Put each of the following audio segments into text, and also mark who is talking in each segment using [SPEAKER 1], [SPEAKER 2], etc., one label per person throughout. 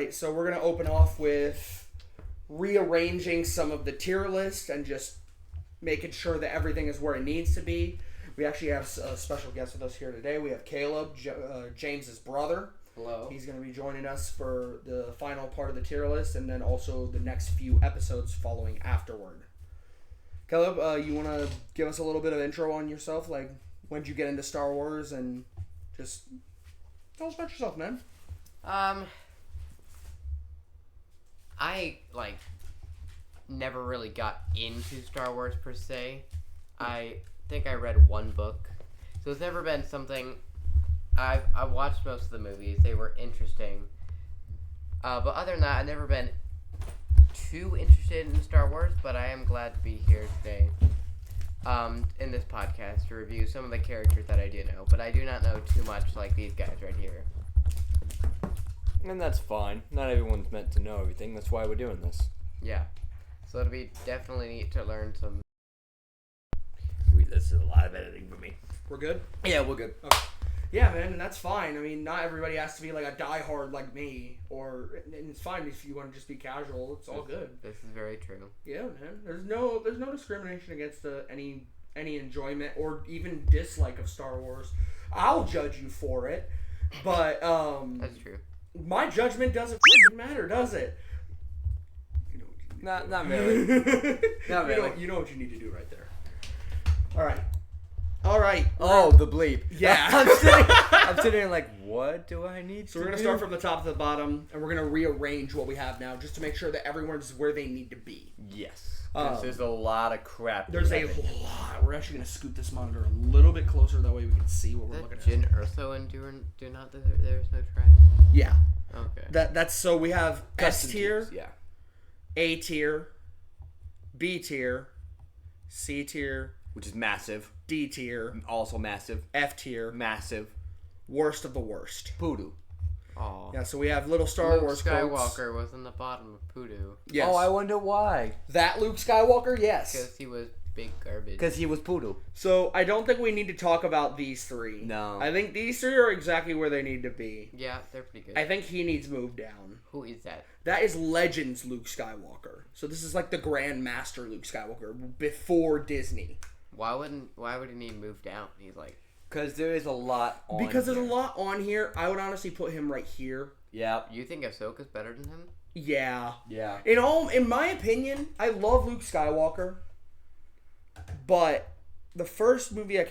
[SPEAKER 1] right, so we're going to open off with rearranging some of the tier list and just making sure that everything is where it needs to be. We actually have a special guest with us here today. We have Caleb, James's brother.
[SPEAKER 2] Hello.
[SPEAKER 1] He's going to be joining us for the final part of the tier list and then also the next few episodes following afterward. Caleb, you want to give us a little bit of intro on yourself? Like, when did you get into Star Wars? And just tell us about yourself, man.
[SPEAKER 2] I, never really got into Star Wars per se. I think I read one book. So it's never been something... I watched most of the movies. They were interesting. But other than that, I've never been too interested in Star Wars, but I am glad to be here today in this podcast to review some of the characters that I do know. But I do not know too much like these guys right here.
[SPEAKER 3] And that's fine. Not everyone's meant to know everything. That's why we're doing this.
[SPEAKER 2] Yeah. So it'll be definitely neat to learn some...
[SPEAKER 3] This is a lot of editing for me.
[SPEAKER 1] We're good?
[SPEAKER 3] Yeah, we're good.
[SPEAKER 1] Okay. Yeah, man, and that's fine. I mean, not everybody has to be like a diehard like me, and it's fine if you want to just be casual. It's all good.
[SPEAKER 2] This is very true.
[SPEAKER 1] Yeah, man. There's no discrimination against any enjoyment or even dislike of Star Wars. I'll judge you for it, but
[SPEAKER 2] That's true.
[SPEAKER 1] My judgment doesn't matter, does it? You know what you need
[SPEAKER 3] Not really. Not really.
[SPEAKER 1] You know what you need to do right there. All right.
[SPEAKER 3] Oh, the bleep.
[SPEAKER 1] Yeah.
[SPEAKER 3] I'm sitting there like, what do I need
[SPEAKER 1] So we're going to start from the top to the bottom, and we're going to rearrange what we have now just to make sure that everyone's where they need to be.
[SPEAKER 3] Yes. There's a lot of crap.
[SPEAKER 1] There's a lot. We're actually going to scoot this monitor a little bit closer. That way we can see what we're looking at.
[SPEAKER 2] Jin Urso and Do Not There's No Try?
[SPEAKER 1] Yeah.
[SPEAKER 2] Okay.
[SPEAKER 1] That's so we have S tier,
[SPEAKER 3] Yeah.
[SPEAKER 1] A tier, B tier, C tier,
[SPEAKER 3] Which is massive.
[SPEAKER 1] D tier,
[SPEAKER 3] Also massive.
[SPEAKER 1] F tier,
[SPEAKER 3] Massive.
[SPEAKER 1] worst of the worst.
[SPEAKER 3] Poodoo.
[SPEAKER 2] Aw.
[SPEAKER 1] Yeah, so we have little Star
[SPEAKER 2] Luke
[SPEAKER 1] Wars
[SPEAKER 2] Skywalker
[SPEAKER 1] quotes.
[SPEAKER 2] was in the bottom of Poodoo.
[SPEAKER 1] Yes.
[SPEAKER 3] Oh, I wonder why.
[SPEAKER 1] That Luke Skywalker, yes.
[SPEAKER 2] Because he was big garbage.
[SPEAKER 3] Because he was Poodoo.
[SPEAKER 1] So I don't think we need to talk about these three.
[SPEAKER 3] No.
[SPEAKER 1] I think these three are exactly where they need to be.
[SPEAKER 2] Yeah, they're pretty good.
[SPEAKER 1] I think he needs moved down.
[SPEAKER 2] Who is that?
[SPEAKER 1] That is Legends Luke Skywalker. So this is like the Grand Master Luke Skywalker before Disney.
[SPEAKER 2] Why would he need moved down? He's like...
[SPEAKER 3] Because there is a lot on
[SPEAKER 1] Because
[SPEAKER 3] here.
[SPEAKER 1] there's a lot on here. I would honestly put him right here.
[SPEAKER 3] Yeah.
[SPEAKER 2] You think Ahsoka's better than him?
[SPEAKER 1] Yeah.
[SPEAKER 3] Yeah.
[SPEAKER 1] In my opinion, I love Luke Skywalker. But the first movie I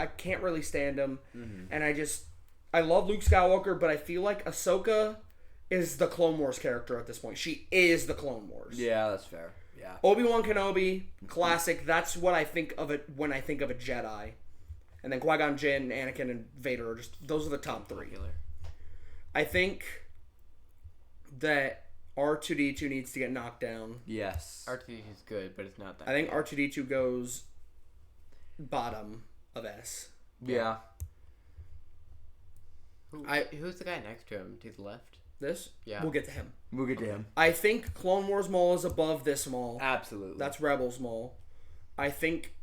[SPEAKER 1] can't really stand him. Mm-hmm. And I love Luke Skywalker, but I feel like Ahsoka is the Clone Wars character at this point. She is the Clone Wars.
[SPEAKER 3] Yeah, that's fair. Yeah.
[SPEAKER 1] Obi-Wan Kenobi, classic. That's what I think of it when I think of a Jedi. And then Qui-Gon Jinn, Anakin, and Vader are those are the top three. I think that R2-D2 needs to get knocked down.
[SPEAKER 3] Yes.
[SPEAKER 2] R2 is good, but it's not that
[SPEAKER 1] I think
[SPEAKER 2] good.
[SPEAKER 1] R2-D2 goes bottom of S.
[SPEAKER 3] Yeah.
[SPEAKER 2] Who's the guy next to him? To the left?
[SPEAKER 1] This?
[SPEAKER 2] Yeah.
[SPEAKER 1] We'll get to him.
[SPEAKER 3] We'll get to him.
[SPEAKER 1] I think Clone Wars Maul is above this Maul.
[SPEAKER 3] Absolutely.
[SPEAKER 1] That's Rebels Maul. I think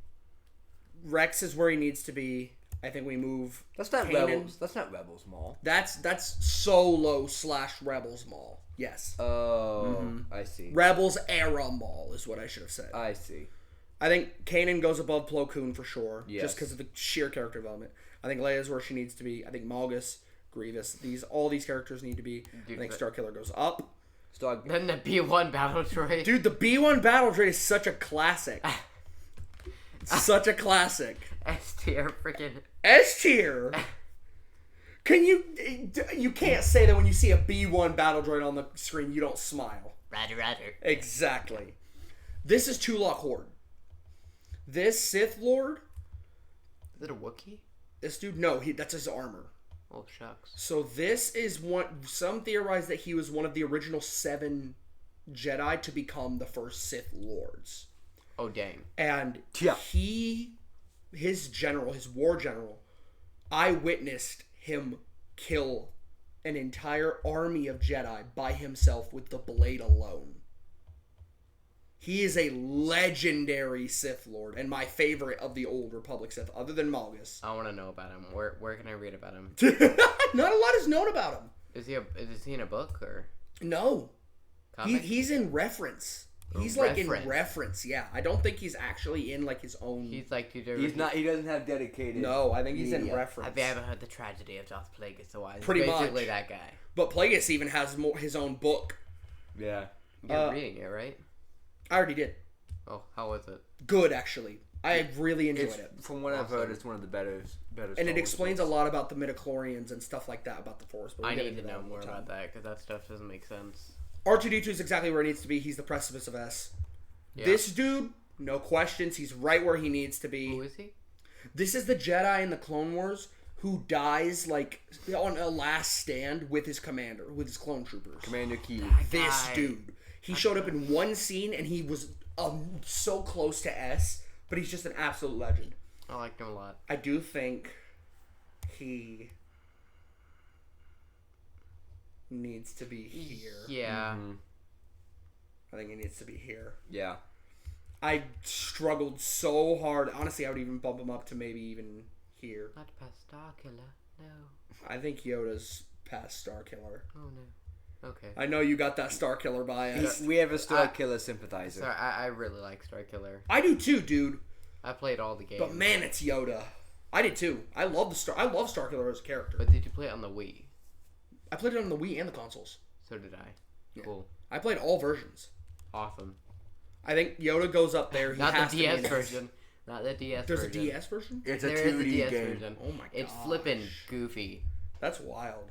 [SPEAKER 1] Rex is where he needs to be. I think we move.
[SPEAKER 3] That's not
[SPEAKER 1] Kanan.
[SPEAKER 3] Rebels. That's not Rebels Mall.
[SPEAKER 1] That's Solo / Rebels Maul. Yes.
[SPEAKER 3] Oh, I see.
[SPEAKER 1] Rebels era Maul is what I should have said.
[SPEAKER 3] I see.
[SPEAKER 1] I think Kanan goes above Plo Koon for sure.
[SPEAKER 3] Yes.
[SPEAKER 1] Just because of the sheer character development. I think Leia's where she needs to be. I think Malgus, Grievous, all these characters need to be.
[SPEAKER 2] Dude,
[SPEAKER 1] I think Starkiller goes up.
[SPEAKER 2] Then the B1 battle droid.
[SPEAKER 1] Dude, the B1 battle droid is such a classic. Such a classic.
[SPEAKER 2] S tier, freaking
[SPEAKER 1] S tier. Can you can't say that when you see a B1 battle droid on the screen you don't smile.
[SPEAKER 2] Roger.
[SPEAKER 1] Exactly. This is Tulok Horde. This Sith Lord.
[SPEAKER 2] Is it a Wookiee?
[SPEAKER 1] This dude, no, that's his armor.
[SPEAKER 2] Oh shucks.
[SPEAKER 1] So this is some theorize that he was one of the original 7 Jedi to become the first Sith Lords.
[SPEAKER 2] Oh dang.
[SPEAKER 1] And
[SPEAKER 3] Yeah.
[SPEAKER 1] his war general, I witnessed him kill an entire army of Jedi by himself with the blade alone. He is a legendary Sith Lord and my favorite of the old Republic Sith, other than Malgus.
[SPEAKER 2] I want to know about him. Where can I read about him?
[SPEAKER 1] Not a lot is known about him.
[SPEAKER 2] Is he in a book or?
[SPEAKER 1] No.
[SPEAKER 2] Comic?
[SPEAKER 1] He's in reference. He's like in reference, yeah. I don't think he's actually in like his own.
[SPEAKER 2] He's like
[SPEAKER 3] He's not. He doesn't have dedicated.
[SPEAKER 1] No, I think he's in
[SPEAKER 3] media.
[SPEAKER 1] reference.
[SPEAKER 2] Have you ever heard the tragedy of Darth Plagueis? So I
[SPEAKER 1] Pretty
[SPEAKER 2] basically
[SPEAKER 1] much.
[SPEAKER 2] that guy.
[SPEAKER 1] But Plagueis even has his own book.
[SPEAKER 3] Yeah.
[SPEAKER 2] You're reading it, right?
[SPEAKER 1] I already did.
[SPEAKER 2] Oh, how was it?
[SPEAKER 1] Good, actually. I really enjoyed it.
[SPEAKER 3] From what I've heard, it's one of the better.
[SPEAKER 1] And it explains a lot about the midichlorians and stuff like that about the Force. But
[SPEAKER 2] I need to know more about that because that stuff doesn't make sense.
[SPEAKER 1] R2-D2 is exactly where he needs to be. He's the precipice of S. Yeah. This dude, no questions. He's right where he needs to be.
[SPEAKER 2] Who is he?
[SPEAKER 1] This is the Jedi in the Clone Wars who dies like on a last stand with his commander, with his clone troopers.
[SPEAKER 3] Commander Key.
[SPEAKER 1] This dude. He showed up in one scene and he was so close to S, but he's just an absolute legend.
[SPEAKER 2] I like him a lot.
[SPEAKER 1] I do think he needs to be here.
[SPEAKER 2] Yeah.
[SPEAKER 3] Mm-hmm.
[SPEAKER 1] I think he needs to be here.
[SPEAKER 3] Yeah.
[SPEAKER 1] I struggled so hard. Honestly, I would even bump him up to maybe even here.
[SPEAKER 2] Not past Starkiller. No.
[SPEAKER 1] I think Yoda's past Starkiller.
[SPEAKER 2] Oh no. Okay.
[SPEAKER 1] I know you got that Starkiller bias.
[SPEAKER 3] We have a Starkiller sympathizer.
[SPEAKER 2] Sorry, I really like Starkiller.
[SPEAKER 1] I do too, dude.
[SPEAKER 2] I played all the games.
[SPEAKER 1] But man, it's Yoda. I did too. I love Starkiller as a character.
[SPEAKER 2] But did you play it on the Wii?
[SPEAKER 1] I played it on the Wii and the consoles.
[SPEAKER 2] So did I.
[SPEAKER 1] Yeah.
[SPEAKER 2] Cool.
[SPEAKER 1] I played all versions.
[SPEAKER 2] Awesome.
[SPEAKER 1] I think Yoda goes up there. He
[SPEAKER 2] Not
[SPEAKER 1] has
[SPEAKER 2] the
[SPEAKER 1] to be
[SPEAKER 2] DS
[SPEAKER 1] in this.
[SPEAKER 2] version. Not the DS
[SPEAKER 1] There's
[SPEAKER 2] version.
[SPEAKER 1] a DS version?
[SPEAKER 3] It's a
[SPEAKER 2] There is a
[SPEAKER 3] 2D
[SPEAKER 2] DS
[SPEAKER 3] game.
[SPEAKER 2] version.
[SPEAKER 1] Oh my god.
[SPEAKER 2] It's flippin' goofy.
[SPEAKER 1] That's wild.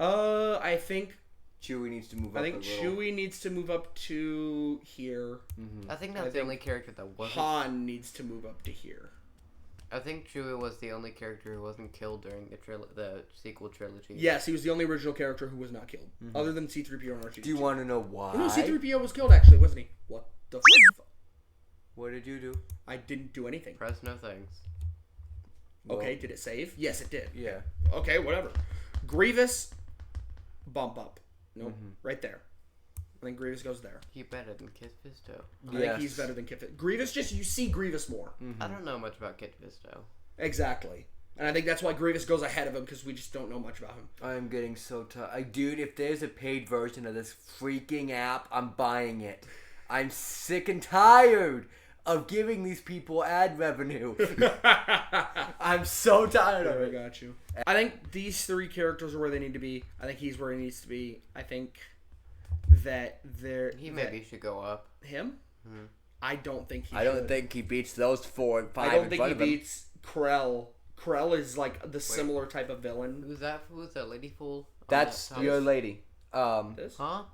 [SPEAKER 1] I think
[SPEAKER 3] Chewie needs to move up
[SPEAKER 1] I think
[SPEAKER 3] a little.
[SPEAKER 1] Chewie needs to move up to here.
[SPEAKER 3] Mm-hmm.
[SPEAKER 2] I think that's the only character that wasn't.
[SPEAKER 1] Han needs to move up to here.
[SPEAKER 2] I think Chewie was the only character who wasn't killed during the sequel trilogy.
[SPEAKER 1] Yes, he was the only original character who was not killed, other than C-3PO and R2-D2.
[SPEAKER 3] Do you want to know why?
[SPEAKER 1] No, C-3PO was killed actually, wasn't he? What the f***?
[SPEAKER 3] What did you do?
[SPEAKER 1] I didn't do anything.
[SPEAKER 2] Press no thanks.
[SPEAKER 1] Okay, did it save? Yes, it did.
[SPEAKER 3] Yeah.
[SPEAKER 1] Okay, whatever. Grievous, bump up. Nope, right there. I think Grievous goes there.
[SPEAKER 2] He better than Kit Fisto.
[SPEAKER 1] I think he's better than Kit Fisto. Grievous, you see Grievous more.
[SPEAKER 2] I don't know much about Kit Fisto.
[SPEAKER 1] Exactly. And I think that's why Grievous goes ahead of him, because we just don't know much about him.
[SPEAKER 3] I'm getting so tired. Dude, if there's a paid version of this freaking app, I'm buying it. I'm sick and tired of giving these people ad revenue. I'm so tired of
[SPEAKER 1] I
[SPEAKER 3] it.
[SPEAKER 1] got you. I think these three characters are where they need to be. I think he's where he needs to be. I think that
[SPEAKER 2] He maybe should go up.
[SPEAKER 1] Him?
[SPEAKER 2] Mm-hmm.
[SPEAKER 1] I don't think he
[SPEAKER 3] I don't think he beats those 4 and 5
[SPEAKER 1] I don't
[SPEAKER 3] in
[SPEAKER 1] think
[SPEAKER 3] front
[SPEAKER 1] he
[SPEAKER 3] of him.
[SPEAKER 1] beats Krell. Krell is like the similar type of villain.
[SPEAKER 2] Who's that? Who's that lady fool?
[SPEAKER 3] That's
[SPEAKER 2] on that
[SPEAKER 3] your
[SPEAKER 2] top?
[SPEAKER 3] lady.
[SPEAKER 1] This?
[SPEAKER 2] Huh?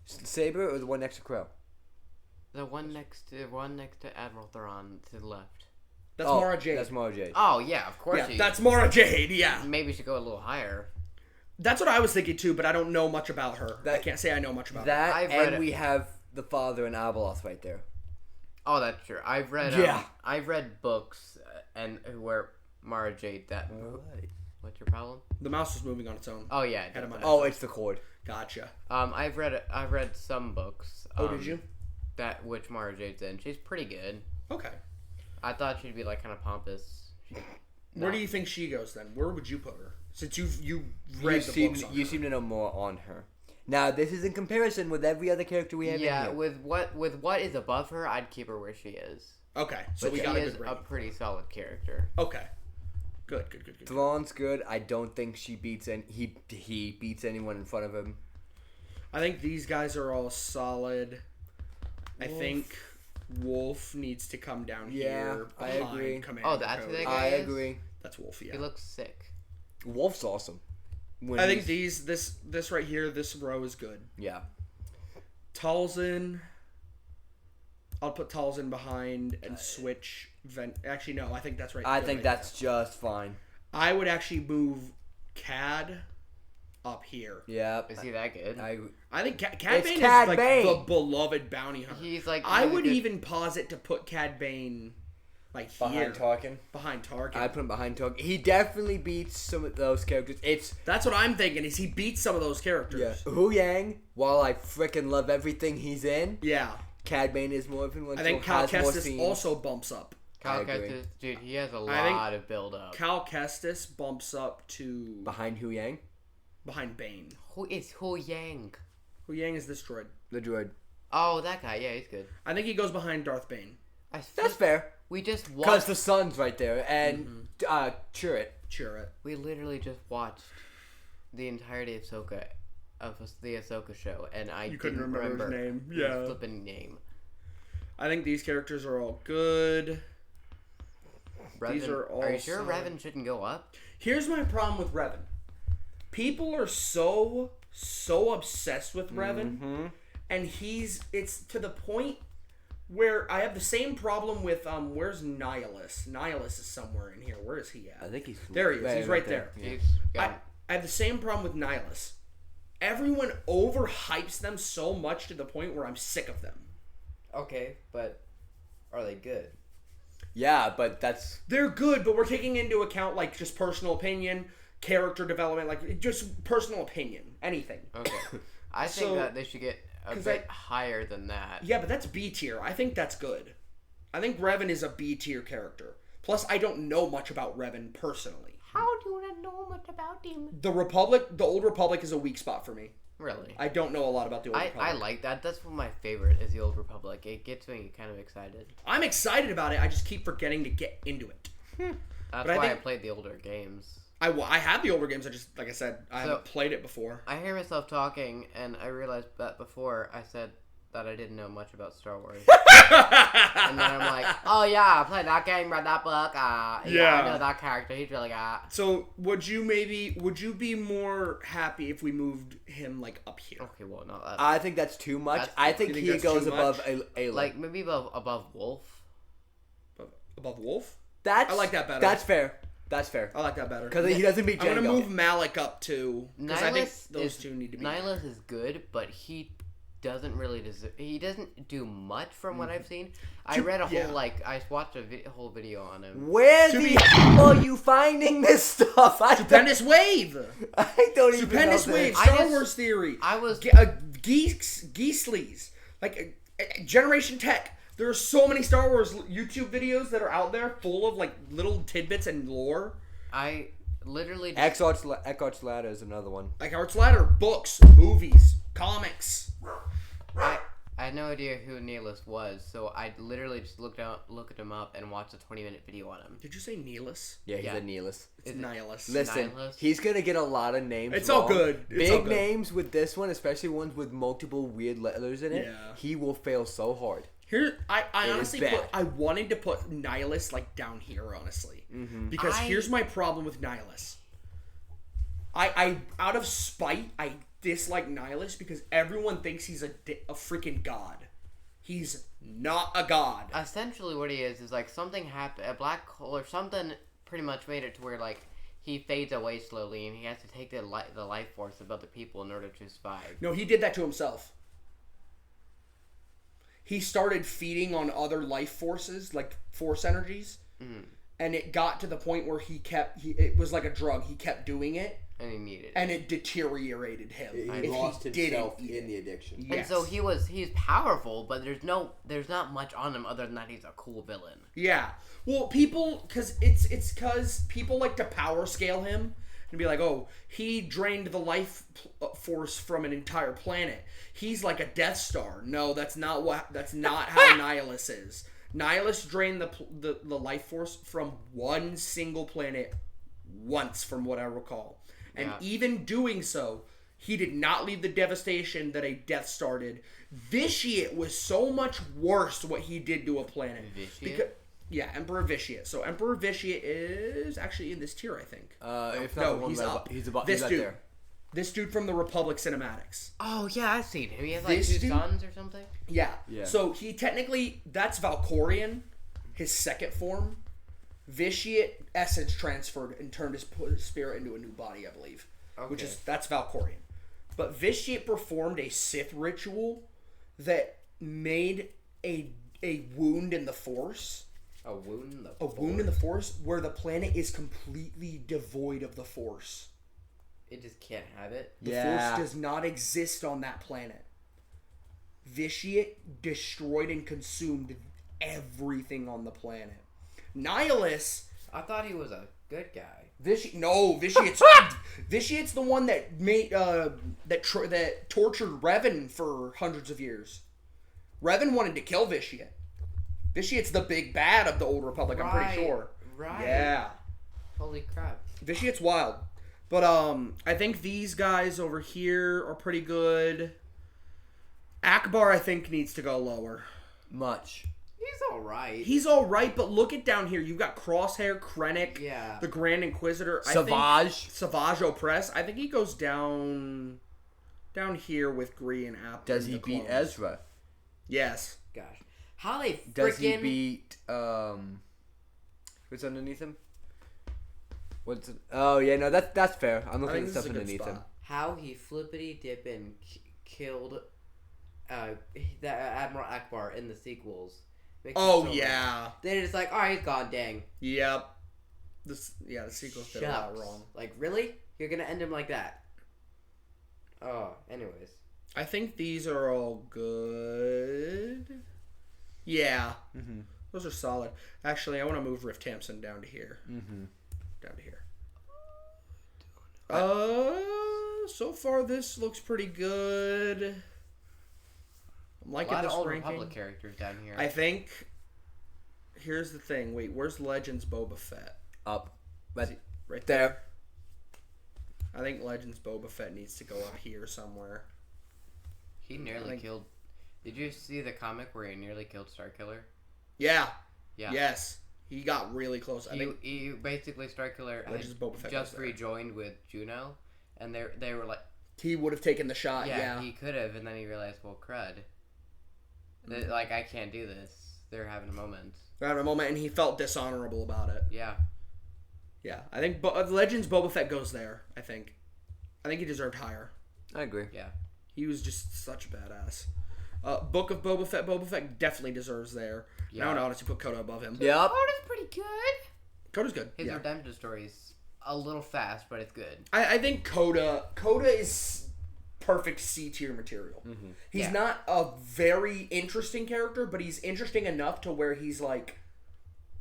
[SPEAKER 3] Saber or the one next to Crow?
[SPEAKER 2] The one next to Admiral Thrawn to the left.
[SPEAKER 1] That's Mara Jade.
[SPEAKER 3] That's Mara Jade.
[SPEAKER 2] Oh yeah, of course.
[SPEAKER 1] Yeah, that's Mara Jade. Yeah,
[SPEAKER 2] Maybe she go a little higher.
[SPEAKER 1] that's what I was thinking too. But I don't know much about her. I can't say I know much about her.
[SPEAKER 3] That
[SPEAKER 2] I've read
[SPEAKER 3] and
[SPEAKER 2] it.
[SPEAKER 3] we have the father and Abeloth right there.
[SPEAKER 2] Oh, that's true. I've read.
[SPEAKER 3] Yeah.
[SPEAKER 2] I've read books and where Mara Jade. What's your problem?
[SPEAKER 1] The mouse was moving on its own.
[SPEAKER 2] Oh yeah.
[SPEAKER 1] Had him on
[SPEAKER 3] Oh, it's the cord.
[SPEAKER 1] Gotcha.
[SPEAKER 2] I've read some books.
[SPEAKER 1] Oh, did you?
[SPEAKER 2] That which Mara Jade's in. She's pretty good.
[SPEAKER 1] Okay.
[SPEAKER 2] I thought she'd be like kind of pompous.
[SPEAKER 1] Where do you think she goes then? Where would you put her? Since you read the books on
[SPEAKER 3] You
[SPEAKER 1] her.
[SPEAKER 3] seem to know more on her. Now, this is in comparison with every other character we have in
[SPEAKER 2] Yeah,
[SPEAKER 3] here.
[SPEAKER 2] with what is above her, I'd keep her where she is.
[SPEAKER 1] Okay, so
[SPEAKER 2] But
[SPEAKER 1] we
[SPEAKER 2] she
[SPEAKER 1] got a
[SPEAKER 2] is
[SPEAKER 1] good
[SPEAKER 2] a
[SPEAKER 1] rating.
[SPEAKER 2] pretty solid character.
[SPEAKER 1] Okay. Good.
[SPEAKER 3] Thrawn's good. I don't think he beats anyone in front of him.
[SPEAKER 1] I think these guys are all solid. I think Wolf needs to come down here.
[SPEAKER 3] I
[SPEAKER 1] behind
[SPEAKER 3] agree.
[SPEAKER 1] Commander
[SPEAKER 2] Oh, that's who
[SPEAKER 1] Cody.
[SPEAKER 2] that
[SPEAKER 3] I
[SPEAKER 2] guy is?
[SPEAKER 3] agree.
[SPEAKER 1] That's Wolf, yeah.
[SPEAKER 2] He looks sick.
[SPEAKER 3] Wolf's awesome.
[SPEAKER 1] I think this right here, this row is good.
[SPEAKER 3] Yeah.
[SPEAKER 1] Talzin. I'll put Talzin behind and switch. Actually, no. I think that's right.
[SPEAKER 3] I
[SPEAKER 1] good
[SPEAKER 3] think
[SPEAKER 1] right
[SPEAKER 3] that's
[SPEAKER 1] there.
[SPEAKER 3] just fine.
[SPEAKER 1] I would actually move Cad up here.
[SPEAKER 3] Yeah.
[SPEAKER 2] Is he that good?
[SPEAKER 1] I think Cad
[SPEAKER 3] It's
[SPEAKER 1] Bane
[SPEAKER 3] Cad
[SPEAKER 1] is like
[SPEAKER 3] Bane.
[SPEAKER 1] the beloved bounty hunter.
[SPEAKER 2] He's like
[SPEAKER 1] I
[SPEAKER 2] really
[SPEAKER 1] would
[SPEAKER 2] good.
[SPEAKER 1] even pause it to put Cad Bane like here
[SPEAKER 3] Tarkin.
[SPEAKER 1] behind Tarkin.
[SPEAKER 3] I put him behind Tarkin. He definitely beats some of those characters.
[SPEAKER 1] That's what I'm thinking. Is he beats some of those characters?
[SPEAKER 3] Hu Yang, while I frickin' love everything he's in,
[SPEAKER 1] Yeah.
[SPEAKER 3] Cad Bane is more influential.
[SPEAKER 1] I think Cal
[SPEAKER 3] has more
[SPEAKER 1] Kestis
[SPEAKER 3] scenes.
[SPEAKER 1] also bumps up.
[SPEAKER 2] Cal
[SPEAKER 3] I agree.
[SPEAKER 2] Kestis, dude, he has a
[SPEAKER 1] I think
[SPEAKER 2] lot of build up.
[SPEAKER 1] Cal Kestis bumps up to
[SPEAKER 3] behind Hu Yang.
[SPEAKER 1] behind Bane.
[SPEAKER 2] Who is Hu Yang?
[SPEAKER 1] Hu Yang is this droid.
[SPEAKER 3] The droid.
[SPEAKER 2] Oh, that guy. Yeah, he's good.
[SPEAKER 1] I think he goes behind Darth Bane.
[SPEAKER 3] That's fair.
[SPEAKER 2] We just
[SPEAKER 3] Because
[SPEAKER 2] watched.
[SPEAKER 3] the sun's right there, and Chirrut.
[SPEAKER 1] Chirrut.
[SPEAKER 2] We literally just watched the entirety of the Ahsoka show, and I
[SPEAKER 1] You couldn't
[SPEAKER 2] didn't
[SPEAKER 1] remember his name.
[SPEAKER 2] his
[SPEAKER 1] Yeah.
[SPEAKER 2] flipping name.
[SPEAKER 1] I think these characters are all good.
[SPEAKER 2] Revan,
[SPEAKER 1] These are all
[SPEAKER 2] you sure
[SPEAKER 1] solid.
[SPEAKER 2] Revan shouldn't go up?
[SPEAKER 1] Here's my problem with Revan. People are so obsessed with Revan, and it's to the point where I have the same problem with where's Nihilus? Nihilus is somewhere in here. Where is he at?
[SPEAKER 3] I think he's
[SPEAKER 1] There he is. He's right there.
[SPEAKER 2] He's
[SPEAKER 1] I have the same problem with Nihilus. Everyone overhypes them so much to the point where I'm sick of them.
[SPEAKER 2] okay, but are they good?
[SPEAKER 3] Yeah, but that's...
[SPEAKER 1] They're good, but we're taking into account like just personal opinion, character development, like just personal opinion, anything.
[SPEAKER 2] Okay, I think
[SPEAKER 1] So-
[SPEAKER 2] that they should get a
[SPEAKER 1] 'cause
[SPEAKER 2] bit higher than that.
[SPEAKER 1] Yeah, but that's B tier. I think that's good. I think Revan is a B tier character. Plus, I don't know much about Revan personally.
[SPEAKER 2] How do you not know much about him?
[SPEAKER 1] The Old Republic is a weak spot for me.
[SPEAKER 2] Really?
[SPEAKER 1] I don't know a lot about the Old Republic.
[SPEAKER 2] I like that. That's one of my favorite is the Old Republic. It gets me kind of excited.
[SPEAKER 1] I'm excited about it. I just keep forgetting to get into it.
[SPEAKER 2] That's
[SPEAKER 1] But I
[SPEAKER 2] why I
[SPEAKER 1] think-
[SPEAKER 2] played the older games.
[SPEAKER 1] I have the older games. I just, like I said, I
[SPEAKER 2] So-
[SPEAKER 1] haven't played it before.
[SPEAKER 2] I hear myself talking, and I realized that before I said that I didn't know much about Star Wars. And then I'm like, oh yeah, I played that game, read that book. Yeah,
[SPEAKER 1] Yeah.
[SPEAKER 2] I know that character. He's really good.
[SPEAKER 1] So, would you be more happy if we moved him like up here?
[SPEAKER 2] Okay, well, not that.
[SPEAKER 3] I think that's too much.
[SPEAKER 2] That's-
[SPEAKER 3] I think
[SPEAKER 1] You think
[SPEAKER 3] he
[SPEAKER 1] that's
[SPEAKER 3] goes
[SPEAKER 1] too
[SPEAKER 3] above
[SPEAKER 1] much?
[SPEAKER 3] Ayla.
[SPEAKER 2] like maybe above Wolf.
[SPEAKER 1] Above Wolf?
[SPEAKER 3] That's,
[SPEAKER 1] I like that better.
[SPEAKER 3] That's fair. That's fair.
[SPEAKER 1] I like that better.
[SPEAKER 3] Because he doesn't beat Django.
[SPEAKER 1] I'm gonna move Malik up too. Because I think
[SPEAKER 2] Nihilus
[SPEAKER 1] those two need to be.
[SPEAKER 2] Nihilus is good, but he doesn't really he doesn't do much from what I've seen. I read a whole
[SPEAKER 1] Yeah.
[SPEAKER 2] I watched a whole video on him.
[SPEAKER 3] Where
[SPEAKER 1] To
[SPEAKER 3] the
[SPEAKER 1] be-
[SPEAKER 3] hell are you finding this stuff?
[SPEAKER 1] Stupendous Wave!
[SPEAKER 3] I don't even
[SPEAKER 1] Stupendous
[SPEAKER 3] know
[SPEAKER 1] Wave!
[SPEAKER 3] this.
[SPEAKER 1] Star
[SPEAKER 2] I just-
[SPEAKER 1] Wars Theory!
[SPEAKER 2] I was
[SPEAKER 1] Geesleys! Like, Generation Tech! There are so many Star Wars YouTube videos that are out there full of, like, little tidbits and lore.
[SPEAKER 2] I literally just,
[SPEAKER 3] Eckhart's Ladder is another one.
[SPEAKER 1] Like Arts Ladder, books, movies, comics.
[SPEAKER 2] I had no idea who Nihilus was, so I literally just looked him up and watched a 20-minute video on him.
[SPEAKER 1] Did you say Nihilus?
[SPEAKER 3] Yeah, he's
[SPEAKER 2] Yeah.
[SPEAKER 3] a Nihilus.
[SPEAKER 1] It's
[SPEAKER 2] Is it-
[SPEAKER 1] Nihilus.
[SPEAKER 3] Listen,
[SPEAKER 2] Nihilus?
[SPEAKER 3] he's gonna get a lot of names.
[SPEAKER 1] It's all
[SPEAKER 3] wrong.
[SPEAKER 1] good. It's
[SPEAKER 3] Big
[SPEAKER 1] all good.
[SPEAKER 3] names with this one, especially ones with multiple weird letters in it.
[SPEAKER 1] Yeah.
[SPEAKER 3] He will fail so hard.
[SPEAKER 1] Here, I
[SPEAKER 3] It is
[SPEAKER 1] honestly
[SPEAKER 3] bad.
[SPEAKER 1] I wanted to put Nihilus like down here, honestly, because
[SPEAKER 2] I-
[SPEAKER 1] here's my problem with Nihilus. I out of spite, I dislike Nihilus because everyone thinks he's a freaking god. He's not a god.
[SPEAKER 2] Essentially, what he is like something happened, a black hole or something, pretty much made it to where like he fades away slowly, and he has to take the life force of other people in order to survive.
[SPEAKER 1] No, he did that to himself. He started feeding on other life forces, like force energies, and it got to the point where it was like a drug. He kept doing it,
[SPEAKER 2] And he needed it.
[SPEAKER 1] and it deteriorated him.
[SPEAKER 3] He
[SPEAKER 1] if
[SPEAKER 3] lost
[SPEAKER 1] he
[SPEAKER 3] himself
[SPEAKER 1] didn't eat
[SPEAKER 3] in the
[SPEAKER 1] it.
[SPEAKER 3] addiction.
[SPEAKER 1] Yes.
[SPEAKER 2] And so he's powerful, but there's not much on him other than that he's a cool villain.
[SPEAKER 1] Yeah. Well, it's because people like to power scale him and be like, oh, he drained the life force from an entire planet. He's like a Death Star. No, that's not how Nihilus is. Nihilus drained the life force from one single planet once, from what I recall. And
[SPEAKER 2] Yeah.
[SPEAKER 1] even doing so, he did not leave the devastation that a Death Star did. Vitiate was so much worse what he did to a planet.
[SPEAKER 2] Vitiate?
[SPEAKER 1] Yeah, Emperor Vitiate. So Emperor Vitiate is actually in this tier, I think.
[SPEAKER 3] If
[SPEAKER 1] No,
[SPEAKER 3] not the one
[SPEAKER 1] he's
[SPEAKER 3] right
[SPEAKER 1] up.
[SPEAKER 3] He's about.
[SPEAKER 1] This
[SPEAKER 3] He's up
[SPEAKER 1] dude.
[SPEAKER 3] there.
[SPEAKER 1] This dude from the Republic Cinematics.
[SPEAKER 2] Oh yeah, I've seen him. He has like
[SPEAKER 1] This
[SPEAKER 2] two
[SPEAKER 1] dude-
[SPEAKER 2] sons or something.
[SPEAKER 1] Yeah.
[SPEAKER 3] Yeah.
[SPEAKER 1] So he technically, that's Valkorian, his second form. Vitiate essence transferred and turned his spirit into a new body, I believe. Which
[SPEAKER 2] Okay.
[SPEAKER 1] that's Valkorian. But Vitiate performed a Sith ritual that made a wound in the Force.
[SPEAKER 2] A wound in the
[SPEAKER 1] A wound in the Force where the planet is completely devoid of the Force.
[SPEAKER 2] It just can't have it.
[SPEAKER 1] The
[SPEAKER 3] Yeah.
[SPEAKER 1] Force does not exist on that planet. Vitiate destroyed and consumed everything on the planet. Nihilus
[SPEAKER 2] I thought he was a good guy.
[SPEAKER 1] Vitiate's the one that made that tortured Revan for hundreds of years. Revan wanted to kill Vitiate. Vitiate's the big bad of the Old Republic. I'm pretty sure.
[SPEAKER 2] Right.
[SPEAKER 1] Yeah.
[SPEAKER 2] Holy crap.
[SPEAKER 1] Vitiate's wild, but I think these guys over here are pretty good. Akbar, I think, needs to go lower.
[SPEAKER 3] Much.
[SPEAKER 2] He's alright.
[SPEAKER 1] He's alright, but look at down here. You've got Crosshair, Krennic,
[SPEAKER 2] Yeah.
[SPEAKER 1] the Grand Inquisitor.
[SPEAKER 3] Savage.
[SPEAKER 1] Savage Opress. I think he goes down here with Gree and App.
[SPEAKER 3] Does he beat Ezra?
[SPEAKER 1] Yes.
[SPEAKER 2] Gosh. How they freaking...
[SPEAKER 3] Does he beat, who's underneath him? What's it? Oh, yeah, no, that's fair. I'm looking at stuff underneath him.
[SPEAKER 2] How he flippity dip and killed the Admiral Akbar in the sequels.
[SPEAKER 1] Oh, yeah.
[SPEAKER 2] They're just like, alright, he's gone, dang.
[SPEAKER 1] Yep. The sequels did a lot wrong.
[SPEAKER 2] Like, really? You're gonna end him like that? Oh, anyways.
[SPEAKER 1] I think these are all good. Yeah.
[SPEAKER 3] Mm-hmm.
[SPEAKER 1] Those are solid. Actually, I want to move Riff Tamsin down to here.
[SPEAKER 3] Mm-hmm.
[SPEAKER 1] Down to here. So far this looks pretty good. I'm liking
[SPEAKER 2] a lot
[SPEAKER 1] this
[SPEAKER 2] of Old
[SPEAKER 1] ranking.
[SPEAKER 2] Republic characters down here.
[SPEAKER 1] I think. Here's the thing. Wait, where's Legends Boba Fett?
[SPEAKER 3] Up. Right
[SPEAKER 1] there. I think Legends Boba Fett needs to go up here somewhere.
[SPEAKER 2] He nearly killed... Did you see the comic where he nearly killed Starkiller?
[SPEAKER 1] Yeah.
[SPEAKER 2] Yeah.
[SPEAKER 1] Yes. He got really close.
[SPEAKER 2] He basically, Starkiller had just rejoined with Juno, and they were like...
[SPEAKER 1] He would have taken the shot, yeah.
[SPEAKER 2] He could have, and then he realized, well, crud. Like, I can't do this. They're having a moment.
[SPEAKER 1] They're having a moment, and he felt dishonorable about it.
[SPEAKER 2] Yeah.
[SPEAKER 1] Yeah. I think Legends Boba Fett goes there, I think. I think he deserved higher.
[SPEAKER 3] I agree.
[SPEAKER 2] Yeah.
[SPEAKER 1] He was just such a badass. Book of Boba Fett definitely deserves there. Yeah. I would honestly put Coda above him.
[SPEAKER 3] Yep.
[SPEAKER 2] Coda's pretty good.
[SPEAKER 1] Coda's good.
[SPEAKER 2] His redemption story's a little fast, but it's good.
[SPEAKER 1] I think Coda is perfect C tier material. Mm-hmm. He's not a very interesting character, but he's interesting enough to where he's like,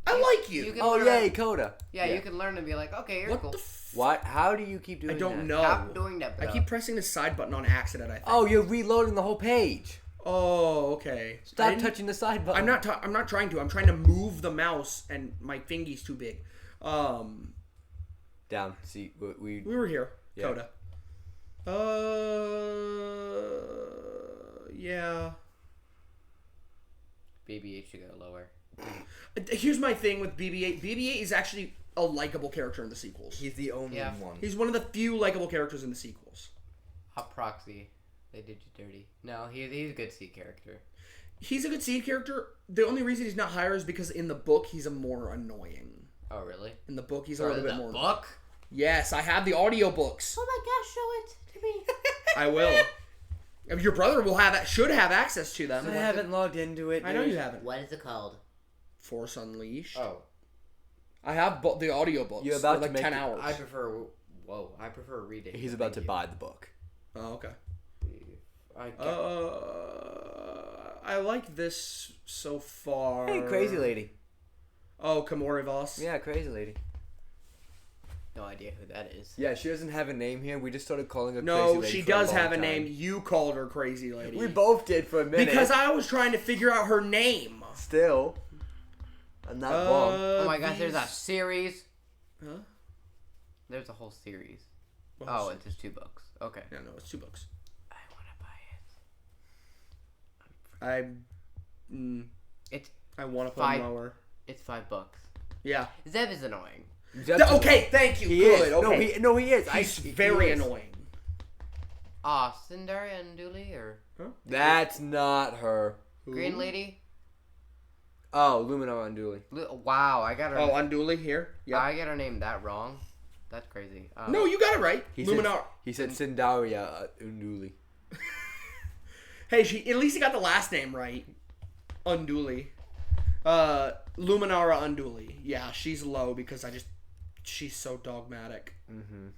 [SPEAKER 1] I like you.
[SPEAKER 3] Yay, Coda.
[SPEAKER 2] Yeah, you can learn to be like, okay, you're cool.
[SPEAKER 3] What? How do you keep doing that?
[SPEAKER 1] I don't know.
[SPEAKER 2] Stop doing that, bro.
[SPEAKER 1] I keep pressing the side button on accident, I think.
[SPEAKER 3] Oh, you're reloading the whole page.
[SPEAKER 1] Oh, okay.
[SPEAKER 3] Stop touching the side button.
[SPEAKER 1] I'm not trying to. I'm trying to move the mouse, and my fingy's too big.
[SPEAKER 3] Down. See, we
[SPEAKER 1] were here.
[SPEAKER 3] Yeah.
[SPEAKER 1] Coda. Yeah.
[SPEAKER 2] BB-8 should go lower.
[SPEAKER 1] Here's my thing with BB-8. BB-8 is actually a likable character in the sequels.
[SPEAKER 3] He's the only one.
[SPEAKER 1] He's one of the few likable characters in the sequels.
[SPEAKER 2] Hot Proxy. They did you dirty. No, he's a good C character.
[SPEAKER 1] He's a good C character. The only reason he's not higher is because in the book he's a more annoying.
[SPEAKER 2] Oh, really?
[SPEAKER 1] In the book he's a little bit more.
[SPEAKER 2] Book?
[SPEAKER 1] Yes, I have the audiobooks.
[SPEAKER 2] Oh my gosh, show it to me.
[SPEAKER 1] I will. Your brother should have access to them.
[SPEAKER 3] I haven't logged into it.
[SPEAKER 1] I know you haven't.
[SPEAKER 2] What is it called?
[SPEAKER 1] Force Unleashed.
[SPEAKER 2] Oh.
[SPEAKER 1] I have the audiobooks.
[SPEAKER 3] You're about
[SPEAKER 1] like
[SPEAKER 3] to
[SPEAKER 1] 10 hours.
[SPEAKER 2] I prefer reading.
[SPEAKER 3] He's about to buy the book.
[SPEAKER 1] Oh, okay. I like this so far.
[SPEAKER 3] Hey, crazy lady.
[SPEAKER 1] Oh, Kamori Voss.
[SPEAKER 3] Yeah, crazy lady.
[SPEAKER 2] No idea who that is.
[SPEAKER 3] Yeah, she doesn't have a name here. We just started calling her crazy
[SPEAKER 1] No,
[SPEAKER 3] lady.
[SPEAKER 1] she
[SPEAKER 3] for
[SPEAKER 1] does
[SPEAKER 3] a long
[SPEAKER 1] have a
[SPEAKER 3] time.
[SPEAKER 1] name. You called her crazy lady.
[SPEAKER 3] We both did for a minute.
[SPEAKER 1] Because I was trying to figure out her name.
[SPEAKER 3] Still. I'm not wrong.
[SPEAKER 2] Oh my gosh, there's a series.
[SPEAKER 1] Huh?
[SPEAKER 2] There's a whole series.
[SPEAKER 1] Well,
[SPEAKER 2] it's just 2 books. Okay.
[SPEAKER 1] Yeah, no, it's 2 books.
[SPEAKER 2] I want to buy it.
[SPEAKER 1] I want to put it lower.
[SPEAKER 2] It's $5.
[SPEAKER 1] Yeah.
[SPEAKER 2] Zev is annoying.
[SPEAKER 1] Okay, thank you.
[SPEAKER 3] He
[SPEAKER 1] Good.
[SPEAKER 3] is.
[SPEAKER 1] Okay.
[SPEAKER 3] No, he is.
[SPEAKER 1] He's very annoying.
[SPEAKER 2] Cinderia and Dooley or
[SPEAKER 3] That's not her.
[SPEAKER 2] Green Lady?
[SPEAKER 3] Oh, Luminar Unduli.
[SPEAKER 2] Wow, I got her.
[SPEAKER 1] Oh, Unduli here. Yeah.
[SPEAKER 2] I got her name that wrong. That's crazy.
[SPEAKER 1] No, you got it right. Luminar.
[SPEAKER 3] He said Cinderia Unduli.
[SPEAKER 1] Hey, at least he got the last name right. Unduli. Luminara Unduli. Yeah, she's low because she's so dogmatic.
[SPEAKER 3] Mm-hmm.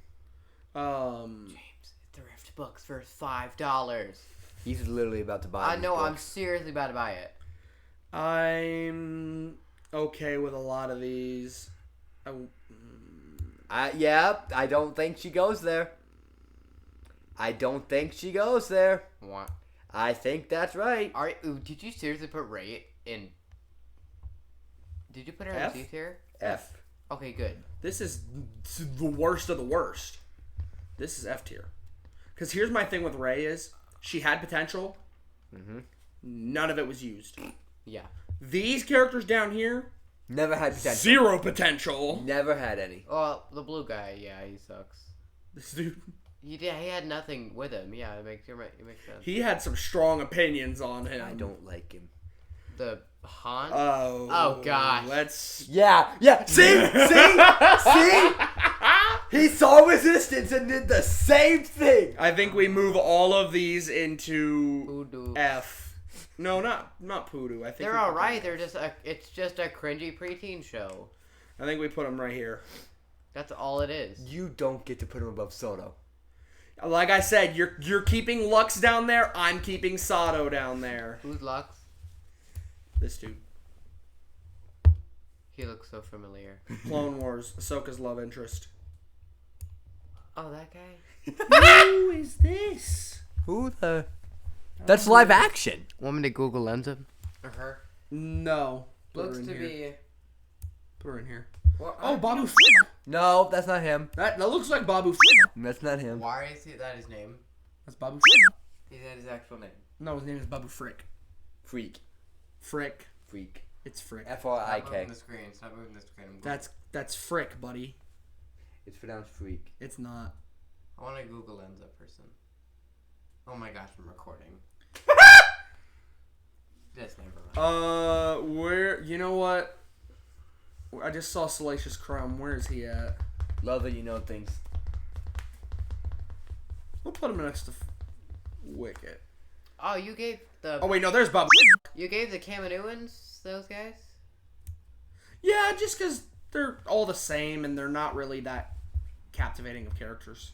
[SPEAKER 2] James, the Rift books for $5.
[SPEAKER 3] He's literally about to buy it.
[SPEAKER 2] I know, I'm seriously about to buy it.
[SPEAKER 1] I'm okay with a lot of these.
[SPEAKER 3] Yeah, I don't think she goes there.
[SPEAKER 2] What?
[SPEAKER 3] I think that's right.
[SPEAKER 2] Did you seriously put Ray in? Did you put her
[SPEAKER 1] F?
[SPEAKER 2] in C tier?
[SPEAKER 3] F.
[SPEAKER 2] Okay, good.
[SPEAKER 1] This is the worst of the worst. This is F tier. Because here's my thing with Rey is she had potential.
[SPEAKER 3] Mm-hmm.
[SPEAKER 1] None of it was used.
[SPEAKER 2] Yeah.
[SPEAKER 1] These characters down here,
[SPEAKER 3] Never had potential.
[SPEAKER 1] zero potential.
[SPEAKER 3] Never had any.
[SPEAKER 2] Well, the blue guy, yeah, he sucks.
[SPEAKER 1] This dude,
[SPEAKER 2] He had nothing with him. Yeah, it makes sense.
[SPEAKER 1] he had some strong opinions on him.
[SPEAKER 3] I don't like him.
[SPEAKER 2] The Han.
[SPEAKER 1] Oh
[SPEAKER 2] gosh.
[SPEAKER 1] Let's.
[SPEAKER 3] Yeah. See. He saw resistance and did the same thing.
[SPEAKER 1] I think we move all of these into
[SPEAKER 2] Voodoo.
[SPEAKER 1] F. No, not Poodoo. I think
[SPEAKER 2] They're
[SPEAKER 1] we put
[SPEAKER 2] all right.
[SPEAKER 1] them-
[SPEAKER 2] It's just a cringy preteen show.
[SPEAKER 1] I think we put them right here.
[SPEAKER 2] That's all it is.
[SPEAKER 3] You don't get to put him above Soto.
[SPEAKER 1] Like I said, you're keeping Lux down there. I'm keeping Sato down there.
[SPEAKER 2] Who's Lux?
[SPEAKER 1] This dude.
[SPEAKER 2] He looks so familiar.
[SPEAKER 1] Clone Wars. Ahsoka's love interest.
[SPEAKER 2] Oh, that guy.
[SPEAKER 1] Who is this?
[SPEAKER 3] Who the? That's live action.
[SPEAKER 2] Want me to Google lens him? Or her?
[SPEAKER 1] No. Put her
[SPEAKER 2] Looks
[SPEAKER 1] in
[SPEAKER 2] to
[SPEAKER 1] here.
[SPEAKER 2] be.
[SPEAKER 1] Put her in here.
[SPEAKER 2] Well,
[SPEAKER 1] Oh, Babu.
[SPEAKER 3] No, that's not him.
[SPEAKER 1] That looks like Babu.
[SPEAKER 3] That's not him.
[SPEAKER 2] Why is that his name?
[SPEAKER 1] That's Babu.
[SPEAKER 2] Is that his actual name?
[SPEAKER 1] No, his name is Babu Frick.
[SPEAKER 3] Freak.
[SPEAKER 1] Frick.
[SPEAKER 3] Freak.
[SPEAKER 1] It's Frick.
[SPEAKER 2] Stop
[SPEAKER 3] F-R-I-K.
[SPEAKER 2] moving the screen. Stop moving the screen.
[SPEAKER 1] That's Frick, buddy.
[SPEAKER 3] It's pronounced freak.
[SPEAKER 1] It's not.
[SPEAKER 2] I want to Google lens that person. Oh my gosh, I'm recording. That's never mind.
[SPEAKER 1] Where? You know what? I just saw Salacious Crumb. Where is he at?
[SPEAKER 3] Love that you know things.
[SPEAKER 1] We'll put him next to Wicket.
[SPEAKER 2] Oh, you gave the.
[SPEAKER 1] Oh wait, no, there's Babu.
[SPEAKER 2] You gave the Kaminoans those guys.
[SPEAKER 1] Yeah, just because they're all the same and they're not really that captivating of characters.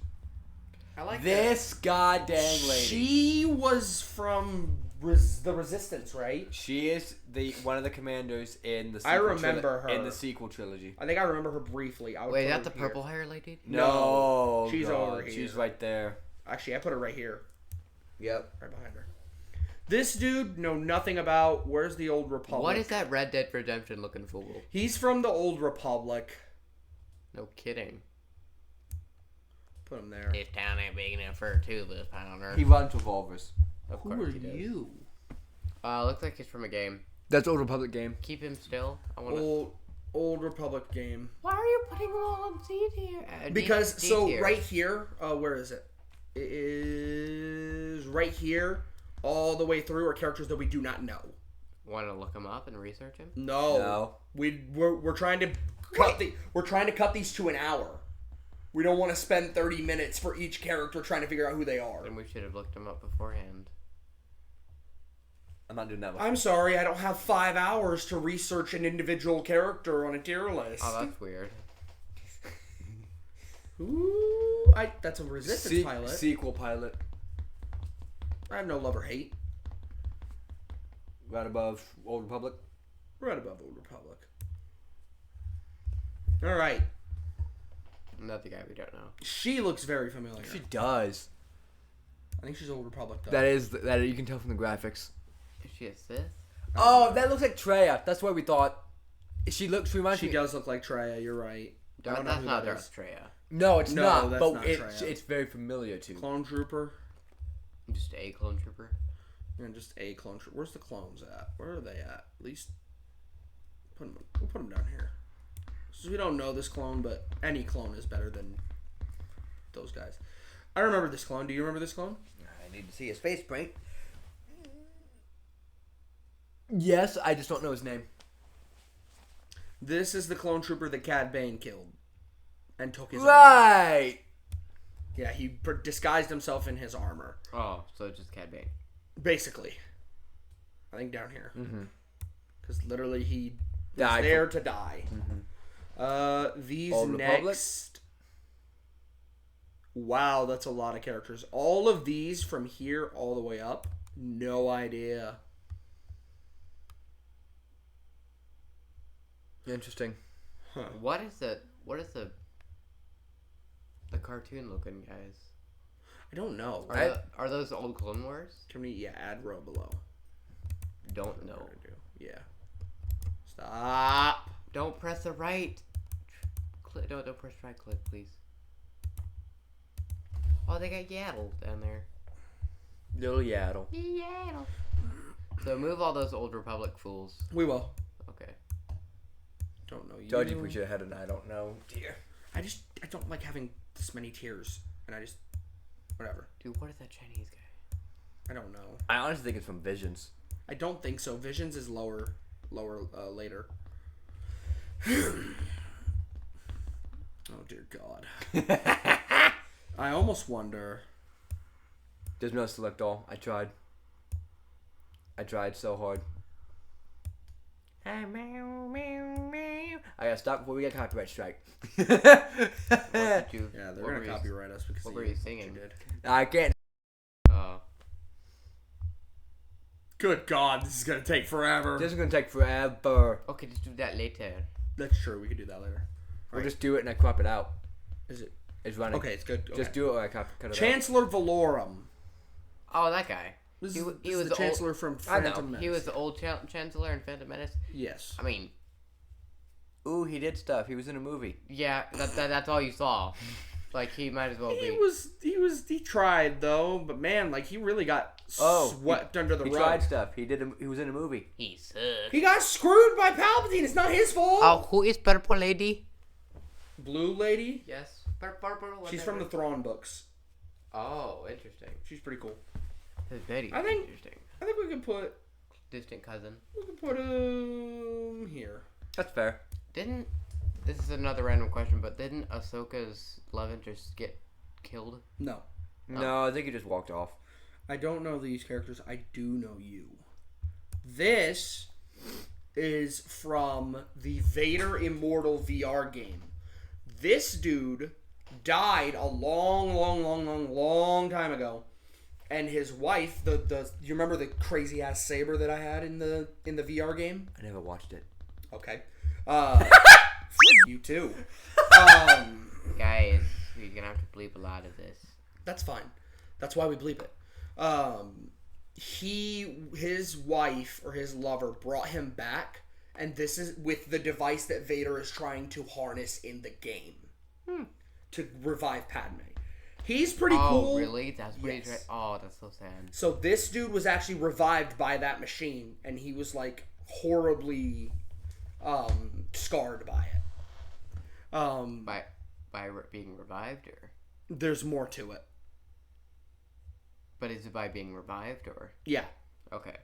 [SPEAKER 2] I like
[SPEAKER 3] This goddamn lady.
[SPEAKER 1] She was from the Resistance, right?
[SPEAKER 3] She is one of the commanders in the.
[SPEAKER 1] I remember her
[SPEAKER 3] in the sequel trilogy.
[SPEAKER 1] I think I remember her briefly. I would
[SPEAKER 2] Wait, is
[SPEAKER 1] put
[SPEAKER 2] that
[SPEAKER 1] her
[SPEAKER 2] the
[SPEAKER 1] here.
[SPEAKER 2] purple hair lady?
[SPEAKER 1] No, she's
[SPEAKER 3] God,
[SPEAKER 1] over here.
[SPEAKER 3] She's right there.
[SPEAKER 1] Actually, I put her right here,
[SPEAKER 3] Yep.
[SPEAKER 1] right behind her. This dude know nothing about. Where's the Old Republic?
[SPEAKER 2] What is that Red Dead Redemption looking fool?
[SPEAKER 1] He's from the Old Republic.
[SPEAKER 2] No kidding.
[SPEAKER 1] Put him there.
[SPEAKER 2] This town ain't big enough for a two-bus pounder.
[SPEAKER 3] He runs revolvers.
[SPEAKER 2] Of
[SPEAKER 1] Who
[SPEAKER 2] course
[SPEAKER 1] are
[SPEAKER 2] he does.
[SPEAKER 1] you?
[SPEAKER 2] Looks like he's from a game.
[SPEAKER 3] That's Old Republic game.
[SPEAKER 2] Keep him still. I want to.
[SPEAKER 1] Old Republic game.
[SPEAKER 2] Why are you putting them all on C tier?
[SPEAKER 1] Because
[SPEAKER 2] D
[SPEAKER 1] so
[SPEAKER 2] tier.
[SPEAKER 1] right here, where is it? It is right here, all the way through are characters that we do not know.
[SPEAKER 2] Want to look him up and research him?
[SPEAKER 1] No. We're trying to cut these to an hour. We don't want to spend 30 minutes for each character trying to figure out who they are.
[SPEAKER 2] Then we should have looked him up beforehand.
[SPEAKER 3] I'm not doing that one.
[SPEAKER 1] I'm sorry, I don't have 5 hours to research an individual character on a tier list.
[SPEAKER 2] Oh, that's weird.
[SPEAKER 1] Ooh, that's a Resistance pilot.
[SPEAKER 3] Sequel pilot.
[SPEAKER 1] I have no love or hate.
[SPEAKER 3] Right above Old Republic.
[SPEAKER 1] Right above Old Republic. All right.
[SPEAKER 2] Another guy we don't know.
[SPEAKER 1] She looks very familiar.
[SPEAKER 3] She does.
[SPEAKER 1] I think she's Old Republic though.
[SPEAKER 3] That you can tell from the graphics.
[SPEAKER 2] Is she a Sith?
[SPEAKER 3] Oh, that looks like Treya. That's what we thought. She reminds me.
[SPEAKER 1] She does look like Treya. You're right. I don't know
[SPEAKER 2] That's
[SPEAKER 1] who
[SPEAKER 2] not
[SPEAKER 1] that
[SPEAKER 2] Darth
[SPEAKER 1] is.
[SPEAKER 2] Treya.
[SPEAKER 3] No, it's
[SPEAKER 1] No,
[SPEAKER 3] not.
[SPEAKER 1] that's
[SPEAKER 3] But
[SPEAKER 1] not Treya.
[SPEAKER 3] it's very familiar too.
[SPEAKER 1] Clone Trooper.
[SPEAKER 2] Just a clone trooper.
[SPEAKER 1] And just a clone trooper. Where's the clones at? Where are they at? At least we'll put them down here. So we don't know this clone, but any clone is better than those guys. I remember this clone. Do you remember this clone?
[SPEAKER 3] I need to see his face paint. Yes, I just don't know his name.
[SPEAKER 1] This is the clone trooper that Cad Bane killed and took his
[SPEAKER 3] Right.
[SPEAKER 1] Yeah, he disguised himself in his armor.
[SPEAKER 2] Oh, so it's just Cad Bane.
[SPEAKER 1] Basically. I think down here.
[SPEAKER 3] Mm-hmm.
[SPEAKER 1] Because literally he was
[SPEAKER 3] Died
[SPEAKER 1] there to die.
[SPEAKER 3] Mm-hmm.
[SPEAKER 1] These
[SPEAKER 3] Old Republic?
[SPEAKER 1] next... Wow, that's a lot of characters. All of these from here all the way up, no idea.
[SPEAKER 3] Interesting.
[SPEAKER 1] Huh.
[SPEAKER 2] What is the cartoon looking guys?
[SPEAKER 1] I don't know.
[SPEAKER 2] Are those old Clone Wars?
[SPEAKER 1] Add row below.
[SPEAKER 2] Don't know.
[SPEAKER 1] Yeah. Stop.
[SPEAKER 2] Don't press the right. Don't press right click, please. Oh, they got Yaddle down there.
[SPEAKER 3] Little Yaddle.
[SPEAKER 2] Yaddle. So move all those Old Republic fools.
[SPEAKER 1] We will.
[SPEAKER 2] Okay.
[SPEAKER 1] Don't know you.
[SPEAKER 3] Told you we should have had an I don't know. Dear.
[SPEAKER 1] I don't like having this many tiers, and whatever.
[SPEAKER 2] Dude, what is that Chinese guy?
[SPEAKER 1] I don't know.
[SPEAKER 3] I honestly think it's from Visions.
[SPEAKER 1] I don't think so. Visions is lower later. Oh dear God. I almost wonder.
[SPEAKER 3] There's no select all. I tried so hard. I gotta stop before we get copyright strike.
[SPEAKER 2] What did you?
[SPEAKER 1] Yeah, they're gonna copyright us because
[SPEAKER 2] what were you singing?
[SPEAKER 1] did.
[SPEAKER 3] I can't.
[SPEAKER 2] Oh.
[SPEAKER 1] Good God, this is gonna take forever.
[SPEAKER 3] This is gonna take forever.
[SPEAKER 2] Okay, just do that later.
[SPEAKER 1] That's true. We could do that later.
[SPEAKER 3] We'll just do it and I crop it out.
[SPEAKER 1] Is it?
[SPEAKER 3] It's running.
[SPEAKER 1] Okay, it's good. Okay.
[SPEAKER 3] Just do it or I cut it out.
[SPEAKER 1] Chancellor Valorum.
[SPEAKER 2] Oh, that guy.
[SPEAKER 1] This
[SPEAKER 2] He
[SPEAKER 1] is
[SPEAKER 2] was
[SPEAKER 1] the
[SPEAKER 2] the
[SPEAKER 1] Chancellor from
[SPEAKER 2] I
[SPEAKER 1] Phantom
[SPEAKER 2] know.
[SPEAKER 1] Menace.
[SPEAKER 2] He was the old Chancellor in Phantom Menace.
[SPEAKER 1] Yes.
[SPEAKER 2] I mean,
[SPEAKER 3] Ooh, he did stuff. He was in a movie.
[SPEAKER 2] yeah, that's all you saw. Like, he might as well be.
[SPEAKER 1] He tried though, but man, like he really got swept under the
[SPEAKER 3] He
[SPEAKER 1] rug.
[SPEAKER 3] tried stuff. He was in a movie.
[SPEAKER 2] He sucks.
[SPEAKER 1] He got screwed by Palpatine. It's not his fault.
[SPEAKER 2] Oh, who is Purple Lady?
[SPEAKER 1] Blue Lady.
[SPEAKER 2] Yes. Purple.
[SPEAKER 1] She's from the Thrawn books.
[SPEAKER 2] Oh, interesting.
[SPEAKER 1] She's pretty cool.
[SPEAKER 2] That's very
[SPEAKER 1] I think-
[SPEAKER 2] interesting.
[SPEAKER 1] I think we can put
[SPEAKER 2] Distant cousin.
[SPEAKER 1] him here.
[SPEAKER 3] That's fair.
[SPEAKER 2] This is another random question, but didn't Ahsoka's love interest get killed?
[SPEAKER 1] No,
[SPEAKER 3] No, I think he just walked off.
[SPEAKER 1] I don't know these characters. I do know you. This is from the Vader Immortal VR game. This dude died a long time ago, and his wife, you remember the crazy ass saber that I had in the VR game?
[SPEAKER 3] I never watched it.
[SPEAKER 1] Okay, you too.
[SPEAKER 2] Guys, you're gonna have to bleep a lot of this.
[SPEAKER 1] That's fine. That's why we bleep it. His wife or his lover brought him back, and this is with the device that Vader is trying to harness in the game to revive Padme. He's pretty cool.
[SPEAKER 2] Oh, really? That's what he's
[SPEAKER 1] Yes.
[SPEAKER 2] Oh, that's so sad.
[SPEAKER 1] So this dude was actually revived by that machine, and he was like horribly scarred by it.
[SPEAKER 2] By being revived, or?
[SPEAKER 1] There's more to it.
[SPEAKER 2] But is it by being revived, or?
[SPEAKER 1] Yeah.
[SPEAKER 2] Okay.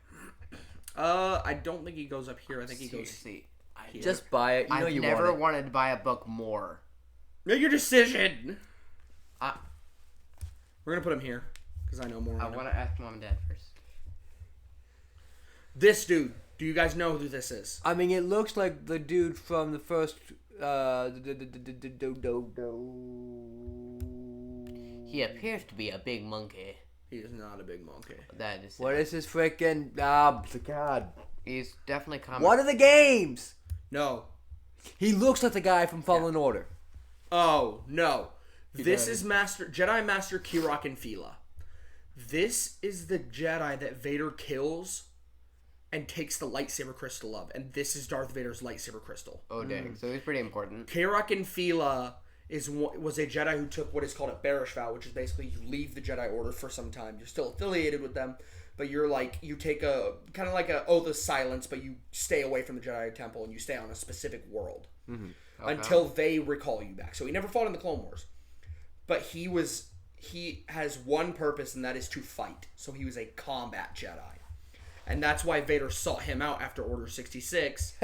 [SPEAKER 1] I don't think he goes up here. I think he goes.
[SPEAKER 2] Seriously,
[SPEAKER 3] Just buy it. You know
[SPEAKER 2] I've
[SPEAKER 3] you
[SPEAKER 2] never
[SPEAKER 3] want it.
[SPEAKER 2] wanted to buy a book more.
[SPEAKER 1] Make your decision.
[SPEAKER 2] I
[SPEAKER 1] We're gonna put him here because I know more.
[SPEAKER 2] want to ask Mom and Dad first.
[SPEAKER 1] This dude. Do you guys know who this is?
[SPEAKER 3] I mean, it looks like the dude from the first.
[SPEAKER 2] He appears to be a big monkey.
[SPEAKER 1] He is not a big monkey.
[SPEAKER 2] That is.
[SPEAKER 3] What is his freaking? God.
[SPEAKER 2] He's definitely common.
[SPEAKER 3] What are the games?
[SPEAKER 1] No.
[SPEAKER 3] He looks like the guy from Fallen Order.
[SPEAKER 1] Oh no. This
[SPEAKER 3] does.
[SPEAKER 1] is Jedi Master Kirok and Fila. This is the Jedi that Vader kills and takes the lightsaber crystal of, and this is Darth Vader's lightsaber crystal.
[SPEAKER 2] Oh dang! So he's pretty important.
[SPEAKER 1] Kirok and Fila was a Jedi who took what is called a bearish vow, which is basically you leave the Jedi Order for some time. You're still affiliated with them, but you're like you take a kind of like a oath of silence, but you stay away from the Jedi Temple and you stay on a specific world until they recall you back. So he never fought in the Clone Wars, but he has one purpose, and that is to fight. So he was a combat Jedi. And that's why Vader sought him out after Order 66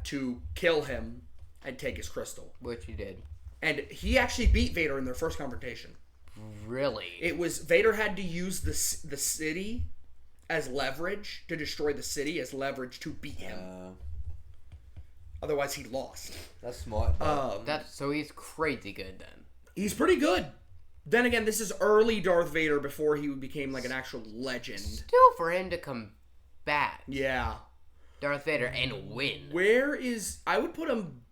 [SPEAKER 1] to kill him and take his crystal.
[SPEAKER 2] Which he did.
[SPEAKER 1] And he actually beat Vader in their first confrontation.
[SPEAKER 2] Really?
[SPEAKER 1] It was Vader had to use the city as leverage to destroy the city as leverage to beat him. Otherwise, he lost.
[SPEAKER 3] That's smart.
[SPEAKER 2] So he's crazy good then.
[SPEAKER 1] He's pretty good. Then again, this is early Darth Vader before he became like an actual legend.
[SPEAKER 2] Still, for him to come back,
[SPEAKER 1] Yeah.
[SPEAKER 2] Darth Vader, and win.
[SPEAKER 1] Where is... I would put him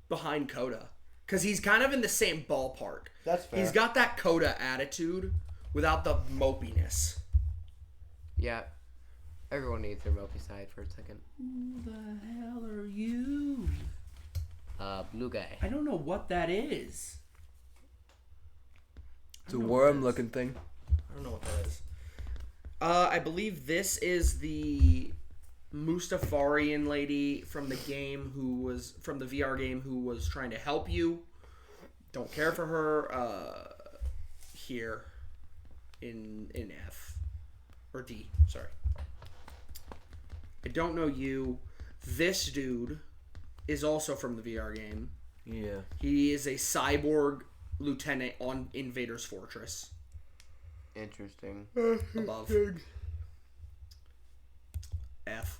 [SPEAKER 1] behind Coda. Because he's kind of in the same ballpark.
[SPEAKER 3] That's fair.
[SPEAKER 1] He's got that Coda attitude without the mopiness.
[SPEAKER 2] Yeah. Everyone needs their mopey side for a second.
[SPEAKER 4] Who the hell are you?
[SPEAKER 2] Blue guy.
[SPEAKER 4] I don't know what that is.
[SPEAKER 3] It's a worm-looking thing.
[SPEAKER 1] I don't know what that is. I believe this is the Mustafarian lady from the game from the VR game who was trying to help you. Don't care for her. Here in F or D. Sorry. I don't know you. This dude is also from the VR game.
[SPEAKER 3] Yeah.
[SPEAKER 1] He is a cyborg lieutenant on Invader's Fortress.
[SPEAKER 2] Interesting.
[SPEAKER 1] Above. F.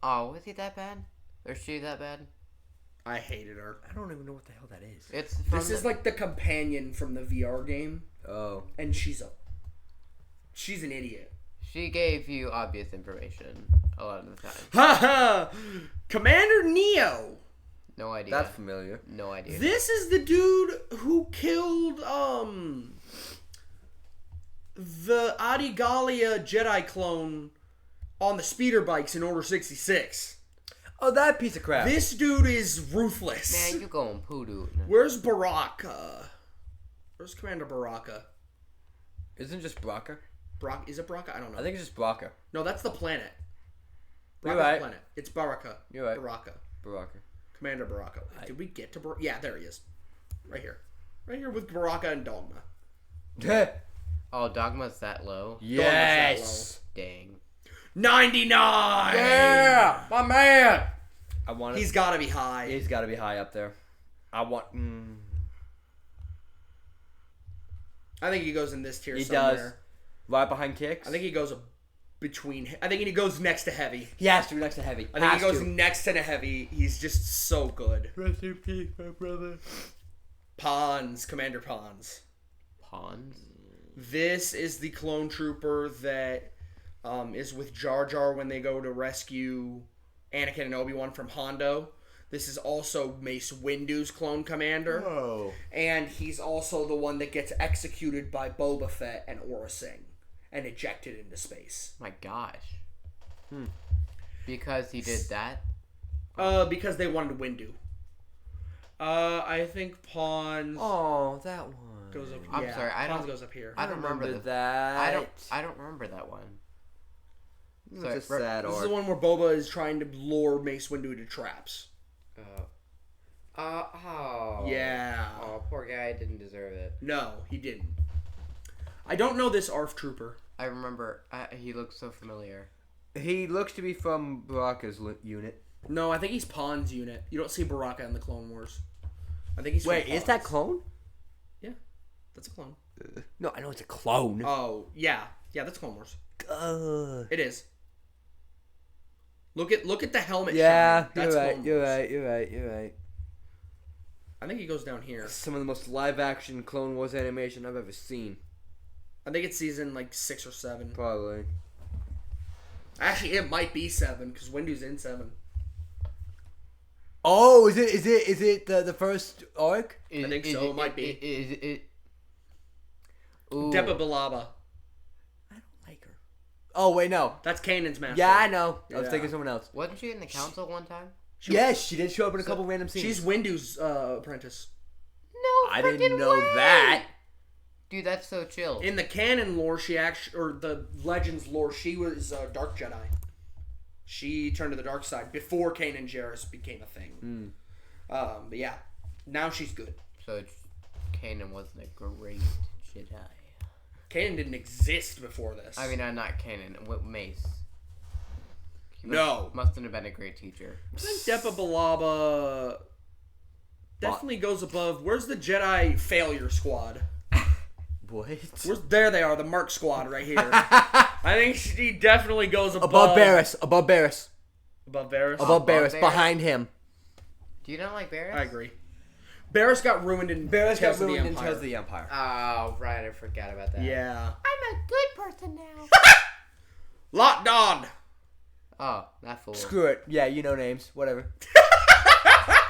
[SPEAKER 2] Oh, was he that bad? Or she that bad?
[SPEAKER 1] I hated her.
[SPEAKER 3] I don't even know what the hell that is.
[SPEAKER 2] It's from
[SPEAKER 1] This is like the companion from the VR game,
[SPEAKER 3] Oh.
[SPEAKER 1] and she's an idiot.
[SPEAKER 2] She gave you obvious information a lot of the time.
[SPEAKER 1] Ha ha! Commander Neo.
[SPEAKER 2] No idea.
[SPEAKER 3] That's familiar.
[SPEAKER 2] No idea.
[SPEAKER 1] This is the dude who killed the Adigalia Jedi clone on the speeder bikes in Order 66.
[SPEAKER 3] Oh, that piece of crap.
[SPEAKER 1] This dude is ruthless.
[SPEAKER 2] Man, you going poodoo.
[SPEAKER 1] Where's Baraka? Where's Commander Baraka?
[SPEAKER 3] Isn't it just Braka?
[SPEAKER 1] Is it Baraka? I don't know.
[SPEAKER 3] I think it's just Braka.
[SPEAKER 1] No, that's the planet.
[SPEAKER 3] You're
[SPEAKER 1] Baraka's
[SPEAKER 3] right.
[SPEAKER 1] the planet. It's Baraka.
[SPEAKER 3] You're right.
[SPEAKER 1] Baraka.
[SPEAKER 3] Baraka.
[SPEAKER 1] Commander Baraka. Did we get to Baraka? Yeah, there he is. Right here. Right here with Baraka and Dogma.
[SPEAKER 2] Oh, Dogma's that low?
[SPEAKER 3] Yes.
[SPEAKER 2] Dang.
[SPEAKER 1] 99!
[SPEAKER 3] Yeah, my man. I want.
[SPEAKER 1] He's got to be high.
[SPEAKER 3] He's got to be high up there. I want.
[SPEAKER 1] I think he goes in this tier
[SPEAKER 3] He
[SPEAKER 1] somewhere.
[SPEAKER 3] does. Right behind Kicks.
[SPEAKER 1] I think he goes between. I think he goes next to Heavy.
[SPEAKER 3] he has to be next to Heavy.
[SPEAKER 1] I think he goes next to Heavy. He's just so good.
[SPEAKER 3] Rest in peace, my brother.
[SPEAKER 1] Pons, Commander Pons.
[SPEAKER 2] Pawns?
[SPEAKER 1] This is the clone trooper that is with Jar Jar when they go to rescue Anakin and Obi-Wan from Hondo. This is also Mace Windu's clone commander.
[SPEAKER 3] Oh.
[SPEAKER 1] And he's also the one that gets executed by Boba Fett and Aurra Sing and ejected into space.
[SPEAKER 2] My gosh. Because he did that?
[SPEAKER 1] Because they wanted Windu. I think Pons
[SPEAKER 3] Oh, that one.
[SPEAKER 1] goes up.
[SPEAKER 2] I'm
[SPEAKER 1] yeah,
[SPEAKER 2] sorry, I
[SPEAKER 1] Pons
[SPEAKER 2] don't-
[SPEAKER 1] goes up here.
[SPEAKER 2] I don't remember
[SPEAKER 3] that.
[SPEAKER 2] I don't remember that one.
[SPEAKER 3] It's a
[SPEAKER 2] Sorry,
[SPEAKER 3] sad
[SPEAKER 1] This is
[SPEAKER 3] arc.
[SPEAKER 1] the one where Boba is trying to lure Mace Windu into traps.
[SPEAKER 2] Oh.
[SPEAKER 1] Yeah.
[SPEAKER 2] Oh, poor guy didn't deserve it.
[SPEAKER 1] No, he didn't. I don't know this ARF trooper.
[SPEAKER 2] I remember, he looks so familiar.
[SPEAKER 3] He looks to be from Baraka's unit.
[SPEAKER 1] No, I think he's Pons' unit. You don't see Baraka in the Clone Wars. I think he's.
[SPEAKER 3] Wait,
[SPEAKER 1] from
[SPEAKER 3] is that
[SPEAKER 1] Pons.
[SPEAKER 3] clone?
[SPEAKER 1] Yeah, that's a clone.
[SPEAKER 3] No, I know it's a clone.
[SPEAKER 1] Oh yeah, that's Clone Wars.
[SPEAKER 3] Uh,
[SPEAKER 1] It is. Look at the helmet.
[SPEAKER 3] yeah,
[SPEAKER 1] shine. That's
[SPEAKER 3] you're right.
[SPEAKER 1] Clone
[SPEAKER 3] You're
[SPEAKER 1] Wars.
[SPEAKER 3] right. You're right. You're right.
[SPEAKER 1] I think he goes down here.
[SPEAKER 3] Some of the most live-action Clone Wars animation I've ever seen.
[SPEAKER 1] I think it's season like 6 or 7.
[SPEAKER 3] Probably.
[SPEAKER 1] Actually, it might be 7 because Windu's in 7.
[SPEAKER 3] Oh, is it the first arc?
[SPEAKER 1] I think so, it might be.
[SPEAKER 2] Is it? Ooh.
[SPEAKER 1] Depa Billaba.
[SPEAKER 3] I don't like her. Oh wait, no.
[SPEAKER 1] That's Kanan's master.
[SPEAKER 3] Yeah, I know. I was
[SPEAKER 1] Yeah.
[SPEAKER 3] thinking someone else.
[SPEAKER 2] Wasn't she in the council one time?
[SPEAKER 3] Yes, she did show up in a couple random scenes.
[SPEAKER 1] She's Windu's apprentice.
[SPEAKER 2] No,
[SPEAKER 3] I didn't know that.
[SPEAKER 2] Dude, that's so chill.
[SPEAKER 1] In the canon lore, she actually, or the Legends lore, she was a Dark Jedi. She turned to the dark side before Kanan Jarrus became a thing. But yeah, now she's good.
[SPEAKER 2] So Kanan wasn't a great Jedi.
[SPEAKER 1] Kanan didn't exist before this.
[SPEAKER 2] I mean, not Kanan. Mace. He
[SPEAKER 1] No.
[SPEAKER 2] Mustn't have been a great teacher.
[SPEAKER 1] I think Depa Billaba definitely goes above. Where's the Jedi failure squad?
[SPEAKER 3] What?
[SPEAKER 1] There they are, the Merc squad right here. I think she definitely goes above.
[SPEAKER 3] Above Barris. Above Barris.
[SPEAKER 1] Above Barris?
[SPEAKER 3] Above Barris.
[SPEAKER 2] Barris.
[SPEAKER 3] Behind him.
[SPEAKER 2] Do you not like Barris?
[SPEAKER 1] I agree. Barris got ruined in
[SPEAKER 3] Barris got
[SPEAKER 1] Tales of the
[SPEAKER 3] ruined in
[SPEAKER 1] Empire.
[SPEAKER 3] Tales of the Empire.
[SPEAKER 2] Oh, right. I forgot about that.
[SPEAKER 1] Yeah.
[SPEAKER 2] I'm a good person now.
[SPEAKER 1] Lot Don.
[SPEAKER 2] Oh, that fool.
[SPEAKER 3] Screw it. Yeah, you know names. Whatever.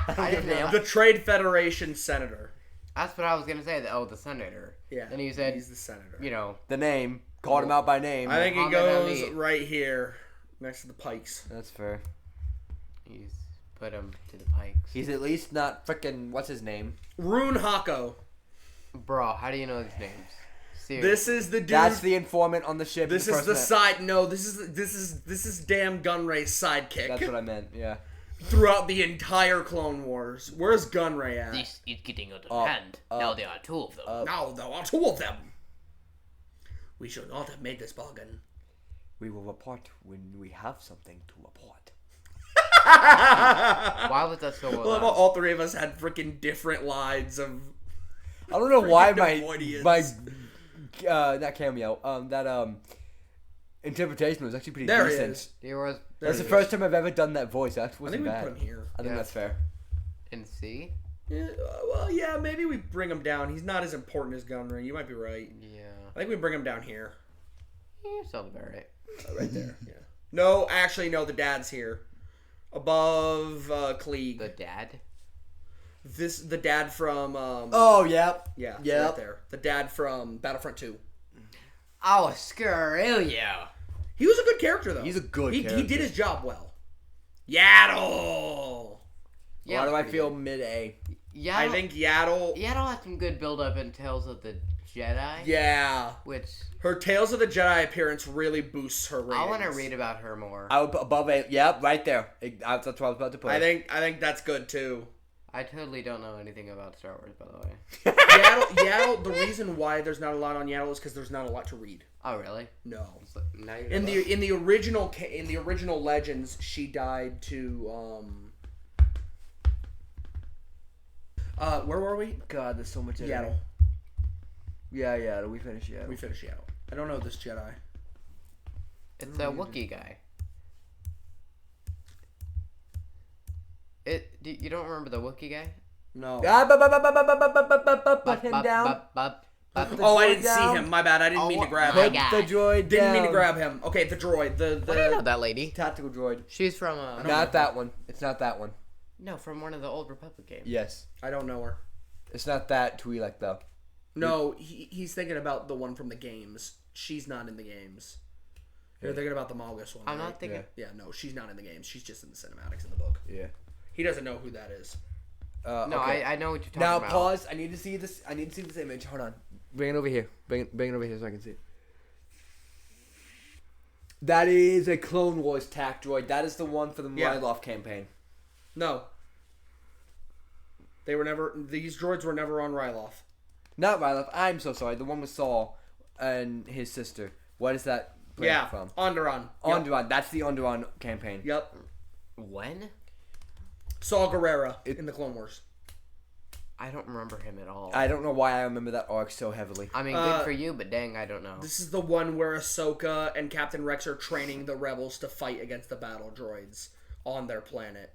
[SPEAKER 2] I didn't know
[SPEAKER 1] The
[SPEAKER 2] that.
[SPEAKER 1] Trade Federation senator.
[SPEAKER 2] That's what I was gonna say. The senator.
[SPEAKER 1] Yeah.
[SPEAKER 2] And you said,
[SPEAKER 1] he's the senator.
[SPEAKER 2] you know,
[SPEAKER 3] The name. Called him out by name.
[SPEAKER 1] I think he
[SPEAKER 2] Muhammad
[SPEAKER 1] goes
[SPEAKER 2] Ali.
[SPEAKER 1] right here, next to the Pikes.
[SPEAKER 3] That's fair.
[SPEAKER 2] he's put him to the pikes.
[SPEAKER 3] He's at least not frickin' what's his name?
[SPEAKER 1] Rune Hako.
[SPEAKER 2] Bro, how do you know these names? Seriously.
[SPEAKER 1] This is the dude.
[SPEAKER 3] That's the informant on the ship.
[SPEAKER 1] This is the side. No, this is damn Gunray's sidekick.
[SPEAKER 3] That's what I meant. Yeah.
[SPEAKER 1] Throughout the entire Clone Wars. Where's Gunray at?
[SPEAKER 2] This is getting out
[SPEAKER 3] Up,
[SPEAKER 2] of hand. Now
[SPEAKER 3] up,
[SPEAKER 2] there are two of them.
[SPEAKER 3] up.
[SPEAKER 1] Now there are two of them. We should not have made this bargain.
[SPEAKER 3] We will report when we have something to report.
[SPEAKER 2] Why was that so well
[SPEAKER 1] Well,
[SPEAKER 2] done?
[SPEAKER 1] all three of us had freaking different lines of.
[SPEAKER 3] I don't know why
[SPEAKER 1] Freaking
[SPEAKER 3] my
[SPEAKER 1] avoidance.
[SPEAKER 3] not cameo that interpretation was actually pretty
[SPEAKER 1] There he
[SPEAKER 3] decent.
[SPEAKER 1] is.
[SPEAKER 2] There was
[SPEAKER 3] That's the
[SPEAKER 1] he
[SPEAKER 3] first time I've ever done that voice. That
[SPEAKER 1] I think
[SPEAKER 3] wasn't
[SPEAKER 1] we
[SPEAKER 3] bad.
[SPEAKER 1] put him here.
[SPEAKER 3] I think
[SPEAKER 2] Yeah.
[SPEAKER 3] that's fair.
[SPEAKER 2] in C.
[SPEAKER 1] Yeah, well, yeah, maybe we bring him down. He's not as important as Gunray. You might be right.
[SPEAKER 2] Yeah.
[SPEAKER 1] I think we bring him down here.
[SPEAKER 2] Sounds about right.
[SPEAKER 1] Right there. Yeah. No, actually, no. The dad's here, above Klieg.
[SPEAKER 2] The dad.
[SPEAKER 1] The dad from.
[SPEAKER 3] Oh, yep.
[SPEAKER 1] Yeah.
[SPEAKER 3] Yep.
[SPEAKER 1] Right there. The dad from Battlefront 2.
[SPEAKER 2] Oh, Scarilio.
[SPEAKER 1] He was a good character though.
[SPEAKER 3] He's a good
[SPEAKER 1] He
[SPEAKER 3] character.
[SPEAKER 1] did his job well. Yaddle.
[SPEAKER 3] Why do I feel mid-A?
[SPEAKER 2] Yeah.
[SPEAKER 1] I think Yaddle.
[SPEAKER 2] Yaddle had some good build up in Tales of the Jedi.
[SPEAKER 1] Yeah.
[SPEAKER 2] Which
[SPEAKER 1] Her Tales of the Jedi appearance really boosts her ratings.
[SPEAKER 2] I want to read about her more.
[SPEAKER 3] I would put above A. Yep, right there. That's what I was about to put.
[SPEAKER 1] I think that's good too.
[SPEAKER 2] I totally don't know anything about Star Wars, by the way.
[SPEAKER 1] Yaddle. The reason why there's not a lot on Yaddle is because there's not a lot to read.
[SPEAKER 2] Oh, really?
[SPEAKER 1] No.
[SPEAKER 2] Now you're
[SPEAKER 1] In the original Legends, she died to where were we?
[SPEAKER 3] God, there's so much in
[SPEAKER 1] Yaddle.
[SPEAKER 3] it. Yeah, we finished Yaddle.
[SPEAKER 1] We finished Yaddle. I don't know this Jedi.
[SPEAKER 2] It's a Wookiee guy. You don't remember the Wookiee guy?
[SPEAKER 1] No.
[SPEAKER 3] Put him down.
[SPEAKER 1] Oh, I didn't see him. My bad. I didn't mean to grab
[SPEAKER 2] my
[SPEAKER 1] him.
[SPEAKER 2] God.
[SPEAKER 3] The droid
[SPEAKER 1] Didn't mean to
[SPEAKER 3] down.
[SPEAKER 1] grab him. Okay, the droid.
[SPEAKER 2] How do you know
[SPEAKER 1] The
[SPEAKER 2] that lady?
[SPEAKER 3] Tactical droid.
[SPEAKER 2] She's from
[SPEAKER 3] Not that one. It's not that one.
[SPEAKER 2] no, from one of the old Republic games.
[SPEAKER 3] Yes.
[SPEAKER 1] I don't know her.
[SPEAKER 3] It's not that Twi'lek though.
[SPEAKER 1] No, he's thinking about the one from the games. She's not in the games. You're thinking about the Malgus one.
[SPEAKER 2] I'm
[SPEAKER 1] right?
[SPEAKER 2] not thinking.
[SPEAKER 1] Yeah, no, she's not in the games. She's just in the cinematics in the book.
[SPEAKER 3] Yeah.
[SPEAKER 1] He doesn't know who that is.
[SPEAKER 2] No,
[SPEAKER 3] okay.
[SPEAKER 2] I know what you're talking
[SPEAKER 3] Now
[SPEAKER 2] about.
[SPEAKER 3] pause. I need to see this. I need to see this image. Hold on. Bring it over here. Bring it over here so I can see it. That is a Clone Wars tac droid. That is the one for the
[SPEAKER 1] Yeah.
[SPEAKER 3] Ryloth campaign.
[SPEAKER 1] No. They were never. These droids were never on Ryloth.
[SPEAKER 3] Not Ryloth. I'm so sorry. The one with Saul and his sister. What is that planet
[SPEAKER 1] Yeah,
[SPEAKER 3] from?
[SPEAKER 1] Onderon. Yep.
[SPEAKER 3] Onderon. That's the Onderon campaign.
[SPEAKER 1] Yep.
[SPEAKER 2] When?
[SPEAKER 1] Saul Gerrera in the Clone Wars.
[SPEAKER 2] I don't remember him at all.
[SPEAKER 3] I don't know why I remember that arc so heavily.
[SPEAKER 2] I mean, good for you, but dang, I don't know.
[SPEAKER 1] This is the one where Ahsoka and Captain Rex are training the rebels to fight against the battle droids on their planet.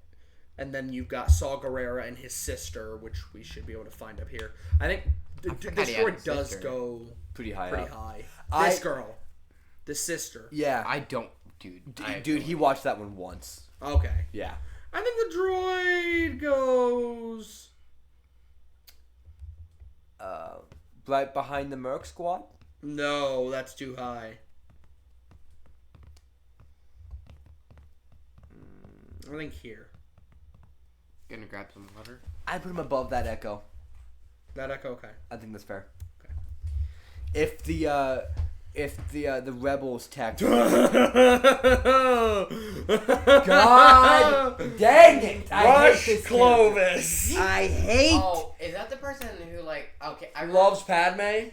[SPEAKER 1] And then you've got Saul Gerrera and his sister, which we should be able to find up here. I think
[SPEAKER 2] forgot
[SPEAKER 1] this
[SPEAKER 2] he had a
[SPEAKER 1] droid does
[SPEAKER 2] sister.
[SPEAKER 1] go
[SPEAKER 3] Pretty high
[SPEAKER 1] pretty
[SPEAKER 3] up.
[SPEAKER 1] high.
[SPEAKER 3] I-
[SPEAKER 1] This girl. The sister.
[SPEAKER 3] Yeah.
[SPEAKER 2] I don't, dude.
[SPEAKER 3] Dude, he watched that one once.
[SPEAKER 1] Okay.
[SPEAKER 3] Yeah.
[SPEAKER 1] I think the droid goes...
[SPEAKER 3] Right behind the Merc squad?
[SPEAKER 1] No, that's too high. I think here.
[SPEAKER 2] Gonna grab some water.
[SPEAKER 3] I put him above that Echo.
[SPEAKER 1] That Echo, okay.
[SPEAKER 3] I think that's fair.
[SPEAKER 1] Okay.
[SPEAKER 3] If the rebels tac God dang it! I hate this
[SPEAKER 1] Clovis.
[SPEAKER 3] I hate.
[SPEAKER 2] Oh, is that the person who like? Okay, I
[SPEAKER 1] Loves Padme.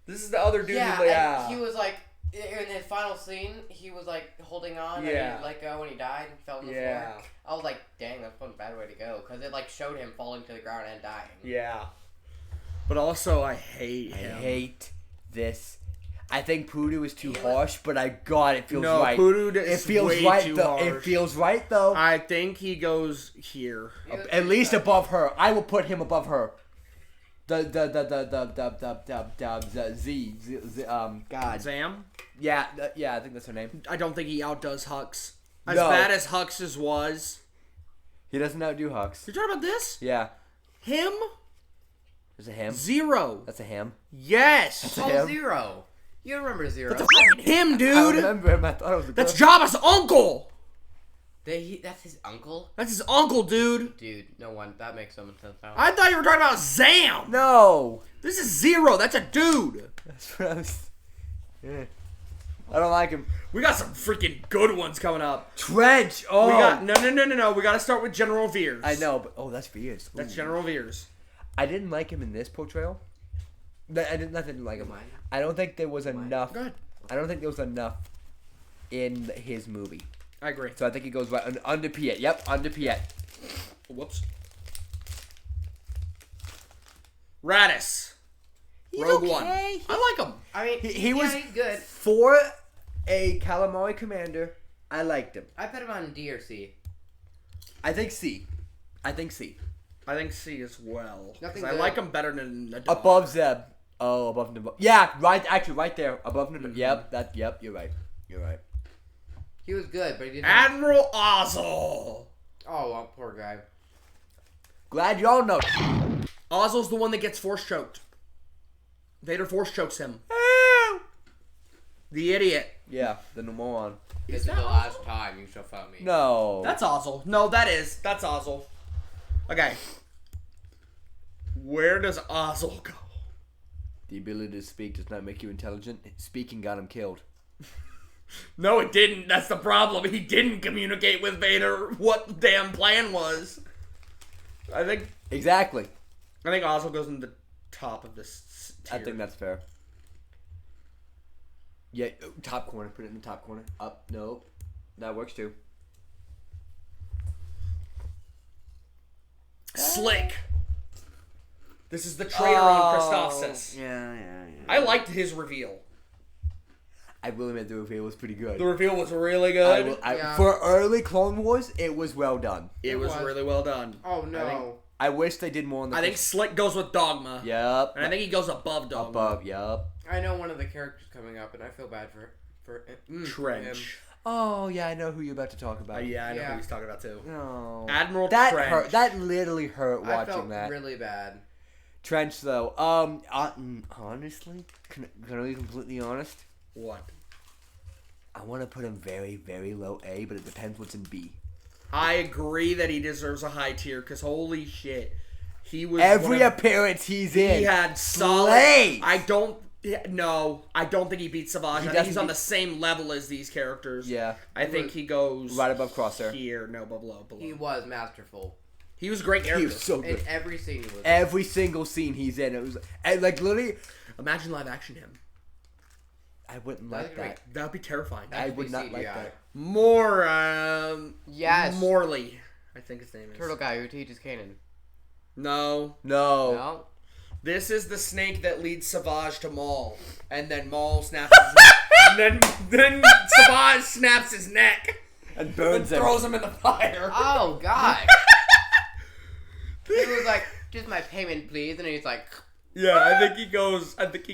[SPEAKER 1] This is the other dude.
[SPEAKER 2] Yeah,
[SPEAKER 1] who, yeah.
[SPEAKER 2] and he was like in his final scene. He was like holding on.
[SPEAKER 1] Yeah.
[SPEAKER 2] And he let go when he died and fell on the
[SPEAKER 1] Yeah.
[SPEAKER 2] floor. I was like, dang, that's one bad way to go because it like showed him falling to the ground and dying.
[SPEAKER 1] Yeah. But also, I hate
[SPEAKER 3] I
[SPEAKER 1] him.
[SPEAKER 3] hate this. I think Poodoo is too
[SPEAKER 2] He
[SPEAKER 3] harsh, but God, it feels
[SPEAKER 1] No,
[SPEAKER 3] right.
[SPEAKER 1] Poodoo
[SPEAKER 3] It
[SPEAKER 1] is
[SPEAKER 3] feels
[SPEAKER 1] way
[SPEAKER 3] right
[SPEAKER 1] too
[SPEAKER 3] though. It
[SPEAKER 1] harsh.
[SPEAKER 3] feels right though.
[SPEAKER 1] I think he goes here.
[SPEAKER 2] He was
[SPEAKER 3] At least
[SPEAKER 2] pretty
[SPEAKER 3] above her. I will put him above her. The God.
[SPEAKER 1] Zam?
[SPEAKER 3] Yeah, I think that's her name.
[SPEAKER 1] I don't think he outdoes Hux. As
[SPEAKER 3] No.
[SPEAKER 1] bad as Hux's was,
[SPEAKER 3] He doesn't outdo Hux.
[SPEAKER 1] You're talking about this?
[SPEAKER 3] Yeah.
[SPEAKER 1] Him?
[SPEAKER 3] There's a him.
[SPEAKER 1] 0.
[SPEAKER 3] That's a him.
[SPEAKER 1] Yes.
[SPEAKER 2] Oh,
[SPEAKER 3] him?
[SPEAKER 2] Zero. You remember Zero?
[SPEAKER 1] That's a fucking him,
[SPEAKER 3] I
[SPEAKER 1] dude.
[SPEAKER 3] remember him. I thought it was a
[SPEAKER 1] That's
[SPEAKER 3] girl.
[SPEAKER 1] Jabba's uncle.
[SPEAKER 2] That's his uncle?
[SPEAKER 1] That's his uncle, dude.
[SPEAKER 2] Dude, no one. That makes so much sense now.
[SPEAKER 1] I thought you were talking about Zam.
[SPEAKER 3] No.
[SPEAKER 1] This is 0. That's a dude.
[SPEAKER 3] That's what I was. Yeah. I don't like him.
[SPEAKER 1] We got some freaking good ones coming up.
[SPEAKER 3] Trench. Oh.
[SPEAKER 1] We got no. We got to start with General Veers.
[SPEAKER 3] I know, but that's Veers. Ooh.
[SPEAKER 1] That's General Veers.
[SPEAKER 3] I didn't like him in this portrayal. I didn't like him. I don't think there was enough.
[SPEAKER 1] Go ahead.
[SPEAKER 3] I don't think there was enough in his movie.
[SPEAKER 1] I agree.
[SPEAKER 3] So I think he goes right under Piet. Yep, under Piet.
[SPEAKER 1] Whoops. Radis.
[SPEAKER 3] He's
[SPEAKER 1] Rogue
[SPEAKER 3] okay.
[SPEAKER 1] One. I like him.
[SPEAKER 2] I mean,
[SPEAKER 3] He was
[SPEAKER 2] he's good.
[SPEAKER 3] for a calamari commander. I liked him.
[SPEAKER 2] I put him on D or C.
[SPEAKER 3] I think C. I think C.
[SPEAKER 1] I think C as well. 'Cause
[SPEAKER 2] Nothing
[SPEAKER 1] I
[SPEAKER 2] good.
[SPEAKER 1] like him better than Nadal.
[SPEAKER 3] Above Zeb. Oh, above Naboo. Yeah, right. Actually, right there, above Naboo. Yep, Yep, you're right. You're right.
[SPEAKER 2] He was good, but he didn't.
[SPEAKER 1] Admiral Ozzel.
[SPEAKER 2] Oh, well, poor guy.
[SPEAKER 3] Glad y'all know.
[SPEAKER 1] Ozzel's the one that gets force choked. Vader force chokes him. The idiot.
[SPEAKER 3] Yeah, the moron.
[SPEAKER 2] This is the last time you shall find me.
[SPEAKER 3] No.
[SPEAKER 1] That's Ozzel. No, that's Ozzel. Okay. Where does Ozzel go?
[SPEAKER 3] The ability to speak does not make you intelligent. Speaking got him killed.
[SPEAKER 1] No, it didn't. That's the problem. He didn't communicate with Vader what the damn plan was. I think
[SPEAKER 3] Exactly.
[SPEAKER 1] Ozzel goes in the top of this tier.
[SPEAKER 3] I think that's fair. Yeah, top corner. Put it in the top corner. Up. No. That works too.
[SPEAKER 1] Slick. This is the traitor on Christophsis.
[SPEAKER 3] Yeah.
[SPEAKER 1] I liked his reveal.
[SPEAKER 3] I will admit the reveal was pretty good.
[SPEAKER 1] The reveal was really good.
[SPEAKER 2] Yeah.
[SPEAKER 3] For early Clone Wars, it was well done.
[SPEAKER 1] It was really well done.
[SPEAKER 2] Oh, no.
[SPEAKER 3] I wish they did more on the.
[SPEAKER 1] I think Slick goes with Dogma.
[SPEAKER 3] Yep.
[SPEAKER 1] And I think he goes above Dogma.
[SPEAKER 3] Above. Yep.
[SPEAKER 2] I know one of the characters coming up, and I feel bad for him.
[SPEAKER 1] Trench.
[SPEAKER 3] Oh yeah, I know who you're about to talk about.
[SPEAKER 1] Yeah, I know
[SPEAKER 2] Yeah.
[SPEAKER 1] who he's talking about too.
[SPEAKER 3] No.
[SPEAKER 1] Admiral
[SPEAKER 3] That
[SPEAKER 1] Trench.
[SPEAKER 3] hurt. That literally hurt
[SPEAKER 2] I
[SPEAKER 3] watching
[SPEAKER 2] felt
[SPEAKER 3] that.
[SPEAKER 2] really bad.
[SPEAKER 3] Trench though. Honestly, can I be completely honest?
[SPEAKER 1] What?
[SPEAKER 3] I want to put him very, very low A, but it depends what's in B.
[SPEAKER 1] I agree that he deserves a high tier because holy shit, he was
[SPEAKER 3] Every
[SPEAKER 1] one of-
[SPEAKER 3] appearance he's in,
[SPEAKER 1] he had solid.
[SPEAKER 3] slays.
[SPEAKER 1] I don't think he beats Savage.
[SPEAKER 3] He
[SPEAKER 1] I think he's
[SPEAKER 3] doesn't
[SPEAKER 1] on
[SPEAKER 3] beat-
[SPEAKER 1] the same level as these characters.
[SPEAKER 3] Yeah.
[SPEAKER 1] I think he goes
[SPEAKER 3] Right above Crosshair.
[SPEAKER 1] here. No, below.
[SPEAKER 2] He was masterful.
[SPEAKER 1] He was a great
[SPEAKER 3] He
[SPEAKER 1] character.
[SPEAKER 3] was so
[SPEAKER 2] In
[SPEAKER 3] good.
[SPEAKER 2] every scene he was in.
[SPEAKER 3] Every single scene he's in, it was and like literally.
[SPEAKER 1] Imagine live action him.
[SPEAKER 3] I wouldn't
[SPEAKER 2] That'd
[SPEAKER 3] like
[SPEAKER 2] be
[SPEAKER 3] that.
[SPEAKER 2] great.
[SPEAKER 1] That would be terrifying.
[SPEAKER 3] I
[SPEAKER 2] That'd
[SPEAKER 3] would
[SPEAKER 2] be
[SPEAKER 3] not like
[SPEAKER 2] CGI.
[SPEAKER 3] that.
[SPEAKER 1] More,
[SPEAKER 2] Yes.
[SPEAKER 1] Morley, I think his name is.
[SPEAKER 2] Turtle guy who teaches Kanan.
[SPEAKER 1] No.
[SPEAKER 3] No.
[SPEAKER 2] No?
[SPEAKER 1] This is the snake that leads Savage to Maul, and then Maul snaps his neck. And then Savage snaps his neck
[SPEAKER 3] And
[SPEAKER 1] and
[SPEAKER 3] burns him.
[SPEAKER 1] throws him in the fire.
[SPEAKER 2] Oh, God. He was like, just my payment, please. And he's like,
[SPEAKER 1] Yeah, I think he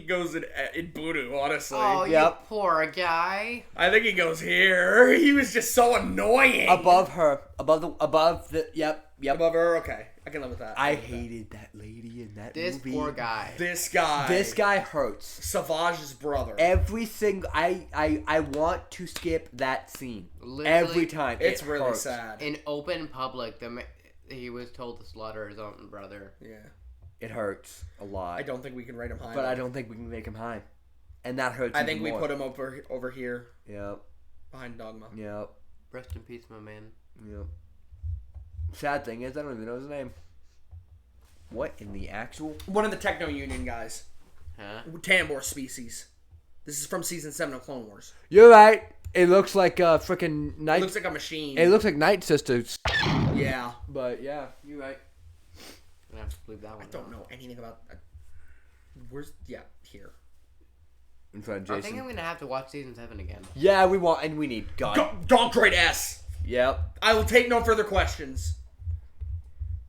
[SPEAKER 1] goes in Voodoo, honestly.
[SPEAKER 2] oh,
[SPEAKER 3] Yep.
[SPEAKER 2] you poor guy.
[SPEAKER 1] I think he goes here. He was just so annoying.
[SPEAKER 3] Above her, above the. Yep.
[SPEAKER 1] Above her, okay. I can live with that.
[SPEAKER 3] I hated that lady in that
[SPEAKER 2] This
[SPEAKER 3] movie.
[SPEAKER 2] poor guy.
[SPEAKER 1] This guy.
[SPEAKER 3] This guy hurts.
[SPEAKER 1] Savage's brother.
[SPEAKER 3] Every single. I want to skip that scene.
[SPEAKER 2] Literally,
[SPEAKER 3] Every time.
[SPEAKER 1] It's
[SPEAKER 3] It
[SPEAKER 1] really
[SPEAKER 3] hurts.
[SPEAKER 1] sad.
[SPEAKER 2] in open public, he was told to slaughter his own brother.
[SPEAKER 1] Yeah.
[SPEAKER 3] It hurts a lot.
[SPEAKER 1] I don't think we can rate him high.
[SPEAKER 3] But I don't think we can make him high. And that hurts
[SPEAKER 1] I think
[SPEAKER 3] even
[SPEAKER 1] we
[SPEAKER 3] more.
[SPEAKER 1] put him over here
[SPEAKER 3] Yep.
[SPEAKER 1] behind Dogma.
[SPEAKER 3] Yep.
[SPEAKER 2] Rest in peace, my man.
[SPEAKER 3] Yep. Sad thing is, I don't even know his name. What in the actual?
[SPEAKER 1] One of the Techno Union guys.
[SPEAKER 2] Huh?
[SPEAKER 1] Tambor species. This is from season 7 of Clone Wars.
[SPEAKER 3] You're right. It looks like freaking
[SPEAKER 1] It
[SPEAKER 3] Night.
[SPEAKER 1] looks like a machine.
[SPEAKER 3] It looks like Night Sisters.
[SPEAKER 1] Yeah.
[SPEAKER 3] But yeah, you're right.
[SPEAKER 2] I'm gonna have to believe that one.
[SPEAKER 1] I don't know anything about. Where's here?
[SPEAKER 3] In front of
[SPEAKER 2] I think
[SPEAKER 3] Jason.
[SPEAKER 2] I'm gonna have to watch season 7 again.
[SPEAKER 3] Yeah, we want and we need. God.
[SPEAKER 1] Dog Droid S.
[SPEAKER 3] Yep.
[SPEAKER 1] I will take no further questions.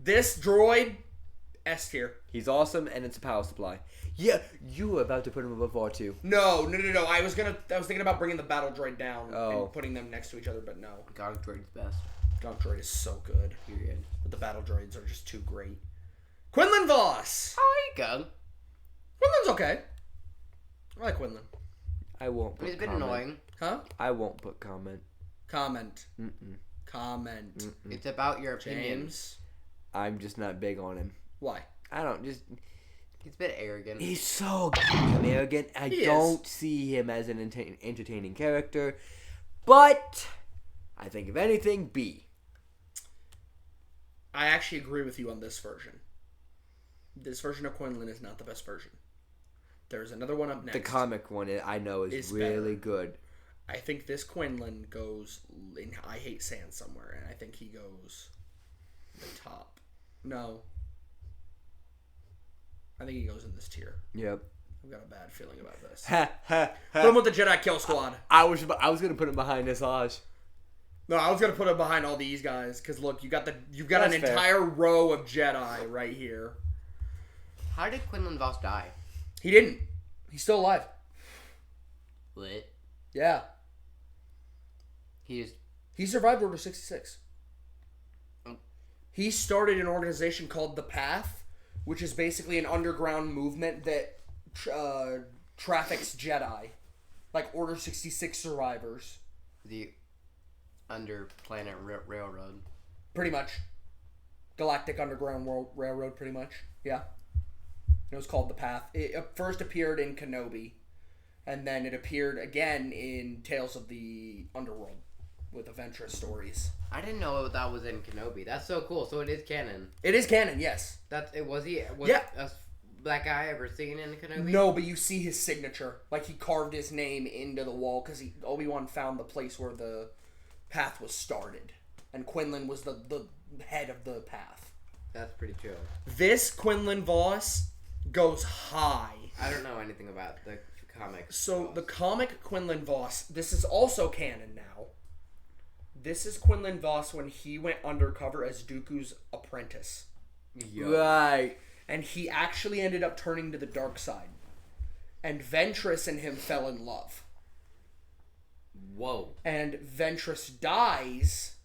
[SPEAKER 1] This droid, S tier.
[SPEAKER 3] He's awesome, and it's a power supply. Yeah, you were about to put him above R2.
[SPEAKER 1] No. I was thinking about bringing the battle droid down
[SPEAKER 3] Oh.
[SPEAKER 1] and putting them next to each other, but no.
[SPEAKER 2] God, Droid's best.
[SPEAKER 1] Dunk Droid is so good.
[SPEAKER 2] Period.
[SPEAKER 1] But the battle droids are just too great. Quinlan Voss!
[SPEAKER 2] Oh, there you go.
[SPEAKER 1] Quinlan's okay. I like Quinlan.
[SPEAKER 3] I won't
[SPEAKER 2] He's
[SPEAKER 3] put
[SPEAKER 2] a bit
[SPEAKER 3] comment.
[SPEAKER 2] annoying.
[SPEAKER 1] Huh?
[SPEAKER 3] I won't put comment.
[SPEAKER 1] Comment.
[SPEAKER 3] Mm-mm.
[SPEAKER 1] Comment.
[SPEAKER 3] Mm-mm.
[SPEAKER 2] It's about your opinion.
[SPEAKER 1] James.
[SPEAKER 3] I'm just not big on him.
[SPEAKER 1] Why?
[SPEAKER 3] I don't just...
[SPEAKER 2] He's a bit arrogant.
[SPEAKER 3] He's so goddamn arrogant. I
[SPEAKER 1] He
[SPEAKER 3] don't see him as an entertaining character. But I think if anything, B.
[SPEAKER 1] I actually agree with you on this version. This version of Quinlan is not the best version. There's another one up next.
[SPEAKER 3] The comic one I know is really good.
[SPEAKER 1] I think this Quinlan goes in I Hate Sand somewhere, and I think he goes the top. No. I think he goes in this tier.
[SPEAKER 3] Yep.
[SPEAKER 1] I've got a bad feeling about this.
[SPEAKER 3] Ha ha
[SPEAKER 1] Put him with the Jedi Kill Squad.
[SPEAKER 3] I was gonna put him behind Asajj.
[SPEAKER 1] No, I was gonna put him behind all these guys because look, you've got
[SPEAKER 3] That's
[SPEAKER 1] an
[SPEAKER 3] fair.
[SPEAKER 1] entire row of Jedi right here.
[SPEAKER 2] How did Quinlan Voss die?
[SPEAKER 1] He didn't. He's still alive.
[SPEAKER 2] What?
[SPEAKER 1] Yeah,
[SPEAKER 2] He just...
[SPEAKER 1] he survived Order 66.
[SPEAKER 2] Oh.
[SPEAKER 1] He started an organization called The Path, which is basically an underground movement that traffics Jedi, like Order 66 survivors.
[SPEAKER 2] The Underplanet Railroad.
[SPEAKER 1] Pretty much. Galactic Underground Railroad, pretty much. Yeah. It was called The Path. It first appeared in Kenobi, and then it appeared again in Tales of the Underworld with Ventress stories.
[SPEAKER 2] I didn't know that was in Kenobi. That's so cool. So it is canon.
[SPEAKER 1] It is canon, yes.
[SPEAKER 2] Was
[SPEAKER 1] Yeah.
[SPEAKER 2] that guy ever seen in Kenobi?
[SPEAKER 1] No, but you see his signature. Like, he carved his name into the wall because Obi-Wan found the place where the path was started. And Quinlan was the head of the path.
[SPEAKER 2] That's pretty chill.
[SPEAKER 1] This Quinlan Voss goes high.
[SPEAKER 2] I don't know anything about the comics.
[SPEAKER 1] So, the comic Quinlan Voss, this is also canon now. This is Quinlan Voss when he went undercover as Dooku's apprentice.
[SPEAKER 3] Right.
[SPEAKER 1] And he actually ended up turning to the dark side. And Ventress and him fell in love.
[SPEAKER 2] Whoa.
[SPEAKER 1] And Ventress dies,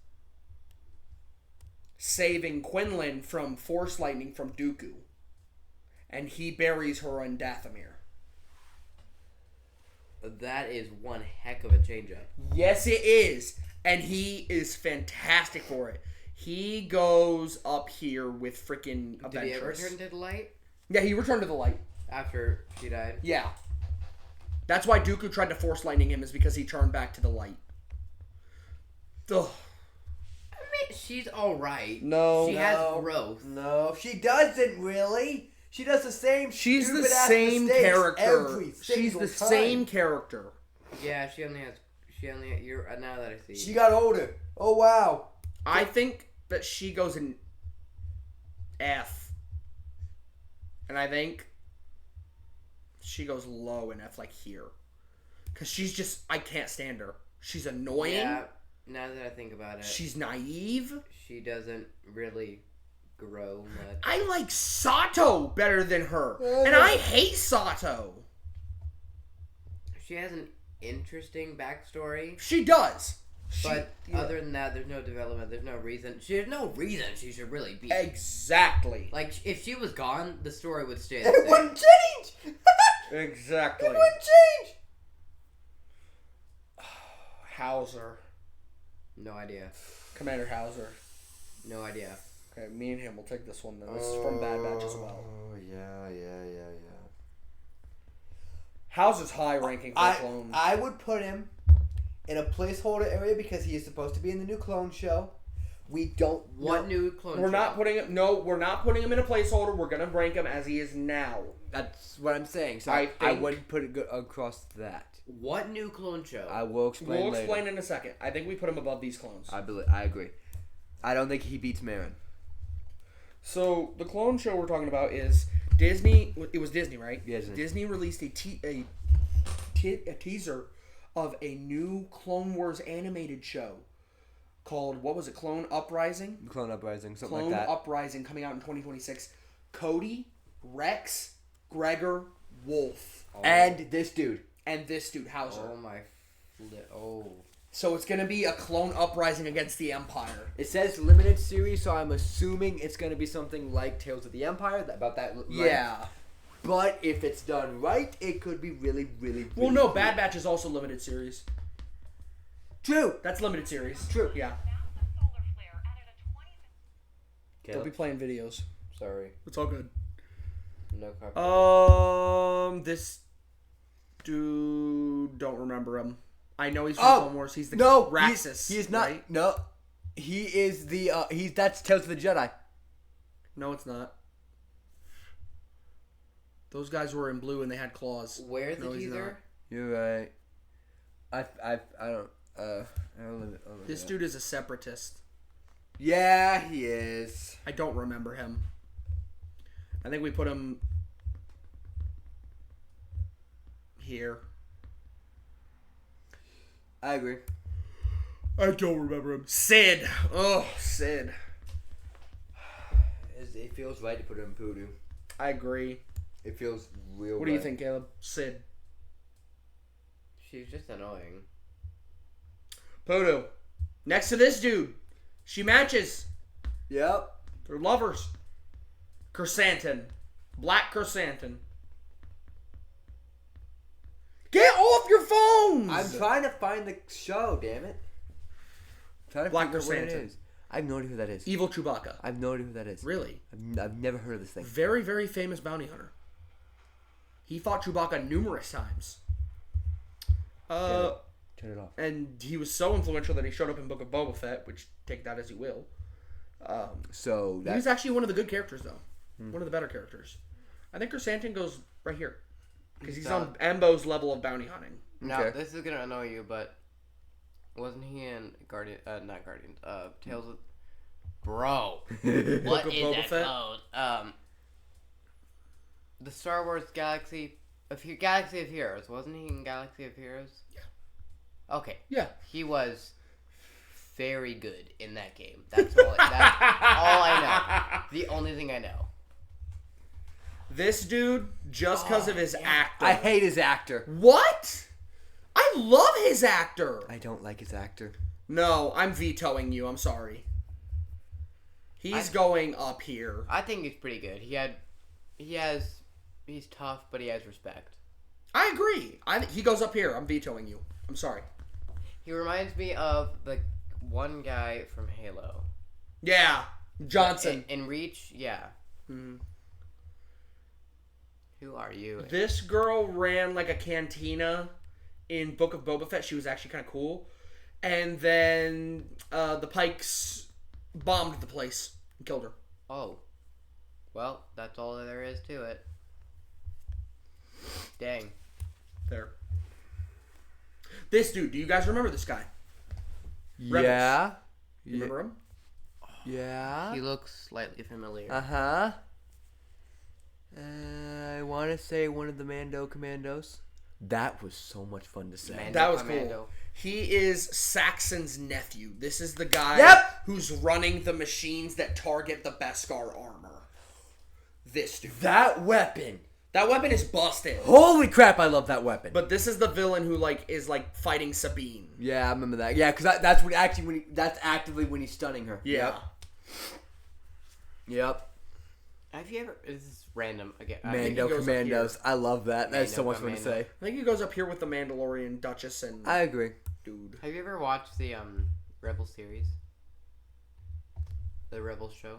[SPEAKER 1] saving Quinlan from Force Lightning from Dooku. And he buries her in Dathomir.
[SPEAKER 2] That is one heck of a change up.
[SPEAKER 1] Yes, it is. And he is fantastic for it. He goes up here with freaking Ventress.
[SPEAKER 2] Did he ever return to the light?
[SPEAKER 1] Yeah, he returned to the light.
[SPEAKER 2] After she died?
[SPEAKER 1] Yeah. That's why Dooku tried to Force Lightning him, is because he turned back to the light. Ugh.
[SPEAKER 2] I mean, she's alright.
[SPEAKER 1] No.
[SPEAKER 2] She has growth.
[SPEAKER 3] No, she doesn't really. She does the same.
[SPEAKER 1] She's the
[SPEAKER 3] stupid-ass
[SPEAKER 1] same
[SPEAKER 3] mistakes
[SPEAKER 1] character.
[SPEAKER 3] every
[SPEAKER 1] She's
[SPEAKER 3] single
[SPEAKER 1] the
[SPEAKER 3] time.
[SPEAKER 1] same character.
[SPEAKER 2] Yeah, she only has... You're now that I see.
[SPEAKER 3] She got older. Oh wow.
[SPEAKER 1] I think that she goes in F. And I think she goes low in F, like here. Because she's just... I can't stand her. She's annoying.
[SPEAKER 2] Yeah, now that I think about it.
[SPEAKER 1] She's naive.
[SPEAKER 2] She doesn't really grow much.
[SPEAKER 1] I like Sato better than her.
[SPEAKER 3] Yeah.
[SPEAKER 1] And I hate Sato.
[SPEAKER 2] She has an interesting backstory.
[SPEAKER 1] She does.
[SPEAKER 2] But other than that, there's no development. There's no reason. There's no reason she should really be.
[SPEAKER 1] Exactly.
[SPEAKER 2] Like, if she was gone, the story would stay the
[SPEAKER 3] It
[SPEAKER 2] same.
[SPEAKER 3] wouldn't change.
[SPEAKER 1] Exactly.
[SPEAKER 3] It wouldn't change.
[SPEAKER 1] Hauser.
[SPEAKER 2] No idea.
[SPEAKER 1] Commander Hauser.
[SPEAKER 2] No idea.
[SPEAKER 1] Okay, me and him will take this one then. This is from Bad Batch as well.
[SPEAKER 3] Oh yeah.
[SPEAKER 1] Hauser's high ranking for a clone.
[SPEAKER 3] I would put him in a placeholder area because he is supposed to be in the new clone show. We don't.
[SPEAKER 2] What new clone
[SPEAKER 1] We're
[SPEAKER 2] show?
[SPEAKER 1] not putting him. No, we're not putting him in a placeholder. We're gonna rank him as he is now.
[SPEAKER 3] That's what I'm saying. So
[SPEAKER 1] I
[SPEAKER 3] I
[SPEAKER 1] think-
[SPEAKER 3] wouldn't put it across that.
[SPEAKER 2] What new clone show?
[SPEAKER 3] I will explain.
[SPEAKER 1] We'll
[SPEAKER 3] later.
[SPEAKER 1] explain in a second. I think we put him above these clones.
[SPEAKER 3] I agree. I don't think he beats Marin.
[SPEAKER 1] So the clone show we're talking about is Disney. It was Disney, right?
[SPEAKER 3] Yeah, Disney.
[SPEAKER 1] Disney released a teaser of a new Clone Wars animated show called, what was it? Clone Uprising.
[SPEAKER 3] Clone Uprising, something
[SPEAKER 1] Clone
[SPEAKER 3] like that.
[SPEAKER 1] Uprising coming out in 2026. Cody, Rex, Gregor, Wolf,
[SPEAKER 3] And this dude.
[SPEAKER 1] and this dude Hauser.
[SPEAKER 2] Oh my... Oh.
[SPEAKER 1] So it's gonna be a clone uprising against the Empire.
[SPEAKER 3] It says limited series, so I'm assuming it's going to be something like Tales of the Empire, about that. Right?
[SPEAKER 1] Yeah.
[SPEAKER 3] But if it's done right, it could be really, really, really
[SPEAKER 1] Well, no,
[SPEAKER 3] cool.
[SPEAKER 1] Bad Batch is also limited series.
[SPEAKER 3] True.
[SPEAKER 1] That's limited series.
[SPEAKER 3] True.
[SPEAKER 1] Yeah.
[SPEAKER 3] Caleb,
[SPEAKER 1] They'll be playing videos.
[SPEAKER 3] sorry.
[SPEAKER 1] It's all good.
[SPEAKER 3] No copyright.
[SPEAKER 1] This dude, don't remember him. I know he's from
[SPEAKER 3] Oh,
[SPEAKER 1] Clone Wars. He's the
[SPEAKER 3] no,
[SPEAKER 1] Raxus.
[SPEAKER 3] He is not.
[SPEAKER 1] Right?
[SPEAKER 3] No, he is the. That's Tales of the Jedi.
[SPEAKER 1] No, it's not. Those guys were in blue and they had claws.
[SPEAKER 2] Where's the
[SPEAKER 1] No, he's
[SPEAKER 2] teaser?
[SPEAKER 3] You're right. I don't. I don't.
[SPEAKER 1] This dude is a separatist.
[SPEAKER 3] Yeah, he is.
[SPEAKER 1] I don't remember him. I think we put him here.
[SPEAKER 3] I agree.
[SPEAKER 1] I don't remember him. Sid. Oh, Sid.
[SPEAKER 3] It feels right to put him in Poodoo.
[SPEAKER 1] I agree.
[SPEAKER 3] It feels real.
[SPEAKER 1] What do you think, Caleb? Sid.
[SPEAKER 2] She's just annoying.
[SPEAKER 1] Poodoo. Next to this dude. She matches.
[SPEAKER 3] Yep.
[SPEAKER 1] They're lovers. Chrysanthemum. Black Chrysanthemum. Get off your phones!
[SPEAKER 3] I'm trying to find the show. Damn it. I'm trying to
[SPEAKER 1] Black
[SPEAKER 3] figure out what it
[SPEAKER 1] Chrysanthemum.
[SPEAKER 3] is. I have no idea who that is.
[SPEAKER 1] Evil Chewbacca.
[SPEAKER 3] I have no idea who that is.
[SPEAKER 1] Really?
[SPEAKER 3] I've never heard of this thing.
[SPEAKER 1] Very, very famous bounty hunter. He fought Chewbacca numerous times.
[SPEAKER 3] Turn it off.
[SPEAKER 1] And he was so influential that he showed up in Book of Boba Fett, which take that as you will.
[SPEAKER 3] So
[SPEAKER 1] He
[SPEAKER 3] that
[SPEAKER 1] was actually one of the good characters, though. One of the better characters. I think Chrysanthemum goes right here. Because he's on Ambo's level of bounty hunting.
[SPEAKER 2] Now,
[SPEAKER 3] Okay.
[SPEAKER 2] this is gonna annoy you, but wasn't he in not Guardians, Tales of... Bro, what
[SPEAKER 1] of
[SPEAKER 2] is
[SPEAKER 1] Boba
[SPEAKER 2] that
[SPEAKER 1] Fett?
[SPEAKER 2] called? The Star Wars Galaxy of Heroes. Wasn't he in Galaxy of Heroes? Yeah. Okay.
[SPEAKER 1] Yeah.
[SPEAKER 2] He was very good in that game. That's all I know. The only thing I know.
[SPEAKER 1] This dude, just because of his actor.
[SPEAKER 3] I hate his actor.
[SPEAKER 1] What? I love his actor.
[SPEAKER 3] I don't like his actor.
[SPEAKER 1] No, I'm vetoing you. I'm sorry. He's going up here.
[SPEAKER 2] I think he's pretty good. He's tough, but he has respect.
[SPEAKER 1] I agree. He goes up here. I'm vetoing you. I'm sorry.
[SPEAKER 2] He reminds me of the one guy from Halo.
[SPEAKER 1] Yeah. Johnson.
[SPEAKER 2] In Reach, yeah.
[SPEAKER 1] Mhm.
[SPEAKER 2] Who are you?
[SPEAKER 1] This girl ran like a cantina in Book of Boba Fett. She was actually kind of cool. And then the Pikes bombed the place and killed her.
[SPEAKER 2] Oh. Well, that's all there is to it. Dang.
[SPEAKER 1] There. This dude, do you guys remember this guy?
[SPEAKER 3] Yeah.
[SPEAKER 1] You remember him?
[SPEAKER 3] Yeah.
[SPEAKER 2] He looks slightly familiar.
[SPEAKER 3] Uh-huh. I want to say one of the Mando Commandos. That was so much fun to say.
[SPEAKER 2] Mando
[SPEAKER 1] That was
[SPEAKER 2] Commando.
[SPEAKER 1] cool. He is Saxon's nephew. This is the guy
[SPEAKER 3] Yep.
[SPEAKER 1] who's running the machines that target the Beskar armor. This dude.
[SPEAKER 3] That weapon.
[SPEAKER 1] That weapon is busted.
[SPEAKER 3] Holy crap, I love that weapon.
[SPEAKER 1] But this is the villain who is fighting Sabine.
[SPEAKER 3] Yeah, I remember that. Yeah, because that's when that's actively when he's stunning her.
[SPEAKER 1] Yeah.
[SPEAKER 3] Yep.
[SPEAKER 2] Have you ever... This is random again.
[SPEAKER 3] Mando
[SPEAKER 1] goes up
[SPEAKER 3] Commandos. I love that. That's so
[SPEAKER 2] Mando
[SPEAKER 3] much fun to
[SPEAKER 2] Commando.
[SPEAKER 3] say.
[SPEAKER 1] I think he goes up here with the Mandalorian Duchess and
[SPEAKER 3] I agree.
[SPEAKER 1] dude.
[SPEAKER 2] Have you ever watched the Rebel series? The Rebel show?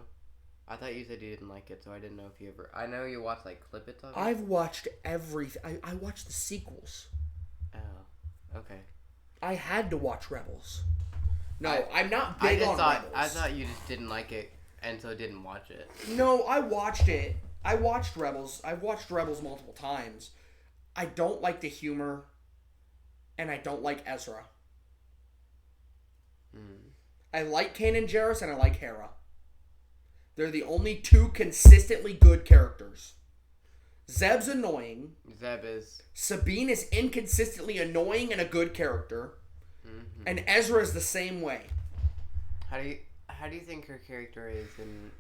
[SPEAKER 2] I thought you said you didn't like it, so I didn't know if you ever... I know you watched, clippets of it.
[SPEAKER 1] I've watched everything. I watched the sequels.
[SPEAKER 2] Oh, okay.
[SPEAKER 1] I had to watch Rebels. No, I'm not big on Rebels.
[SPEAKER 2] I thought you just didn't like it, and so didn't watch it.
[SPEAKER 1] No, I watched it. I watched Rebels. I've watched Rebels multiple times. I don't like the humor, and I don't like Ezra. I like Kanan Jarrus, and I like Hera. They're the only two consistently good characters. Zeb's annoying.
[SPEAKER 2] Zeb is...
[SPEAKER 1] Sabine is inconsistently annoying and a good character.
[SPEAKER 2] Mm-hmm.
[SPEAKER 1] And Ezra is the same way.
[SPEAKER 2] How do you think her character is in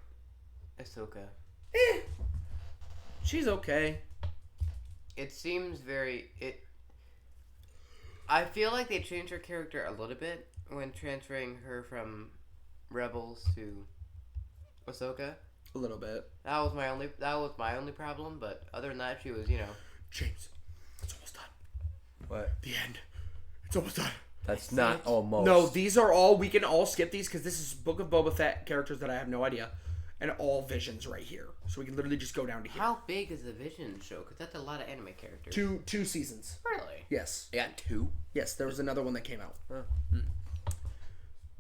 [SPEAKER 2] Ahsoka?
[SPEAKER 1] She's okay.
[SPEAKER 2] It seems very... I feel like they changed her character a little bit when transferring her from Rebels to Ahsoka.
[SPEAKER 1] A little bit.
[SPEAKER 2] That was my only problem, but other than that, she was,
[SPEAKER 1] James, it's almost done.
[SPEAKER 3] What?
[SPEAKER 1] The end. It's almost done.
[SPEAKER 3] That's not almost.
[SPEAKER 1] No, these are all. We can all skip these because this is Book of Boba Fett characters that I have no idea, and all Visions right here. So we can literally just go down to here.
[SPEAKER 2] How big is the Vision show? Because that's a lot of anime characters.
[SPEAKER 1] Two seasons.
[SPEAKER 2] Really?
[SPEAKER 1] Yes.
[SPEAKER 3] I got 2.
[SPEAKER 1] Yes. There was another one that came out.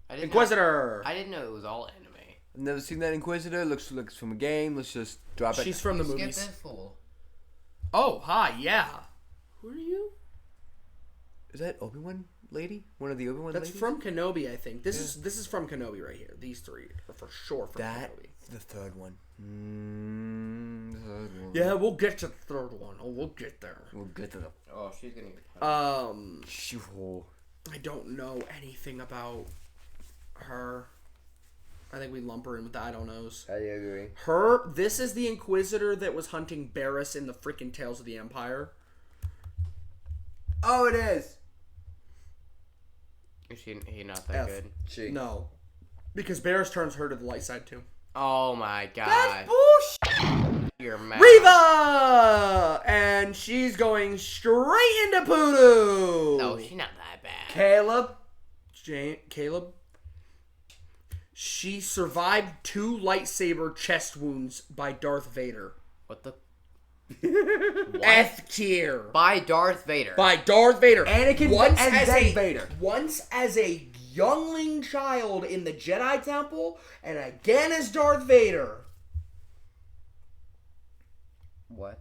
[SPEAKER 2] I didn't
[SPEAKER 1] Inquisitor.
[SPEAKER 2] I didn't know it was all anime.
[SPEAKER 3] I've never seen that Inquisitor. Looks from a game. Let's just drop it.
[SPEAKER 1] She's from the
[SPEAKER 2] Skip
[SPEAKER 1] movies.
[SPEAKER 2] this fool.
[SPEAKER 1] Oh, hi. Yeah. Who are you?
[SPEAKER 3] Is that Obi-Wan lady? One of the Obi-Wan
[SPEAKER 1] That's
[SPEAKER 3] ladies?
[SPEAKER 1] from Kenobi, I think. This is from Kenobi right here. These three are for sure from Kenobi.
[SPEAKER 3] The third one. The third one.
[SPEAKER 1] Yeah, we'll get to the third one. Oh, we'll get there.
[SPEAKER 3] We'll get to the.
[SPEAKER 2] Oh, she's gonna get punched.
[SPEAKER 3] Sure.
[SPEAKER 1] I don't know anything about her. I think we lump her in with the I don't knows.
[SPEAKER 3] I agree.
[SPEAKER 1] This is the Inquisitor that was hunting Barriss in the freaking Tales of the Empire.
[SPEAKER 3] Oh, it is.
[SPEAKER 2] Is he not that good?
[SPEAKER 3] She.
[SPEAKER 1] No. Because Barriss turns her to the light side too.
[SPEAKER 2] Oh my god.
[SPEAKER 1] That's bullshit!
[SPEAKER 2] You're mad.
[SPEAKER 1] Riva! And she's going straight into Poodoo!
[SPEAKER 2] No, she's not that bad.
[SPEAKER 3] Caleb.
[SPEAKER 1] Caleb? She survived 2 lightsaber chest wounds by Darth Vader.
[SPEAKER 2] What the?
[SPEAKER 1] F tier.
[SPEAKER 2] By Darth Vader.
[SPEAKER 1] By Darth Vader.
[SPEAKER 3] Anakin and then Vader.
[SPEAKER 1] Once as a youngling child in the Jedi Temple, and again as Darth Vader.
[SPEAKER 2] What?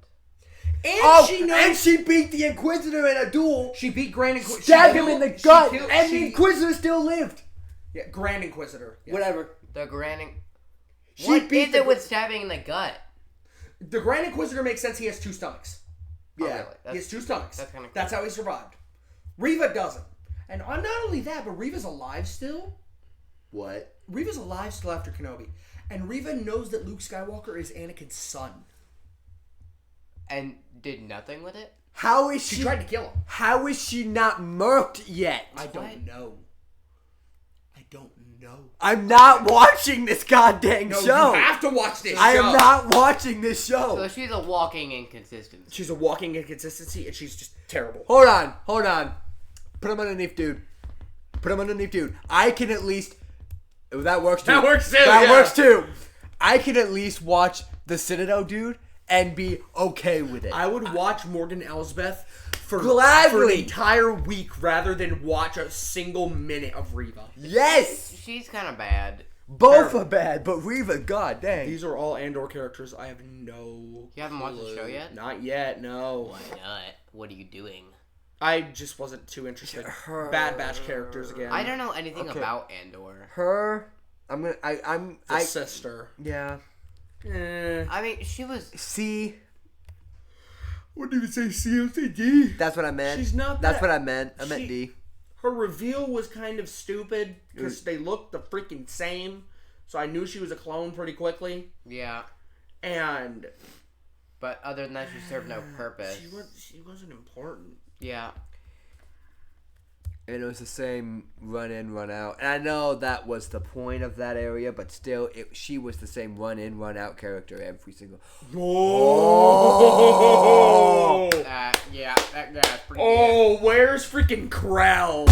[SPEAKER 1] And
[SPEAKER 3] she beat the Inquisitor in a duel.
[SPEAKER 1] She beat Grand Inquisitor.
[SPEAKER 3] Stabbed him in the gut, the Inquisitor still lived.
[SPEAKER 1] Yeah, Grand Inquisitor. Yeah.
[SPEAKER 3] Whatever.
[SPEAKER 2] The Grand.
[SPEAKER 3] She
[SPEAKER 2] What
[SPEAKER 3] beat
[SPEAKER 2] is it with stabbing in the gut?
[SPEAKER 1] The Grand Inquisitor makes sense. He has 2 stomachs.
[SPEAKER 2] Oh,
[SPEAKER 3] Yeah.
[SPEAKER 2] really?
[SPEAKER 1] He has 2 stomachs.
[SPEAKER 2] That's kind of cool.
[SPEAKER 1] That's how he survived. Riva doesn't. And not only that, but Riva's alive still.
[SPEAKER 3] What?
[SPEAKER 1] Riva's alive still after Kenobi. And Riva knows that Luke Skywalker is Anakin's son.
[SPEAKER 2] And did nothing with it?
[SPEAKER 3] How is
[SPEAKER 1] She
[SPEAKER 3] she?
[SPEAKER 1] tried to kill him.
[SPEAKER 3] How is she not murked yet?
[SPEAKER 1] I don't
[SPEAKER 2] What?
[SPEAKER 1] know. I don't know.
[SPEAKER 3] I'm not watching this goddamn
[SPEAKER 1] No,
[SPEAKER 3] show.
[SPEAKER 1] you have to watch this
[SPEAKER 3] I
[SPEAKER 1] show.
[SPEAKER 3] am not watching this show.
[SPEAKER 2] So she's a walking inconsistency.
[SPEAKER 1] She's a walking inconsistency, and she's just terrible.
[SPEAKER 3] Hold on. Put him underneath, dude. I can at least. Oh, that works too.
[SPEAKER 1] That works too,
[SPEAKER 3] That
[SPEAKER 1] yeah.
[SPEAKER 3] works too. I can at least watch the Citadel, dude, and be okay with it.
[SPEAKER 1] I would watch Morgan Elsbeth for
[SPEAKER 3] Gladly.
[SPEAKER 1] an entire week rather than watch a single minute of Riva.
[SPEAKER 3] Yes.
[SPEAKER 2] She's kind of bad.
[SPEAKER 3] Both
[SPEAKER 1] Terrible.
[SPEAKER 3] are bad, but Riva, god dang.
[SPEAKER 1] These are all Andor characters. I have no.
[SPEAKER 2] You haven't watched the show yet?
[SPEAKER 1] Not yet. No.
[SPEAKER 2] Why not? What are you doing?
[SPEAKER 1] I just wasn't too interested. Bad Batch characters again.
[SPEAKER 2] I don't know anything
[SPEAKER 3] Okay.
[SPEAKER 2] about Andor.
[SPEAKER 3] Her. I'm.
[SPEAKER 1] The sister.
[SPEAKER 3] Yeah.
[SPEAKER 2] I mean, she was.
[SPEAKER 3] C.
[SPEAKER 1] What did you say? CLCD.
[SPEAKER 3] That's what I meant.
[SPEAKER 1] She's not
[SPEAKER 3] That's
[SPEAKER 1] that-
[SPEAKER 3] what I meant. I meant
[SPEAKER 1] she-
[SPEAKER 3] D.
[SPEAKER 1] Her reveal was kind of stupid because they looked the freaking same. So I knew she was a clone pretty quickly.
[SPEAKER 2] Yeah.
[SPEAKER 1] And
[SPEAKER 2] But other than that, she served no purpose.
[SPEAKER 1] she wasn't important.
[SPEAKER 2] Yeah.
[SPEAKER 3] And it was the same run in, run out. And I know that was the point of that area, but still, she was the same run in, run out character every single.
[SPEAKER 1] Oh!
[SPEAKER 2] Yeah, that guy's pretty
[SPEAKER 1] Oh, where's freaking Krell?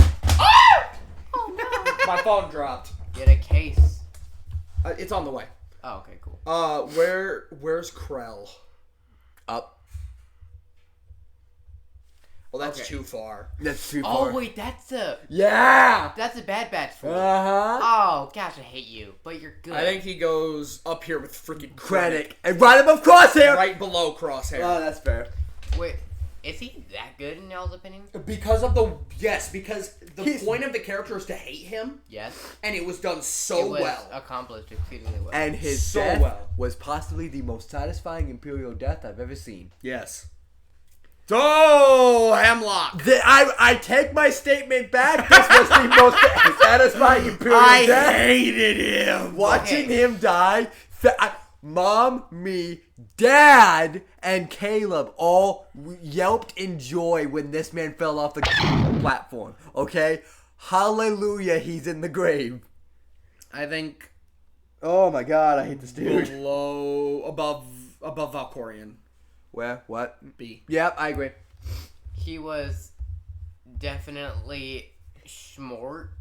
[SPEAKER 2] Oh no!
[SPEAKER 1] My phone dropped.
[SPEAKER 2] Get a case.
[SPEAKER 1] It's on the way.
[SPEAKER 2] Oh, okay, cool.
[SPEAKER 1] Where's Krell?
[SPEAKER 3] Up.
[SPEAKER 1] Well, that's
[SPEAKER 2] Okay.
[SPEAKER 1] too far.
[SPEAKER 3] That's too far.
[SPEAKER 2] Oh wait, that's a
[SPEAKER 3] Yeah.
[SPEAKER 2] Bad Batch fool.
[SPEAKER 3] Uh huh.
[SPEAKER 2] Oh gosh, I hate you, but you're good.
[SPEAKER 1] I think he goes up here with freaking
[SPEAKER 3] Krennic. And right above Crosshair.
[SPEAKER 1] right below Crosshair.
[SPEAKER 3] Oh, that's fair.
[SPEAKER 2] Wait, is he that good in y'all's opinion?
[SPEAKER 1] Because the point of the character is to hate him,
[SPEAKER 2] Yes.
[SPEAKER 1] and it was done
[SPEAKER 2] It
[SPEAKER 1] so
[SPEAKER 2] was
[SPEAKER 1] well.
[SPEAKER 2] accomplished exceedingly well.
[SPEAKER 3] And his
[SPEAKER 1] So
[SPEAKER 3] death
[SPEAKER 1] well.
[SPEAKER 3] was possibly the most satisfying Imperial death I've ever seen.
[SPEAKER 1] Yes. Oh, Hemlock.
[SPEAKER 3] I take my statement back. This was the most satisfying Imperial death.
[SPEAKER 1] hated him.
[SPEAKER 3] Watching him die. Mom, me, Dad, and Caleb all yelped in joy when this man fell off the platform. Okay, hallelujah, he's in the grave.
[SPEAKER 1] I think
[SPEAKER 3] Oh my god, I hate this dude.
[SPEAKER 1] above Valkorian.
[SPEAKER 3] Where? What?
[SPEAKER 1] B.
[SPEAKER 3] Yep, I agree.
[SPEAKER 2] He was definitely smart.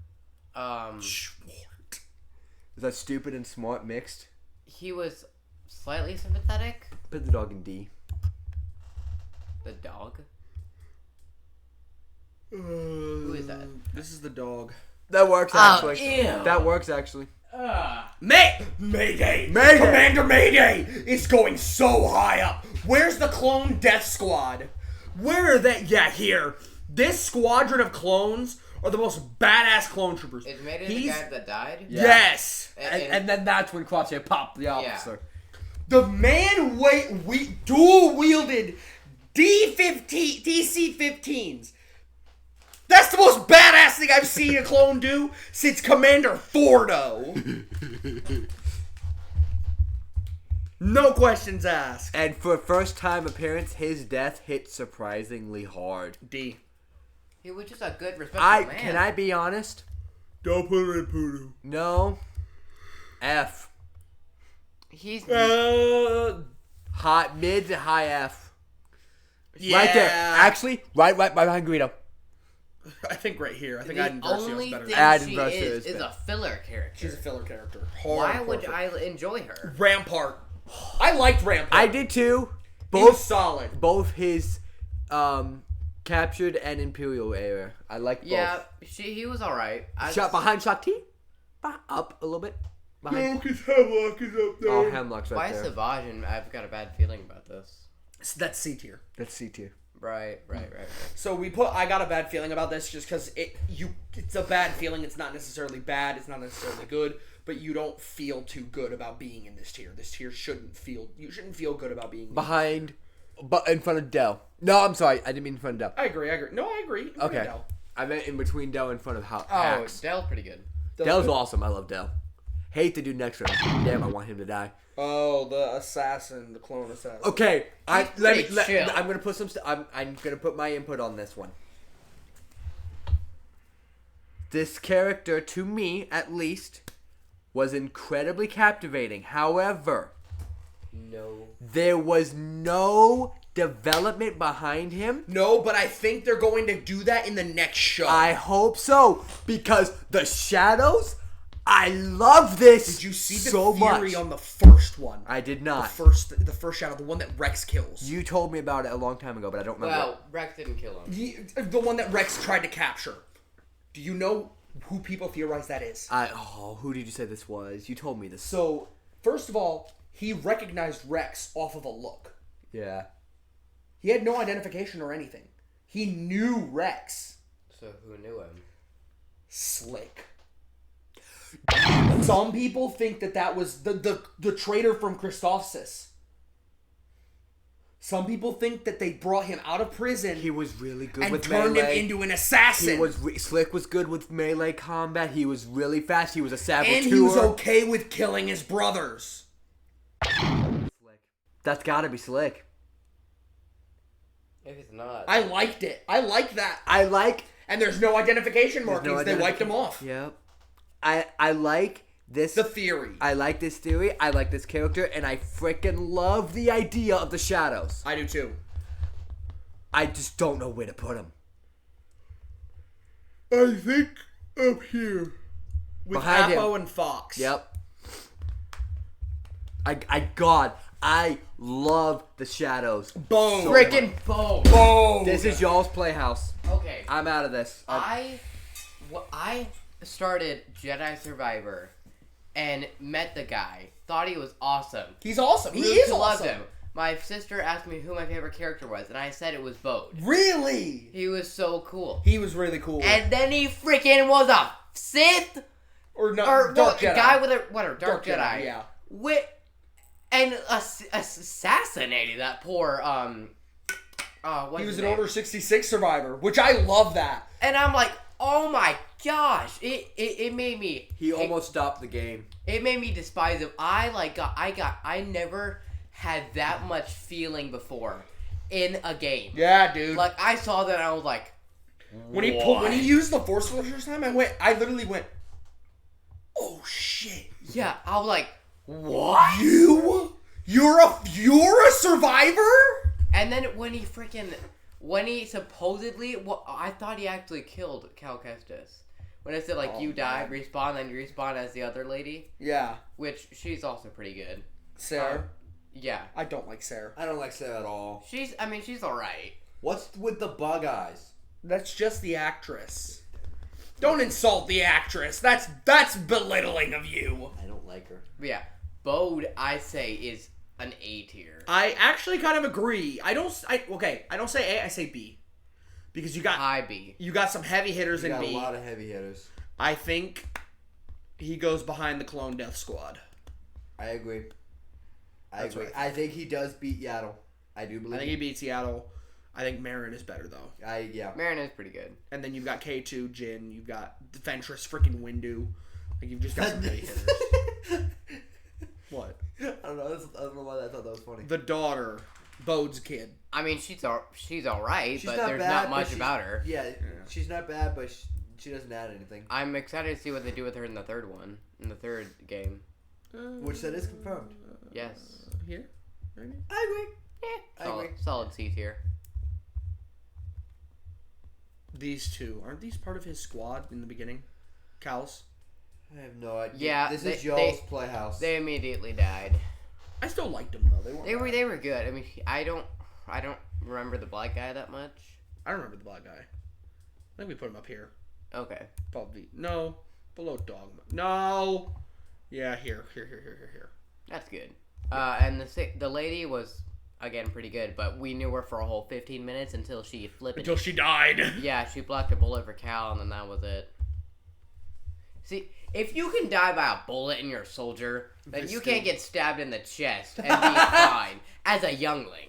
[SPEAKER 1] Schwart.
[SPEAKER 3] Is that stupid and smart mixed?
[SPEAKER 2] He was slightly sympathetic.
[SPEAKER 3] Put the dog in D.
[SPEAKER 2] The dog.
[SPEAKER 1] Who
[SPEAKER 2] is that?
[SPEAKER 1] This is the dog.
[SPEAKER 3] That works actually.
[SPEAKER 2] Ew.
[SPEAKER 3] That works actually.
[SPEAKER 1] Mayday!
[SPEAKER 3] Mayday!
[SPEAKER 1] Commander Mayday is going so high up. Where's the clone death squad? Where are they? Yeah, here. This squadron of clones are the most badass clone troopers.
[SPEAKER 2] Is Mayday the guy that died?
[SPEAKER 3] Yeah.
[SPEAKER 1] Yes.
[SPEAKER 3] And then that's when Quache popped the officer.
[SPEAKER 1] The man dual wielded DC-15s. That's the most badass thing I've seen a clone do since Commander Fordo. No questions asked.
[SPEAKER 3] And for a first time appearance, his death hit surprisingly hard.
[SPEAKER 1] D.
[SPEAKER 2] He was just a good, respectful man.
[SPEAKER 3] Can I be honest?
[SPEAKER 1] Don't put it in poodoo.
[SPEAKER 3] No. F.
[SPEAKER 2] He's
[SPEAKER 3] Hot mid to high F.
[SPEAKER 1] Yeah.
[SPEAKER 3] Right there. Actually, right behind Greedo.
[SPEAKER 1] I think right here. I think
[SPEAKER 2] the
[SPEAKER 1] Aiden Versio
[SPEAKER 2] only
[SPEAKER 1] is better.
[SPEAKER 2] thing
[SPEAKER 3] Aiden
[SPEAKER 2] she
[SPEAKER 3] Versio
[SPEAKER 2] is
[SPEAKER 3] is
[SPEAKER 2] a filler character.
[SPEAKER 1] She's a filler character.
[SPEAKER 2] Why
[SPEAKER 1] Hardcore
[SPEAKER 2] would
[SPEAKER 1] filler.
[SPEAKER 2] I enjoy her?
[SPEAKER 1] Rampart. I liked Rampart.
[SPEAKER 3] I did too.
[SPEAKER 1] He was
[SPEAKER 3] Both
[SPEAKER 1] solid.
[SPEAKER 3] both his captured and Imperial era. I like both.
[SPEAKER 2] Yeah, he was alright.
[SPEAKER 3] Shot behind Shakti? Up a little bit. Behind.
[SPEAKER 1] His Hemlock is up there.
[SPEAKER 3] Oh, Hemlock's
[SPEAKER 2] Why
[SPEAKER 3] right there.
[SPEAKER 2] Savage? And I've got a bad feeling about this.
[SPEAKER 1] That's C tier.
[SPEAKER 3] That's C tier.
[SPEAKER 2] Right.
[SPEAKER 1] So I got a bad feeling about this just because it's a bad feeling. It's not necessarily bad. It's not necessarily good. But you don't feel too good about being in this tier. This tier you shouldn't feel good about being
[SPEAKER 3] Behind, but in front of Dell. No, I'm sorry. I didn't mean in front of Dell.
[SPEAKER 1] I agree. No, I agree.
[SPEAKER 3] Okay.
[SPEAKER 1] Dell.
[SPEAKER 3] I meant in between Dell in front of
[SPEAKER 2] Oh,
[SPEAKER 3] Hacks.
[SPEAKER 2] Dell's pretty good.
[SPEAKER 3] Dell's awesome. I love Dell. Hate the dude next to him. Damn, I want him to die.
[SPEAKER 1] Oh, the assassin, the clone assassin.
[SPEAKER 3] Okay, I'm
[SPEAKER 2] chill.
[SPEAKER 3] gonna put some. I'm gonna put my input on this one. This character, to me at least, was incredibly captivating. However,
[SPEAKER 2] No.
[SPEAKER 3] there was no development behind him.
[SPEAKER 1] No, but I think they're going to do that in the next show.
[SPEAKER 3] I hope so, because the shadows. I love this.
[SPEAKER 1] Did you see the
[SPEAKER 3] so
[SPEAKER 1] theory
[SPEAKER 3] much.
[SPEAKER 1] on the first one?
[SPEAKER 3] I did
[SPEAKER 1] The
[SPEAKER 3] not.
[SPEAKER 1] first shadow, the one that Rex kills.
[SPEAKER 3] You told me about it a long time ago, but I don't remember.
[SPEAKER 2] Well, Rex didn't kill him.
[SPEAKER 1] The one that Rex tried to capture. Do you know who people theorize that is?
[SPEAKER 3] Who did you say this was? You told me this.
[SPEAKER 1] So, first of all, he recognized Rex off of a look.
[SPEAKER 3] Yeah.
[SPEAKER 1] He had no identification or anything. He knew Rex.
[SPEAKER 2] So who knew him?
[SPEAKER 1] Slick. Some people think that was the traitor from Christophsis. Some people think that they brought him out of prison.
[SPEAKER 3] He was really good
[SPEAKER 1] and
[SPEAKER 3] with
[SPEAKER 1] turned
[SPEAKER 3] melee.
[SPEAKER 1] him into an assassin.
[SPEAKER 3] Slick was good with melee combat. He was really fast. He was a saboteur.
[SPEAKER 1] And he was okay with killing his brothers.
[SPEAKER 3] Slick. That's gotta be Slick.
[SPEAKER 2] If it's not.
[SPEAKER 1] I liked it. I like that.
[SPEAKER 3] I like.
[SPEAKER 1] And there's no identification
[SPEAKER 3] There's
[SPEAKER 1] markings.
[SPEAKER 3] no
[SPEAKER 1] They wiped him off.
[SPEAKER 3] Yep. I like this.
[SPEAKER 1] The theory.
[SPEAKER 3] I like this theory. I like this character, and I freaking love the idea of the shadows.
[SPEAKER 1] I do too.
[SPEAKER 3] I just don't know where to put him.
[SPEAKER 1] I think up here. With
[SPEAKER 3] Behind
[SPEAKER 1] Apo
[SPEAKER 3] him.
[SPEAKER 1] and Fox.
[SPEAKER 3] Yep. I love the shadows.
[SPEAKER 1] Boom.
[SPEAKER 2] Freaking boom.
[SPEAKER 1] Boom.
[SPEAKER 3] This is y'all's playhouse.
[SPEAKER 2] Okay.
[SPEAKER 3] I'm out of this.
[SPEAKER 2] I started Jedi Survivor and met the guy. Thought he was awesome.
[SPEAKER 1] He's awesome. He
[SPEAKER 2] Really
[SPEAKER 1] is
[SPEAKER 2] loved
[SPEAKER 1] awesome.
[SPEAKER 2] him. My sister asked me who my favorite character was, and I said it was Bode.
[SPEAKER 1] Really?
[SPEAKER 2] He was so cool.
[SPEAKER 1] He was really cool.
[SPEAKER 2] And then he freaking was a Sith
[SPEAKER 1] or no,
[SPEAKER 2] or
[SPEAKER 1] Dark
[SPEAKER 2] a
[SPEAKER 1] Jedi.
[SPEAKER 2] guy with a Dark Jedi.
[SPEAKER 1] Yeah.
[SPEAKER 2] And assassinated that poor
[SPEAKER 1] He was an Order 66 survivor, which I love that.
[SPEAKER 2] And I'm like, oh my gosh! It made me.
[SPEAKER 3] He almost stopped the game.
[SPEAKER 2] It made me despise him. I never had that much feeling before in a game.
[SPEAKER 1] Yeah, dude.
[SPEAKER 2] Like I saw that and I was like,
[SPEAKER 1] When he used the Force for the first time, I literally went, oh shit.
[SPEAKER 2] Yeah, I was like, what?
[SPEAKER 1] You're a survivor?
[SPEAKER 2] And then when he supposedly, I thought he actually killed Cal Kestis. When I said, like, you die, respawn, then you respawn as the other lady.
[SPEAKER 1] Yeah.
[SPEAKER 2] Which, she's also pretty good.
[SPEAKER 1] Sarah?
[SPEAKER 2] Yeah.
[SPEAKER 1] I don't like Sarah.
[SPEAKER 3] I don't like Sarah at all.
[SPEAKER 2] She's alright.
[SPEAKER 3] What's with the bug eyes?
[SPEAKER 1] That's just the actress. Don't insult the actress. That's belittling of you.
[SPEAKER 3] I don't like her.
[SPEAKER 2] Yeah. Bode, I say, is an A tier.
[SPEAKER 1] I actually kind of agree. I don't say A, I say B. Because you got
[SPEAKER 2] High B.
[SPEAKER 1] You got some heavy hitters in
[SPEAKER 3] got
[SPEAKER 1] B.
[SPEAKER 3] a lot of heavy hitters.
[SPEAKER 1] I think he goes behind the Clone Death Squad.
[SPEAKER 3] I agree.
[SPEAKER 1] That's right.
[SPEAKER 3] I think he does beat Yaddle. I do believe.
[SPEAKER 1] I think he beats Seattle. I think Marin is better though.
[SPEAKER 2] Marin is pretty good.
[SPEAKER 1] And then you've got K2, Jin, you've got Ventress, freaking Windu. Like you've just got some heavy hitters. What?
[SPEAKER 3] I don't know. I don't know why I thought that was funny.
[SPEAKER 1] The daughter, Bode's kid.
[SPEAKER 2] I mean, she's alright, but
[SPEAKER 3] not
[SPEAKER 2] there's
[SPEAKER 3] bad,
[SPEAKER 2] not much about her.
[SPEAKER 3] Yeah, she's not bad, but she doesn't add anything.
[SPEAKER 2] I'm excited to see what they do with her in the third game.
[SPEAKER 3] Which that is confirmed.
[SPEAKER 2] Yes.
[SPEAKER 1] Here? Maybe?
[SPEAKER 3] I agree. I agree.
[SPEAKER 2] Solid C tier.
[SPEAKER 1] These two. Aren't these part of his squad in the beginning? Cal's?
[SPEAKER 3] I have no idea.
[SPEAKER 2] Yeah,
[SPEAKER 3] this is y'all's playhouse.
[SPEAKER 2] They immediately died.
[SPEAKER 1] I still liked them though.
[SPEAKER 2] They were good. I mean, I don't remember the black guy that much.
[SPEAKER 1] I remember the black guy. I think we put him up here.
[SPEAKER 2] Okay.
[SPEAKER 1] Probably no, below Dogma. No. Yeah, here.
[SPEAKER 2] That's good. And the lady was again pretty good, but we knew her for a whole 15 minutes until she flipped.
[SPEAKER 1] Until she died.
[SPEAKER 2] Yeah, she blocked a bullet for Cal, and then that was it. See, if you can die by a bullet and you're a soldier, then you can't get stabbed in the chest and be fine as a youngling.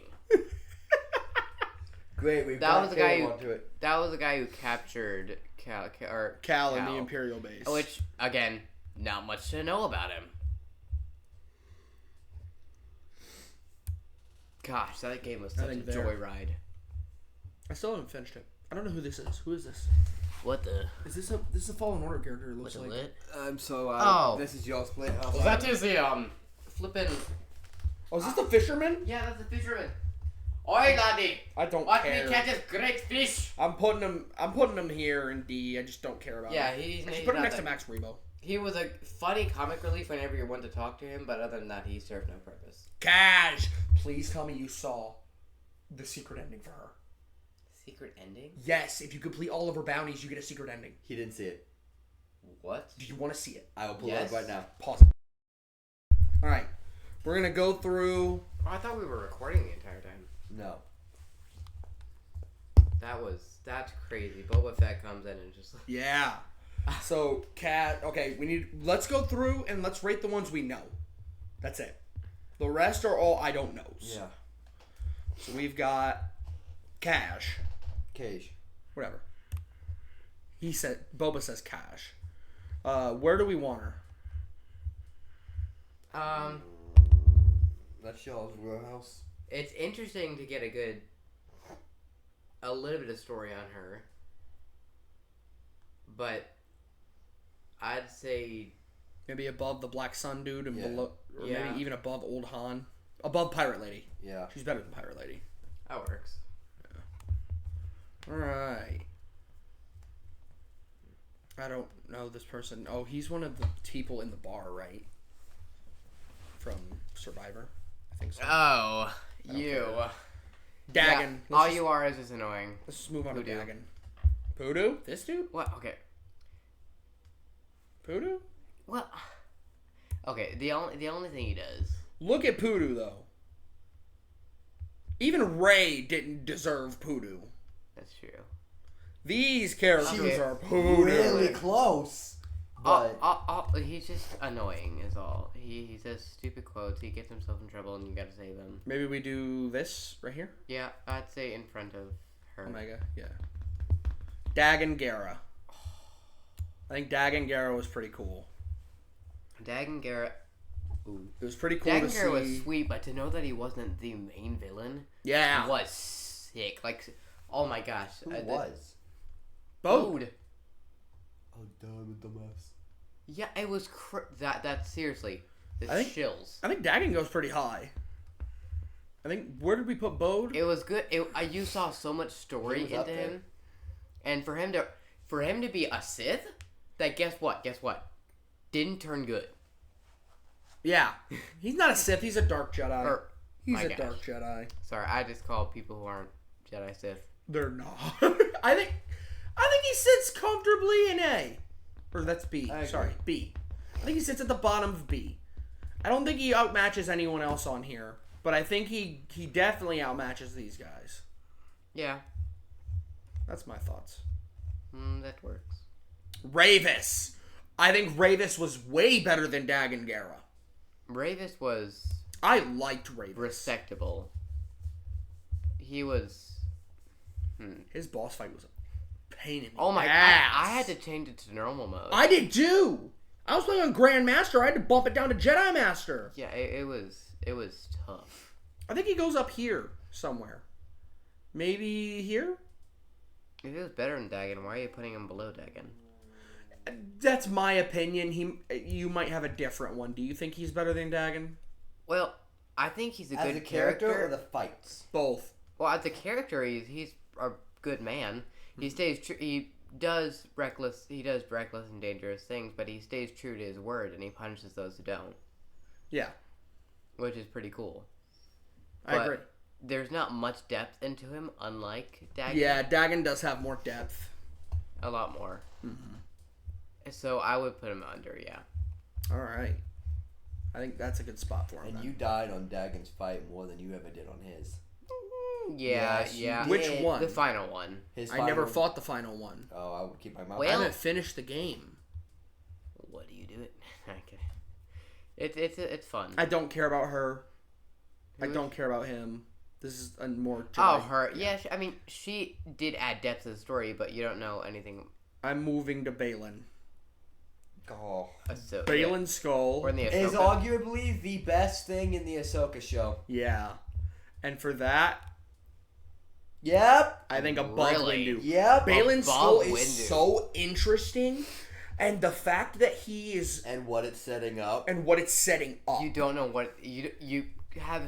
[SPEAKER 3] Great, we've
[SPEAKER 2] That
[SPEAKER 3] got
[SPEAKER 2] was the guy
[SPEAKER 3] onto it.
[SPEAKER 2] That was the guy who captured
[SPEAKER 1] Cal in the Imperial base.
[SPEAKER 2] Which, again, not much to know about him. Gosh, that game was such a joyride.
[SPEAKER 1] I still haven't finished it. I don't know who this is. Who is this?
[SPEAKER 2] What the?
[SPEAKER 1] Is this a Fallen Order character? It looks
[SPEAKER 2] What's
[SPEAKER 1] like.
[SPEAKER 2] lit?
[SPEAKER 3] I'm so
[SPEAKER 2] Oh.
[SPEAKER 3] This is y'all's playhouse.
[SPEAKER 2] Well, that is the flippin'.
[SPEAKER 1] Oh, is this the fisherman?
[SPEAKER 2] Yeah, that's the fisherman. Oi, laddie!
[SPEAKER 1] I don't
[SPEAKER 2] Watch
[SPEAKER 1] care.
[SPEAKER 2] me catch this great fish.
[SPEAKER 1] I'm putting him here in D. I just don't care about him.
[SPEAKER 2] Yeah, he's
[SPEAKER 1] put him
[SPEAKER 2] not
[SPEAKER 1] next
[SPEAKER 2] that-
[SPEAKER 1] to Max Rebo.
[SPEAKER 2] He was a funny comic relief whenever you went to talk to him, but other than that, he served no purpose.
[SPEAKER 1] Cash! Please tell me you saw the secret ending for her.
[SPEAKER 2] Secret ending?
[SPEAKER 1] Yes, if you complete all of her bounties, you get a secret ending.
[SPEAKER 3] He didn't see it.
[SPEAKER 2] What?
[SPEAKER 1] Do you want to see it?
[SPEAKER 3] I will pull it
[SPEAKER 2] Yes.
[SPEAKER 3] up right now.
[SPEAKER 1] Pause it. Alright. We're going to go through...
[SPEAKER 2] Oh, I thought we were recording the entire time.
[SPEAKER 3] No.
[SPEAKER 2] That's crazy. Boba Fett comes in and just...
[SPEAKER 1] Yeah. So, let's go through and let's rate the ones we know. That's it. The rest are all I don't knows.
[SPEAKER 3] Yeah.
[SPEAKER 1] So we've got Cash.
[SPEAKER 3] Cage.
[SPEAKER 1] Whatever. Boba says Cash. Where do we want her?
[SPEAKER 3] That's y'all's wheelhouse.
[SPEAKER 2] It's interesting to get a little bit of story on her. But I'd say
[SPEAKER 1] Maybe above the Black Sun dude and
[SPEAKER 3] Yeah.
[SPEAKER 1] below, or
[SPEAKER 2] Yeah.
[SPEAKER 1] maybe even above Old Han. Above Pirate Lady.
[SPEAKER 3] Yeah.
[SPEAKER 1] She's better than Pirate Lady.
[SPEAKER 2] that works.
[SPEAKER 1] Alright. I don't know this person. Oh, he's one of the people in the bar, right? From Survivor. I think so.
[SPEAKER 2] Oh,
[SPEAKER 1] don't
[SPEAKER 2] you.
[SPEAKER 1] care. Dagon.
[SPEAKER 2] Yeah,
[SPEAKER 1] Let's
[SPEAKER 2] all
[SPEAKER 1] just-
[SPEAKER 2] you are is just annoying.
[SPEAKER 1] Let's just move on to
[SPEAKER 2] Voodoo.
[SPEAKER 1] Dagon. Poodoo? This dude?
[SPEAKER 2] What? Okay.
[SPEAKER 1] Poodoo?
[SPEAKER 2] Well, okay. The only thing he does.
[SPEAKER 1] Look at Poodoo, though. Even Ray didn't deserve Poodoo.
[SPEAKER 2] That's true.
[SPEAKER 1] These characters
[SPEAKER 2] Okay.
[SPEAKER 1] are Poodoo.
[SPEAKER 3] Really close. But
[SPEAKER 2] He's just annoying. Is all. He says stupid quotes. He gets himself in trouble, and you gotta save him.
[SPEAKER 1] Maybe we do this right here?
[SPEAKER 2] Yeah, I'd say in front of her.
[SPEAKER 1] Omega, yeah. Dagon Gera. I think Dagon Gera was pretty cool.
[SPEAKER 2] Dagon Garrett. Ooh.
[SPEAKER 1] It was pretty cool
[SPEAKER 2] Dagon
[SPEAKER 1] to
[SPEAKER 2] Garrett
[SPEAKER 1] see.
[SPEAKER 2] was sweet, but to know that he wasn't the main villain
[SPEAKER 1] Yeah.
[SPEAKER 2] was sick. Like, oh my gosh.
[SPEAKER 3] who was?
[SPEAKER 1] Bode.
[SPEAKER 3] Oh, damn it, dumbass.
[SPEAKER 2] Yeah, it was that seriously. The
[SPEAKER 1] I think-
[SPEAKER 2] chills.
[SPEAKER 1] I think Dagon goes pretty high. I think, where did we put Bode?
[SPEAKER 2] It was good. You saw so much story
[SPEAKER 3] He was up
[SPEAKER 2] into
[SPEAKER 3] there.
[SPEAKER 2] him, and for him to be a Sith, that guess what? Didn't turn good.
[SPEAKER 1] Yeah. He's not a Sith, he's a Dark Jedi.
[SPEAKER 2] Or
[SPEAKER 1] He's
[SPEAKER 2] my
[SPEAKER 1] a
[SPEAKER 2] gosh.
[SPEAKER 1] Dark Jedi.
[SPEAKER 2] Sorry, I just call people who aren't Jedi Sith.
[SPEAKER 1] They're not. I think he sits comfortably in A. Or that's B.
[SPEAKER 3] I agree.
[SPEAKER 1] Sorry, B. I think he sits at the bottom of B. I don't think he outmatches anyone else on here, but I think he definitely outmatches these guys.
[SPEAKER 2] Yeah,
[SPEAKER 1] That's my thoughts.
[SPEAKER 2] that works.
[SPEAKER 1] Ravis. I think Ravis was way better than Dagon Gera.
[SPEAKER 2] Ravis was
[SPEAKER 1] I liked Ravis.
[SPEAKER 2] respectable. He was.
[SPEAKER 1] His boss fight was a pain in the
[SPEAKER 2] Oh my!
[SPEAKER 1] ass.
[SPEAKER 2] I had to change it to normal mode.
[SPEAKER 1] I did too. I was playing on Grandmaster. I had to bump it down to Jedi Master.
[SPEAKER 2] Yeah, it was tough.
[SPEAKER 1] I think he goes up here somewhere. Maybe here?
[SPEAKER 2] If it was better than Dagon, why are you putting him below Dagon?
[SPEAKER 1] That's my opinion. You might have a different one. Do you think he's better than Dagon?
[SPEAKER 2] Well, I think he's a
[SPEAKER 3] As
[SPEAKER 2] good
[SPEAKER 3] a character or the fights?
[SPEAKER 1] Both.
[SPEAKER 2] Well, as a character, he's a good man. He stays true. He does reckless and dangerous things, but he stays true to his word, and he punishes those who don't,
[SPEAKER 1] Yeah,
[SPEAKER 2] which is pretty cool.
[SPEAKER 1] I
[SPEAKER 2] But
[SPEAKER 1] agree.
[SPEAKER 2] There's not much depth into him, unlike Dagon.
[SPEAKER 1] Yeah, Dagon does have more depth.
[SPEAKER 2] A lot more. Mm-hmm. So I would put him under, yeah.
[SPEAKER 1] All right. I think that's a good spot for him.
[SPEAKER 3] And
[SPEAKER 1] then.
[SPEAKER 3] you died on Dagon's fight more than you ever did on his.
[SPEAKER 2] Yeah,
[SPEAKER 3] Yes, you
[SPEAKER 2] yeah.
[SPEAKER 3] did.
[SPEAKER 1] Which one?
[SPEAKER 2] The final one.
[SPEAKER 3] His
[SPEAKER 1] I never
[SPEAKER 3] final-
[SPEAKER 1] fought the final one.
[SPEAKER 3] Oh, I would keep my mouth.
[SPEAKER 2] Well-
[SPEAKER 1] I haven't finished the game.
[SPEAKER 2] What do you do it? Okay. It's fun.
[SPEAKER 1] I don't care about her. I
[SPEAKER 2] Who?
[SPEAKER 1] don't care about him. This is a more.
[SPEAKER 2] Oh,
[SPEAKER 1] Jedi-
[SPEAKER 2] her. Yeah, I mean, she did add depth to the story, but you don't know anything.
[SPEAKER 1] I'm moving to Balin.
[SPEAKER 3] Oh.
[SPEAKER 2] So,
[SPEAKER 1] Balin Skull.
[SPEAKER 2] Or in the
[SPEAKER 3] Is
[SPEAKER 2] Ahsoka.
[SPEAKER 3] arguably the best thing in the Ahsoka show.
[SPEAKER 1] Yeah. And for that,
[SPEAKER 3] Yep.
[SPEAKER 1] I think above
[SPEAKER 2] Really?
[SPEAKER 1] Windu.
[SPEAKER 3] Yep.
[SPEAKER 1] Balin's
[SPEAKER 2] Above
[SPEAKER 1] Skull is
[SPEAKER 2] Windu.
[SPEAKER 1] so interesting. And the fact that he is.
[SPEAKER 3] And what it's setting up.
[SPEAKER 1] And what it's setting up.
[SPEAKER 2] You don't know what you have.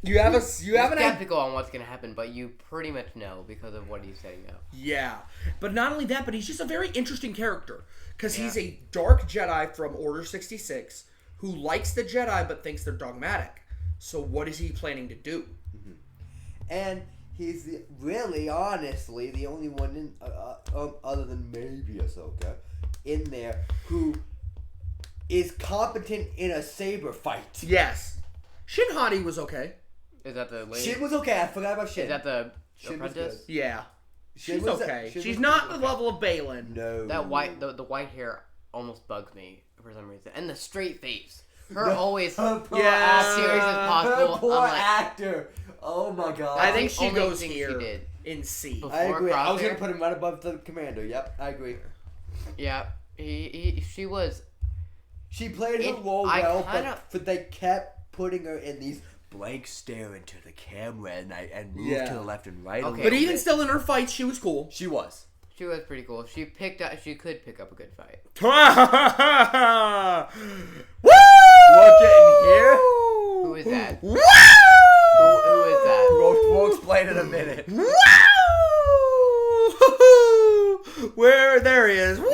[SPEAKER 1] You have an idea.
[SPEAKER 2] skeptical on what's gonna happen, but you pretty much know because of what he's setting up.
[SPEAKER 1] Yeah. But not only that, but he's just a very interesting character. Because he's
[SPEAKER 2] Yeah.
[SPEAKER 1] a dark Jedi from Order 66 who likes the Jedi but thinks they're dogmatic. So what is he planning to do?
[SPEAKER 3] And he's really, honestly, the only one in, other than maybe Ahsoka, in there who is competent in a saber fight.
[SPEAKER 1] Yes. Shin Hati was okay.
[SPEAKER 2] Is that the lady?
[SPEAKER 3] Shin was okay. I forgot about Shin.
[SPEAKER 2] Is that the
[SPEAKER 3] Shin was
[SPEAKER 2] apprentice?
[SPEAKER 3] good.
[SPEAKER 1] Yeah.
[SPEAKER 3] Shin
[SPEAKER 1] She's
[SPEAKER 3] was-
[SPEAKER 1] okay.
[SPEAKER 3] Shin
[SPEAKER 1] She's
[SPEAKER 3] was-
[SPEAKER 1] not the level of Balin.
[SPEAKER 3] No.
[SPEAKER 2] That the white hair almost bugs me for some reason, and the straight face. Her
[SPEAKER 3] No.
[SPEAKER 2] always
[SPEAKER 3] Her poor
[SPEAKER 1] Yeah.
[SPEAKER 3] actor.
[SPEAKER 2] serious as possible.
[SPEAKER 3] Her poor
[SPEAKER 2] I'm like-
[SPEAKER 3] actor. Oh my god.
[SPEAKER 1] I
[SPEAKER 2] That's
[SPEAKER 1] think
[SPEAKER 2] the
[SPEAKER 1] she
[SPEAKER 2] only
[SPEAKER 1] goes
[SPEAKER 2] thing she
[SPEAKER 1] here
[SPEAKER 2] did.
[SPEAKER 1] in C.
[SPEAKER 2] Before
[SPEAKER 3] I agree. I was
[SPEAKER 2] Crosshair?
[SPEAKER 3] gonna put him right above the commander. Yep, I agree.
[SPEAKER 2] Yeah, she was.
[SPEAKER 3] She played her
[SPEAKER 2] It-
[SPEAKER 3] role
[SPEAKER 2] I
[SPEAKER 3] well,
[SPEAKER 2] kinda-
[SPEAKER 3] but they kept putting her in these blank stare into the camera and move
[SPEAKER 1] Yeah.
[SPEAKER 3] to the left and right.
[SPEAKER 2] Okay.
[SPEAKER 1] But even still, in her fights, she was cool.
[SPEAKER 3] she was.
[SPEAKER 2] She was pretty cool. She could pick up a good fight.
[SPEAKER 1] Woo!
[SPEAKER 3] Look at here.
[SPEAKER 2] Who is that?
[SPEAKER 1] Woo!
[SPEAKER 2] Who is that?
[SPEAKER 3] We'll explain in a minute.
[SPEAKER 1] Woo! Where there he is. Woo!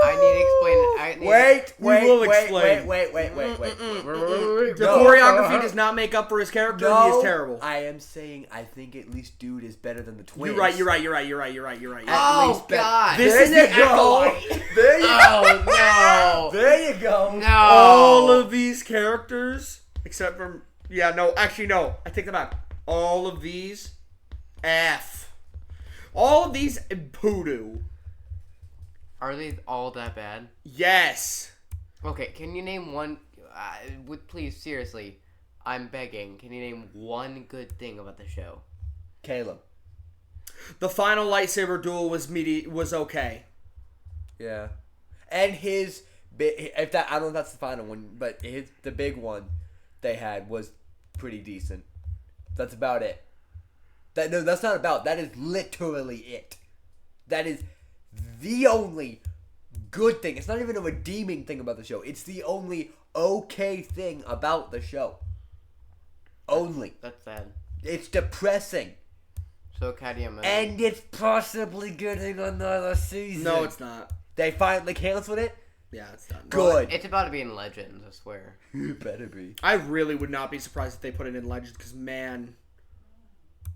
[SPEAKER 2] I need to explain.
[SPEAKER 3] Wait.
[SPEAKER 1] will explain.
[SPEAKER 3] Wait.
[SPEAKER 1] The
[SPEAKER 3] No.
[SPEAKER 1] choreography does not make up for his character.
[SPEAKER 3] No,
[SPEAKER 1] He is terrible.
[SPEAKER 3] I am saying I think at least dude is better than the twins.
[SPEAKER 1] You're right.
[SPEAKER 2] Oh
[SPEAKER 3] least bet-
[SPEAKER 2] God!
[SPEAKER 1] This
[SPEAKER 3] There
[SPEAKER 1] is
[SPEAKER 3] you
[SPEAKER 1] the
[SPEAKER 3] go.
[SPEAKER 1] acolyte.
[SPEAKER 3] There you go.
[SPEAKER 2] Oh
[SPEAKER 3] There you go.
[SPEAKER 2] no! No.
[SPEAKER 1] All of these characters, except for actually no. I take that back. All of these, F. All of these, poodoo.
[SPEAKER 2] Are they all that bad?
[SPEAKER 1] Yes.
[SPEAKER 2] Okay, can you name one? Please, seriously, I'm begging. Can you name one good thing about the show?
[SPEAKER 3] Caleb.
[SPEAKER 1] The final lightsaber duel was okay.
[SPEAKER 3] Yeah. And his if that I don't know if that's the final one, but the big one they had was pretty decent. That's about it. That's not about. That is literally it. That is the only good thing. It's not even a redeeming thing about the show. It's the only okay thing about the show. Only.
[SPEAKER 2] That's sad.
[SPEAKER 3] It's depressing.
[SPEAKER 2] So Academy.
[SPEAKER 3] And it's possibly getting another season.
[SPEAKER 1] No, it's not.
[SPEAKER 3] They finally canceled it?
[SPEAKER 1] Yeah, it's done.
[SPEAKER 3] Good.
[SPEAKER 2] It's about to be in Legends, I swear.
[SPEAKER 3] It better be.
[SPEAKER 1] I really would not be surprised if they put it in Legends because, man,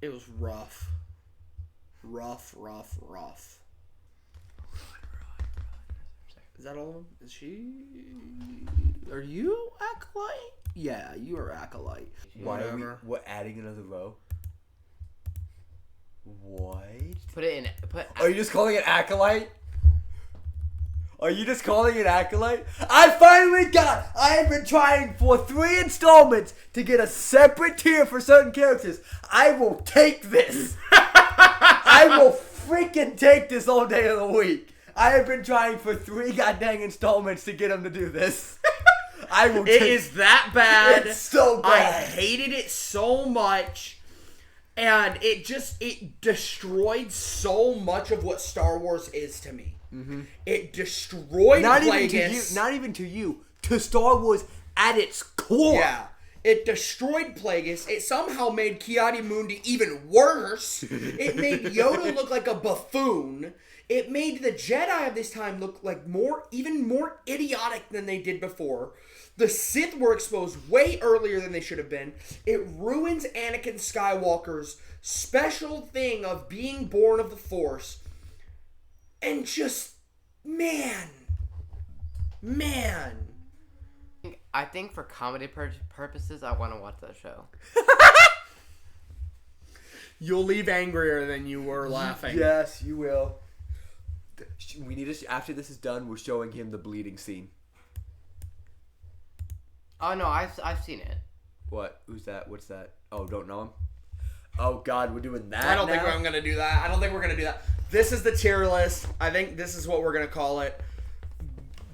[SPEAKER 1] it was rough. Rough. Is that all of them? Is she? Are you Acolyte? Yeah, you are Acolyte.
[SPEAKER 3] Why are we're adding another row? What?
[SPEAKER 2] Put it in.
[SPEAKER 3] Are you just calling it Acolyte? Are you just calling it Acolyte? I have been trying for 3 installments to get a separate tier for certain characters. I will take this. I will freaking take this all day of the week. I have been trying for 3 goddamn installments to get them to do this. I will
[SPEAKER 1] It is that bad.
[SPEAKER 3] It's so
[SPEAKER 1] I
[SPEAKER 3] bad.
[SPEAKER 1] hated it so much. And it destroyed so much of what Star Wars is to me. Mm-hmm. It destroyed Plagueis.
[SPEAKER 3] Not even to you. To Star Wars at its core.
[SPEAKER 1] Yeah. It destroyed Plagueis. It somehow made Ki-Adi-Mundi even worse. It made Yoda look like a buffoon. It made the Jedi of this time look like even more idiotic than they did before. The Sith were exposed way earlier than they should have been. It ruins Anakin Skywalker's special thing of being born of the Force. And just, man.
[SPEAKER 2] I think for comedy purposes, I want to watch that show.
[SPEAKER 1] You'll leave angrier than you were laughing.
[SPEAKER 3] Yes, you will. We need to. After this is done, we're showing him the bleeding scene.
[SPEAKER 2] Oh no, I've seen it.
[SPEAKER 3] What? Who's that? What's that? Oh, don't know him? Oh God, we're doing that.
[SPEAKER 1] I don't think
[SPEAKER 3] now?
[SPEAKER 1] I'm going to do that. I don't think we're going to do that. This is the tier list. I think this is what we're going to call it.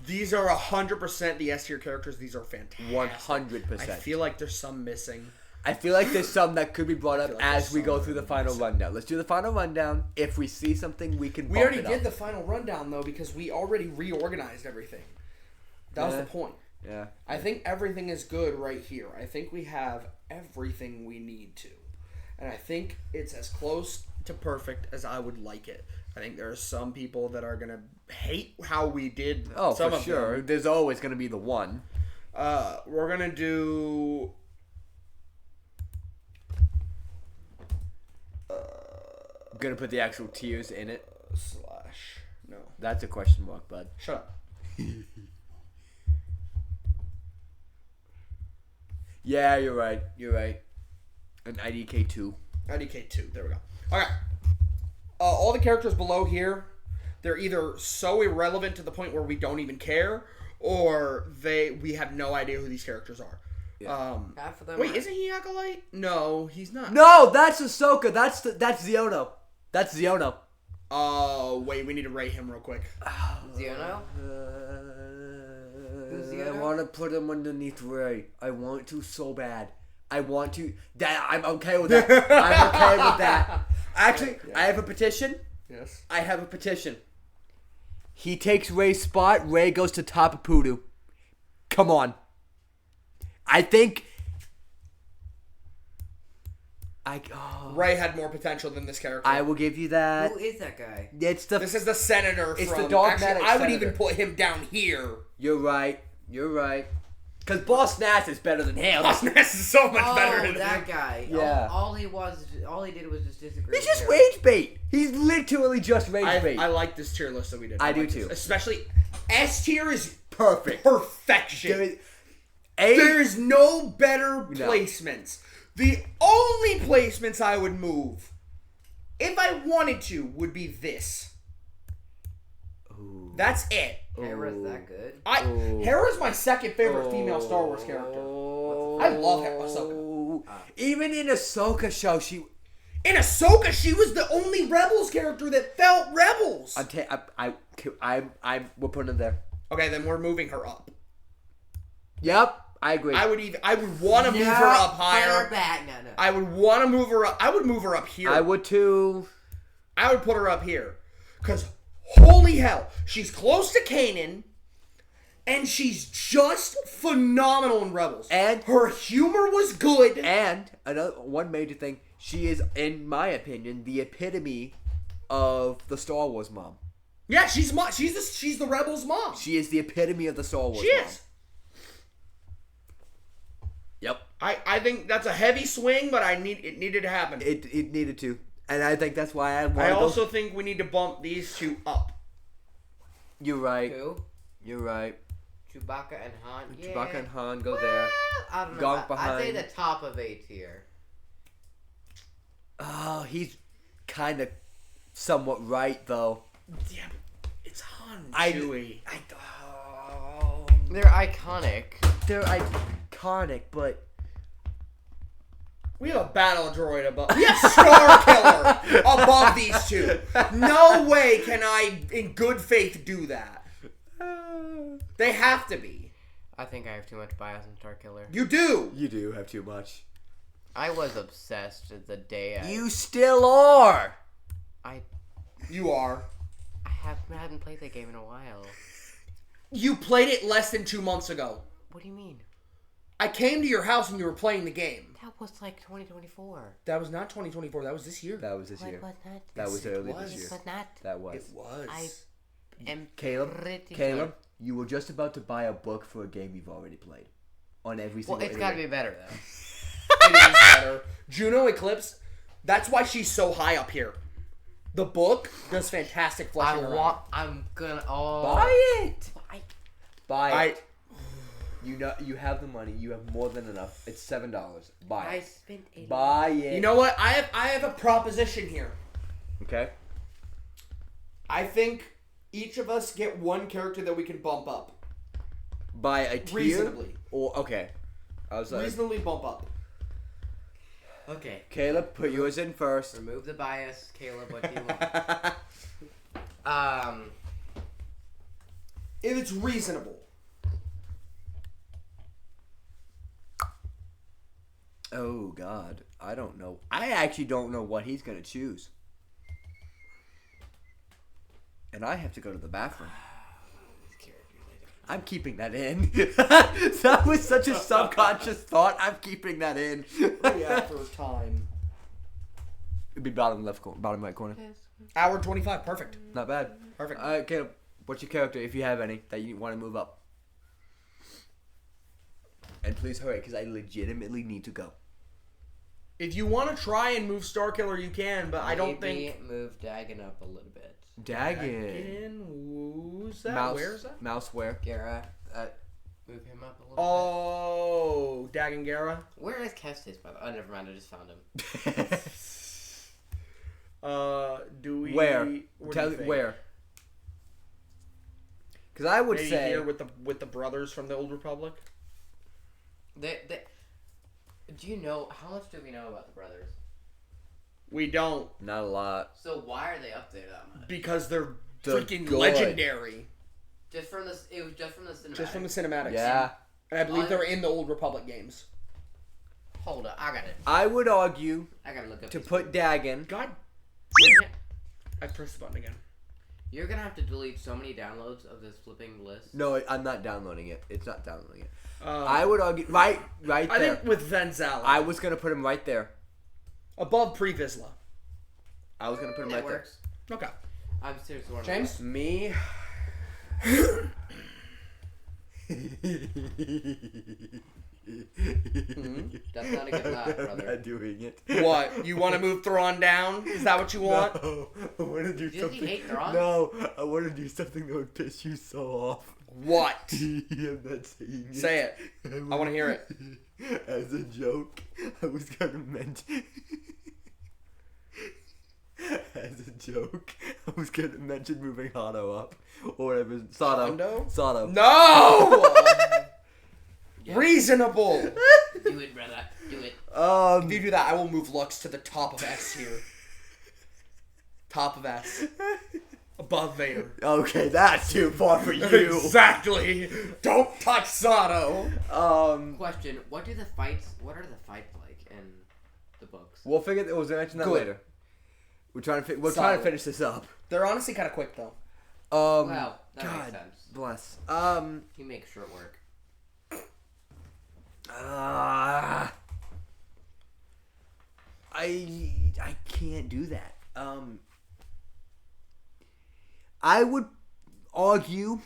[SPEAKER 1] These are 100% the S tier characters. These are fantastic.
[SPEAKER 3] 100%.
[SPEAKER 1] I feel like there's some missing.
[SPEAKER 3] I feel like there's some that could be brought up
[SPEAKER 1] like
[SPEAKER 3] as we
[SPEAKER 1] there's
[SPEAKER 3] go
[SPEAKER 1] some
[SPEAKER 3] through the
[SPEAKER 1] that
[SPEAKER 3] final
[SPEAKER 1] missing.
[SPEAKER 3] rundown. Let's do the final rundown. If we see something, we can.
[SPEAKER 1] We
[SPEAKER 3] bump
[SPEAKER 1] already
[SPEAKER 3] it
[SPEAKER 1] did
[SPEAKER 3] up.
[SPEAKER 1] the final rundown, though, because we already reorganized everything. That was
[SPEAKER 3] Yeah.
[SPEAKER 1] the point.
[SPEAKER 3] Yeah.
[SPEAKER 1] I think everything is good right here. I think we have everything we need to. And I think it's as close to perfect as I would like it. I think there are some people that are going to hate how we did
[SPEAKER 3] Oh,
[SPEAKER 1] some
[SPEAKER 3] for
[SPEAKER 1] of
[SPEAKER 3] sure.
[SPEAKER 1] them.
[SPEAKER 3] There's always going to be the one.
[SPEAKER 1] We're going to do...
[SPEAKER 3] I'm going to put the actual tiers in it.
[SPEAKER 1] No.
[SPEAKER 3] That's a question mark, bud.
[SPEAKER 1] Shut up.
[SPEAKER 3] Yeah, you're right. An IDK2.
[SPEAKER 1] IDK2. There we go. Okay. All the characters below here, they're either so irrelevant to the point where we don't even care, or we have no idea who these characters are.
[SPEAKER 3] Yeah.
[SPEAKER 2] Half of them.
[SPEAKER 1] Wait, isn't he Acolyte? No, he's not.
[SPEAKER 3] No, that's Ahsoka. That's Ziono. That's Ziono.
[SPEAKER 1] Oh, wait, we need to rate him real quick.
[SPEAKER 2] Ziono? Who's
[SPEAKER 3] I
[SPEAKER 2] Ziono?
[SPEAKER 3] want to put him underneath Rey. I want to so bad. I want to. I'm okay with that. I'm okay with that. Actually,
[SPEAKER 1] Yeah.
[SPEAKER 3] I have a petition.
[SPEAKER 1] Yes.
[SPEAKER 3] I have a petition. He takes Rey's spot. Rey goes to top of Poodoo. Come on. I think.
[SPEAKER 1] Rey had more potential than this character.
[SPEAKER 3] I will give you that.
[SPEAKER 2] Who is that guy?
[SPEAKER 3] It's the.
[SPEAKER 1] This is the senator
[SPEAKER 3] It's
[SPEAKER 1] from...
[SPEAKER 3] the dogmatic
[SPEAKER 1] Actually, I would even
[SPEAKER 3] senator.
[SPEAKER 1] put him down here.
[SPEAKER 3] You're right. Because Boss Nass is better than him.
[SPEAKER 1] This is so much better than
[SPEAKER 2] that
[SPEAKER 1] him.
[SPEAKER 2] guy.
[SPEAKER 3] Yeah.
[SPEAKER 2] All he did was just disagree.
[SPEAKER 3] He's
[SPEAKER 2] with
[SPEAKER 3] just
[SPEAKER 2] Harry.
[SPEAKER 3] rage bait. He's literally just rage bait.
[SPEAKER 1] I like this tier list that we did.
[SPEAKER 3] I do
[SPEAKER 1] like this.
[SPEAKER 3] too.
[SPEAKER 1] Especially S tier is
[SPEAKER 3] Perfect.
[SPEAKER 1] perfection.
[SPEAKER 3] There is-
[SPEAKER 1] There's no better placements. The only placements I would move, if I wanted to, would be this.
[SPEAKER 3] Ooh.
[SPEAKER 1] That's it.
[SPEAKER 2] Hera's that good?
[SPEAKER 1] Hera's my second favorite female Star Wars character. I love Ahsoka.
[SPEAKER 3] Even in Ahsoka show, she.
[SPEAKER 1] In Ahsoka, she was the only Rebels character that felt Rebels.
[SPEAKER 3] We're putting it there.
[SPEAKER 1] Okay, then we're moving her up.
[SPEAKER 3] Yep, I agree.
[SPEAKER 1] I would want to move her up
[SPEAKER 2] Put
[SPEAKER 1] higher.
[SPEAKER 2] her back. No.
[SPEAKER 1] I would want to move her up. I would move her up here.
[SPEAKER 3] I would too.
[SPEAKER 1] I would put her up here. Because, Holy hell. She's close to Kanan, and she's just phenomenal in Rebels.
[SPEAKER 3] And
[SPEAKER 1] her humor was good.
[SPEAKER 3] And another one major thing, she is, in my opinion, the epitome of the Star Wars mom.
[SPEAKER 1] Yeah, she's the Rebels mom.
[SPEAKER 3] She is the epitome of the Star Wars
[SPEAKER 1] She
[SPEAKER 3] mom.
[SPEAKER 1] is.
[SPEAKER 3] Yep.
[SPEAKER 1] I think that's a heavy swing, but it needed to happen.
[SPEAKER 3] It needed to. And I think that's why
[SPEAKER 1] I also think we need to bump these two up.
[SPEAKER 3] You're right.
[SPEAKER 2] Who?
[SPEAKER 3] You're right.
[SPEAKER 2] Chewbacca and Han. Yeah.
[SPEAKER 3] Chewbacca and Han go there.
[SPEAKER 2] I don't know.
[SPEAKER 3] Gonk
[SPEAKER 2] I'd
[SPEAKER 3] behind.
[SPEAKER 2] say the top of A tier.
[SPEAKER 3] Oh, he's kind of somewhat right, though.
[SPEAKER 1] Yeah, but it's Han and Chewie.
[SPEAKER 2] They're iconic.
[SPEAKER 3] They're iconic, but...
[SPEAKER 1] We have a battle droid above. We have Star Killer above these two. No way can I, in good faith, do that. They have to be.
[SPEAKER 2] I think I have too much bias in Star Killer.
[SPEAKER 1] You do.
[SPEAKER 3] You do have too much.
[SPEAKER 2] I was obsessed the day
[SPEAKER 3] You still are!
[SPEAKER 1] You are.
[SPEAKER 2] I haven't played that game in a while.
[SPEAKER 1] You played it less than 2 months ago.
[SPEAKER 2] What do you mean?
[SPEAKER 1] I came to your house and you were playing the game.
[SPEAKER 2] That was like 2024.
[SPEAKER 1] That was not 2024. That was this year.
[SPEAKER 3] That was this year.
[SPEAKER 2] Was not.
[SPEAKER 3] That was early
[SPEAKER 1] was.
[SPEAKER 3] this year.
[SPEAKER 2] But not.
[SPEAKER 3] That was.
[SPEAKER 1] It was.
[SPEAKER 2] I am
[SPEAKER 3] Caleb,
[SPEAKER 2] pretty
[SPEAKER 3] Caleb, you were just about to buy a book for a game you've already played. On every single
[SPEAKER 2] Well, it's got to be better though.
[SPEAKER 1] It is better. Juno Eclipse. That's why she's so high up here. The book does fantastic fleshing around.
[SPEAKER 2] I'm gonna. Oh.
[SPEAKER 3] Buy it!
[SPEAKER 2] I,
[SPEAKER 3] Buy it. You know, you have the money. You have more than enough. It's $7. Buy
[SPEAKER 2] I
[SPEAKER 3] it.
[SPEAKER 2] spent $8.
[SPEAKER 3] Buy it.
[SPEAKER 1] You know what? I have a proposition here.
[SPEAKER 3] Okay.
[SPEAKER 1] I think each of us get one character that we can bump up.
[SPEAKER 3] Buy a tier?
[SPEAKER 1] Reasonably.
[SPEAKER 3] Or, okay. I was like,
[SPEAKER 1] Reasonably bump up.
[SPEAKER 2] Okay.
[SPEAKER 3] Caleb, put yours in first.
[SPEAKER 2] Remove the bias, Caleb. What do you want?
[SPEAKER 1] If it's reasonable.
[SPEAKER 3] Oh, God. I don't know. I actually don't know what he's going to choose. And I have to go to the bathroom. I'm keeping that in. That was such a subconscious thought. I'm keeping that in.
[SPEAKER 1] After time.
[SPEAKER 3] It'd be bottom left corner, bottom right corner.
[SPEAKER 1] Hour 25. Perfect.
[SPEAKER 3] Not bad.
[SPEAKER 1] Perfect.
[SPEAKER 3] Caleb, what's your character, if you have any, that you want to move up? And please hurry, because I legitimately need to go.
[SPEAKER 1] If you want to try and move Starkiller, you can, but I don't
[SPEAKER 2] Maybe
[SPEAKER 1] think...
[SPEAKER 2] move Dagon up a little bit.
[SPEAKER 3] Dagon.
[SPEAKER 1] Who's that?
[SPEAKER 3] Mouse,
[SPEAKER 1] Where is that?
[SPEAKER 3] Mouse where?
[SPEAKER 2] Gara, move him up a little
[SPEAKER 1] Oh, Dagon Gera.
[SPEAKER 2] bit. Where is Kestis, by the way? Oh, never mind. I just found him.
[SPEAKER 1] Do we...
[SPEAKER 3] Where?
[SPEAKER 1] What
[SPEAKER 3] Tell
[SPEAKER 1] do
[SPEAKER 3] me
[SPEAKER 1] you think?
[SPEAKER 3] where. Because I would
[SPEAKER 1] Maybe
[SPEAKER 3] say...
[SPEAKER 1] here with the brothers from the Old Republic?
[SPEAKER 2] Do you know, how much do we know about the brothers?
[SPEAKER 1] We don't,
[SPEAKER 3] Not a lot.
[SPEAKER 2] So why are they up there that much?
[SPEAKER 1] because they're
[SPEAKER 3] They're
[SPEAKER 1] freaking
[SPEAKER 3] good.
[SPEAKER 1] legendary.
[SPEAKER 2] It was just from the cinematic.
[SPEAKER 1] Just from the cinematics.
[SPEAKER 3] Yeah.
[SPEAKER 1] And I believe they're in the Old Republic games.
[SPEAKER 2] Hold up, I got it.
[SPEAKER 3] I would argue
[SPEAKER 2] I gotta look up
[SPEAKER 3] to
[SPEAKER 2] these
[SPEAKER 3] put Dagon...
[SPEAKER 1] God,
[SPEAKER 2] people.
[SPEAKER 1] I pressed the button again.
[SPEAKER 2] You're gonna have to delete so many downloads of this flipping list.
[SPEAKER 3] No, I'm not downloading it. It's not downloading it.
[SPEAKER 1] I
[SPEAKER 3] I would argue... Right there.
[SPEAKER 1] think with Venzala.
[SPEAKER 3] I was going to put him right there.
[SPEAKER 1] Above Pre-Vizsla.
[SPEAKER 3] I was going to put him
[SPEAKER 2] That
[SPEAKER 3] right
[SPEAKER 2] works.
[SPEAKER 1] Okay.
[SPEAKER 2] I'm seriously wondering.
[SPEAKER 1] James?
[SPEAKER 3] there. Me...
[SPEAKER 2] That's not a good laugh, brother.
[SPEAKER 3] I'm not doing it.
[SPEAKER 1] What? You want to move Thrawn down? Is that what you want?
[SPEAKER 3] No, I want to do
[SPEAKER 2] Does he
[SPEAKER 3] something.
[SPEAKER 2] hate Thrawn?
[SPEAKER 3] No, I want to do something that would piss you so off.
[SPEAKER 1] What?
[SPEAKER 3] I'm not saying it.
[SPEAKER 1] Say it. I want to hear it.
[SPEAKER 3] As a joke, I was gonna mention. As a joke, I was gonna mention moving Hano up or whatever. Sato.
[SPEAKER 1] Hondo?
[SPEAKER 3] Sato.
[SPEAKER 1] No!
[SPEAKER 2] Yeah.
[SPEAKER 1] Reasonable.
[SPEAKER 2] Do it, brother. Do it.
[SPEAKER 1] If you do that, I will move Lux to the top of S here. Top of S. Above Vader.
[SPEAKER 3] Okay, that's too far for you.
[SPEAKER 1] Exactly. Don't touch Sato.
[SPEAKER 2] Question: What are the fights like in the books?
[SPEAKER 3] We'll figure. We'll mention that
[SPEAKER 1] Good.
[SPEAKER 3] later. We're trying to
[SPEAKER 1] Solid.
[SPEAKER 3] finish this up.
[SPEAKER 1] They're honestly kind of quick though.
[SPEAKER 2] Well, that
[SPEAKER 3] God
[SPEAKER 2] makes sense.
[SPEAKER 3] bless.
[SPEAKER 2] He makes short work.
[SPEAKER 3] I can't do that. I would argue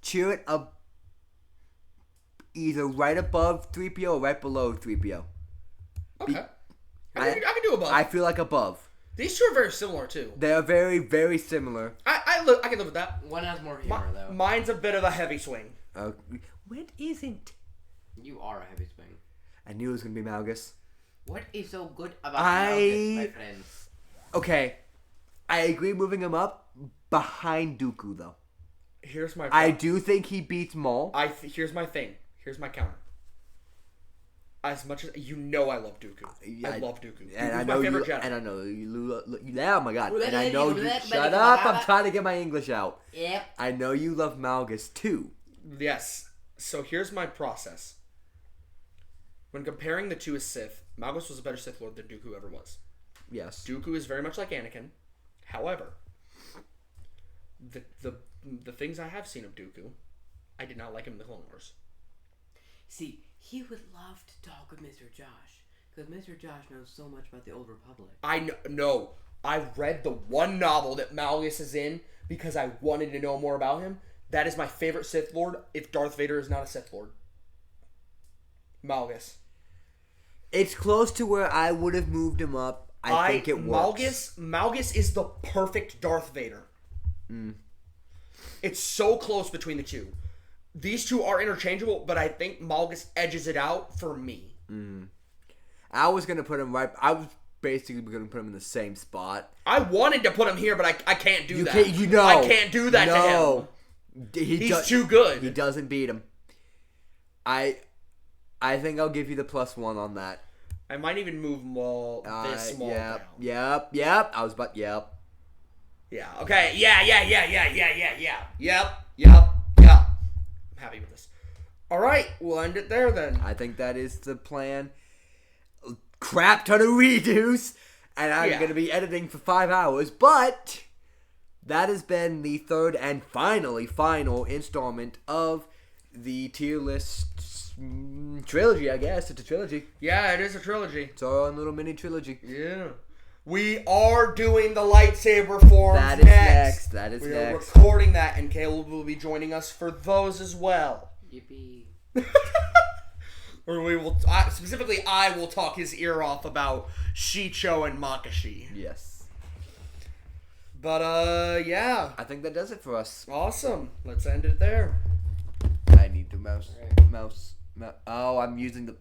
[SPEAKER 3] cheer it up either right above 3PO or right below 3PO.
[SPEAKER 1] Okay. I can do above.
[SPEAKER 3] I feel like above.
[SPEAKER 1] These two are very similar too.
[SPEAKER 3] They are very, very similar.
[SPEAKER 1] I can live with that.
[SPEAKER 2] One has more humor, though.
[SPEAKER 1] Mine's a bit of a heavy swing.
[SPEAKER 3] What isn't?
[SPEAKER 2] You are a heavy swing.
[SPEAKER 3] I knew it was going to be Malgus.
[SPEAKER 2] What is so good about Malgus, my friend?
[SPEAKER 3] Okay. I agree moving him up behind Dooku, though.
[SPEAKER 1] Here's my.
[SPEAKER 3] I do think he beats Maul.
[SPEAKER 1] Here's my thing. Here's my counter. As much as I love Dooku. I love Dooku.
[SPEAKER 3] And
[SPEAKER 1] Dooku's
[SPEAKER 3] I know
[SPEAKER 1] my favorite
[SPEAKER 3] you.
[SPEAKER 1] Jedi.
[SPEAKER 3] And I know you. Oh my god! And I know you. Shut up! I'm trying to get my English out.
[SPEAKER 2] Yep.
[SPEAKER 3] I know you love Malgus too.
[SPEAKER 1] Yes. So here's my process. When comparing the two as Sith, Malgus was a better Sith Lord than Dooku ever was.
[SPEAKER 3] Yes.
[SPEAKER 1] Dooku is very much like Anakin. However, the things I have seen of Dooku, I did not like him in the Clone Wars.
[SPEAKER 2] See, he would love to talk with Mr. Josh, because Mr. Josh knows so much about the Old Republic.
[SPEAKER 1] I know. I read the one novel that Malgus is in because I wanted to know more about him. That is my favorite Sith Lord if Darth Vader is not a Sith Lord. Malgus.
[SPEAKER 3] It's close to where I would have moved him up. I think it works.
[SPEAKER 1] Malgus is the perfect Darth Vader. It's so close between the two. These two are interchangeable, but I think Malgus edges it out for me.
[SPEAKER 3] I was gonna put him right. I was basically gonna put him in the same spot.
[SPEAKER 1] I wanted to put him here, but I can't do that.
[SPEAKER 3] I
[SPEAKER 1] can't do that to him. He's too good.
[SPEAKER 3] He doesn't beat him. I think I'll give you the +1 on that.
[SPEAKER 1] I might even move Maul this small down.
[SPEAKER 3] Yep. Yep.
[SPEAKER 1] Yeah. Okay. Yeah. Yep. I'm happy with this. All right. We'll end it there then.
[SPEAKER 3] I think that is the plan. Crap ton of redos, and I'm going to be editing for 5 hours, but that has been the third and final installment of the tier list trilogy, I guess. It's a trilogy.
[SPEAKER 1] Yeah, it is a trilogy.
[SPEAKER 3] It's our own little mini trilogy.
[SPEAKER 1] Yeah. We are doing the lightsaber forms
[SPEAKER 3] That is next.
[SPEAKER 1] We are recording that, and Caleb will be joining us for those as well.
[SPEAKER 2] Yippee.
[SPEAKER 1] Or we will, specifically I will talk his ear off about Shicho and Makashi.
[SPEAKER 3] Yes.
[SPEAKER 1] But, yeah.
[SPEAKER 3] I think that does it for us.
[SPEAKER 1] Awesome. Let's end it there.
[SPEAKER 3] I need the mouse. Oh, I'm using the...